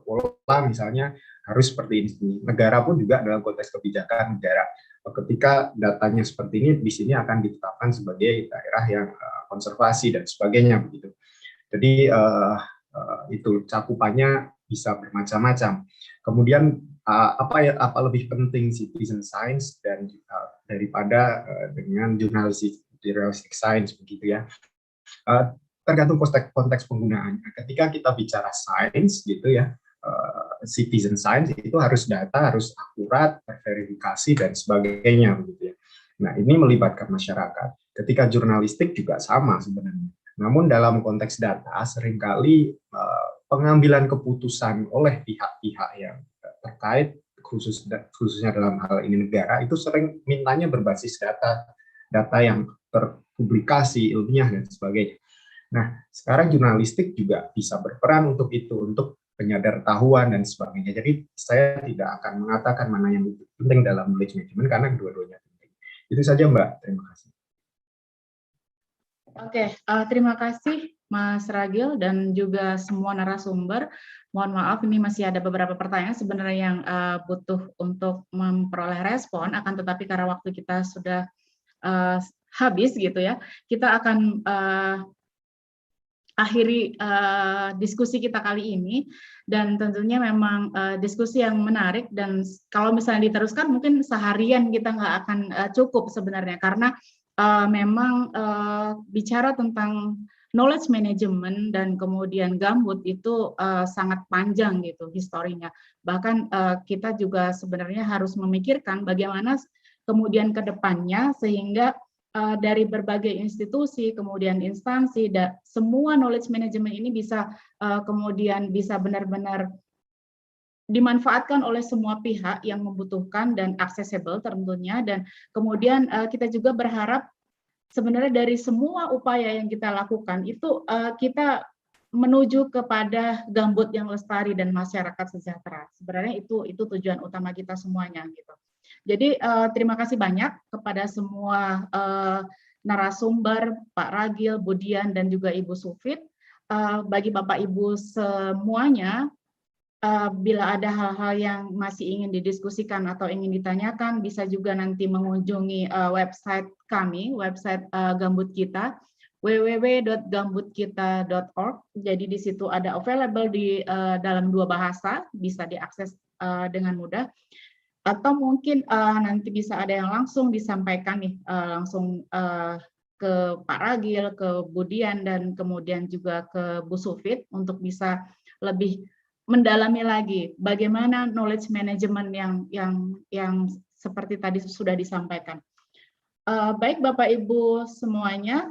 pola misalnya harus seperti ini. Negara pun juga dalam konteks kebijakan negara. Ketika datanya seperti ini, di sini akan ditetapkan sebagai daerah yang konservasi dan sebagainya begitu. Jadi itu cakupannya bisa bermacam-macam. Kemudian apa lebih penting citizen science dan daripada dengan journalistic science begitu ya. Tergantung konteks penggunaannya. Ketika kita bicara science gitu ya, citizen science itu harus data, harus akurat, terverifikasi dan sebagainya begitu ya. Nah, ini melibatkan masyarakat. Ketika jurnalistik juga sama sebenarnya. Namun dalam konteks data seringkali pengambilan keputusan oleh pihak-pihak yang terkait khususnya dalam hal ini negara itu sering mintanya berbasis data yang terpublikasi ilmiah dan sebagainya. Nah, sekarang jurnalistik juga bisa berperan untuk itu, untuk penyadartahuan dan sebagainya. Jadi saya tidak akan mengatakan mana yang lebih penting dalam knowledge management karena kedua-duanya penting. Itu saja Mbak, terima kasih. Oke, terima kasih Mas Ragil dan juga semua narasumber. Mohon maaf, ini masih ada beberapa pertanyaan sebenarnya yang butuh untuk memperoleh respon, akan tetapi karena waktu kita sudah habis gitu ya, kita akan akhiri diskusi kita kali ini, dan tentunya memang diskusi yang menarik, dan kalau misalnya diteruskan mungkin seharian kita nggak akan cukup sebenarnya, karena memang bicara tentang knowledge management dan kemudian gambut itu sangat panjang gitu historinya. Bahkan kita juga sebenarnya harus memikirkan bagaimana kemudian ke depannya sehingga dari berbagai institusi, kemudian instansi, dan semua knowledge management ini bisa kemudian bisa benar-benar dimanfaatkan oleh semua pihak yang membutuhkan dan accessible tentunya. Dan kemudian kita juga berharap sebenarnya dari semua upaya yang kita lakukan itu kita menuju kepada gambut yang lestari dan masyarakat sejahtera. Sebenarnya itu tujuan utama kita semuanya gitu. Jadi terima kasih banyak kepada semua narasumber, Pak Ragil, Budian, dan juga Ibu Sufit. Bagi Bapak Ibu semuanya, bila ada hal-hal yang masih ingin didiskusikan atau ingin ditanyakan, bisa juga nanti mengunjungi website kami, website Gambut Kita, www.gambutkita.org. Jadi di situ ada available di dalam 2 bahasa, bisa diakses dengan mudah. Atau mungkin nanti bisa ada yang langsung disampaikan nih, langsung ke Pak Ragil, ke Budian, dan kemudian juga ke Bu Sufit untuk bisa lebih mendalami lagi bagaimana knowledge management yang seperti tadi sudah disampaikan. Baik Bapak Ibu semuanya,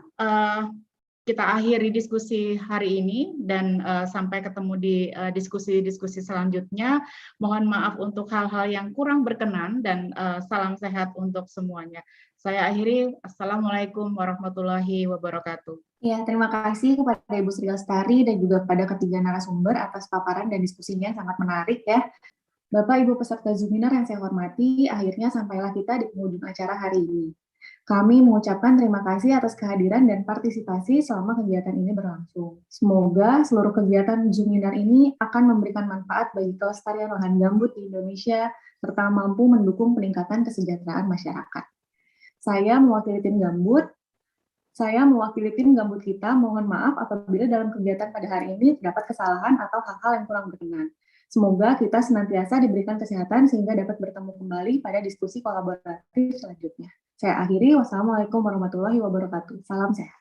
kita akhiri diskusi hari ini, dan sampai ketemu di diskusi-diskusi selanjutnya. Mohon maaf untuk hal-hal yang kurang berkenan, dan salam sehat untuk semuanya. Saya akhiri, Assalamualaikum warahmatullahi wabarakatuh. Ya, terima kasih kepada Ibu Sri Lestari dan juga kepada ketiga narasumber atas paparan dan diskusinya yang sangat menarik ya. Bapak Ibu peserta Zoominar yang saya hormati, akhirnya sampailah kita di penghujung acara hari ini. Kami mengucapkan terima kasih atas kehadiran dan partisipasi selama kegiatan ini berlangsung. Semoga seluruh kegiatan Zoominar ini akan memberikan manfaat bagi kelestarian lahan gambut di Indonesia, serta mampu mendukung peningkatan kesejahteraan masyarakat. Saya mewakili tim Gambut Kita, mohon maaf apabila dalam kegiatan pada hari ini terdapat kesalahan atau hal-hal yang kurang berkenan. Semoga kita senantiasa diberikan kesehatan sehingga dapat bertemu kembali pada diskusi kolaboratif selanjutnya. Saya akhiri, wassalamualaikum warahmatullahi wabarakatuh. Salam sehat.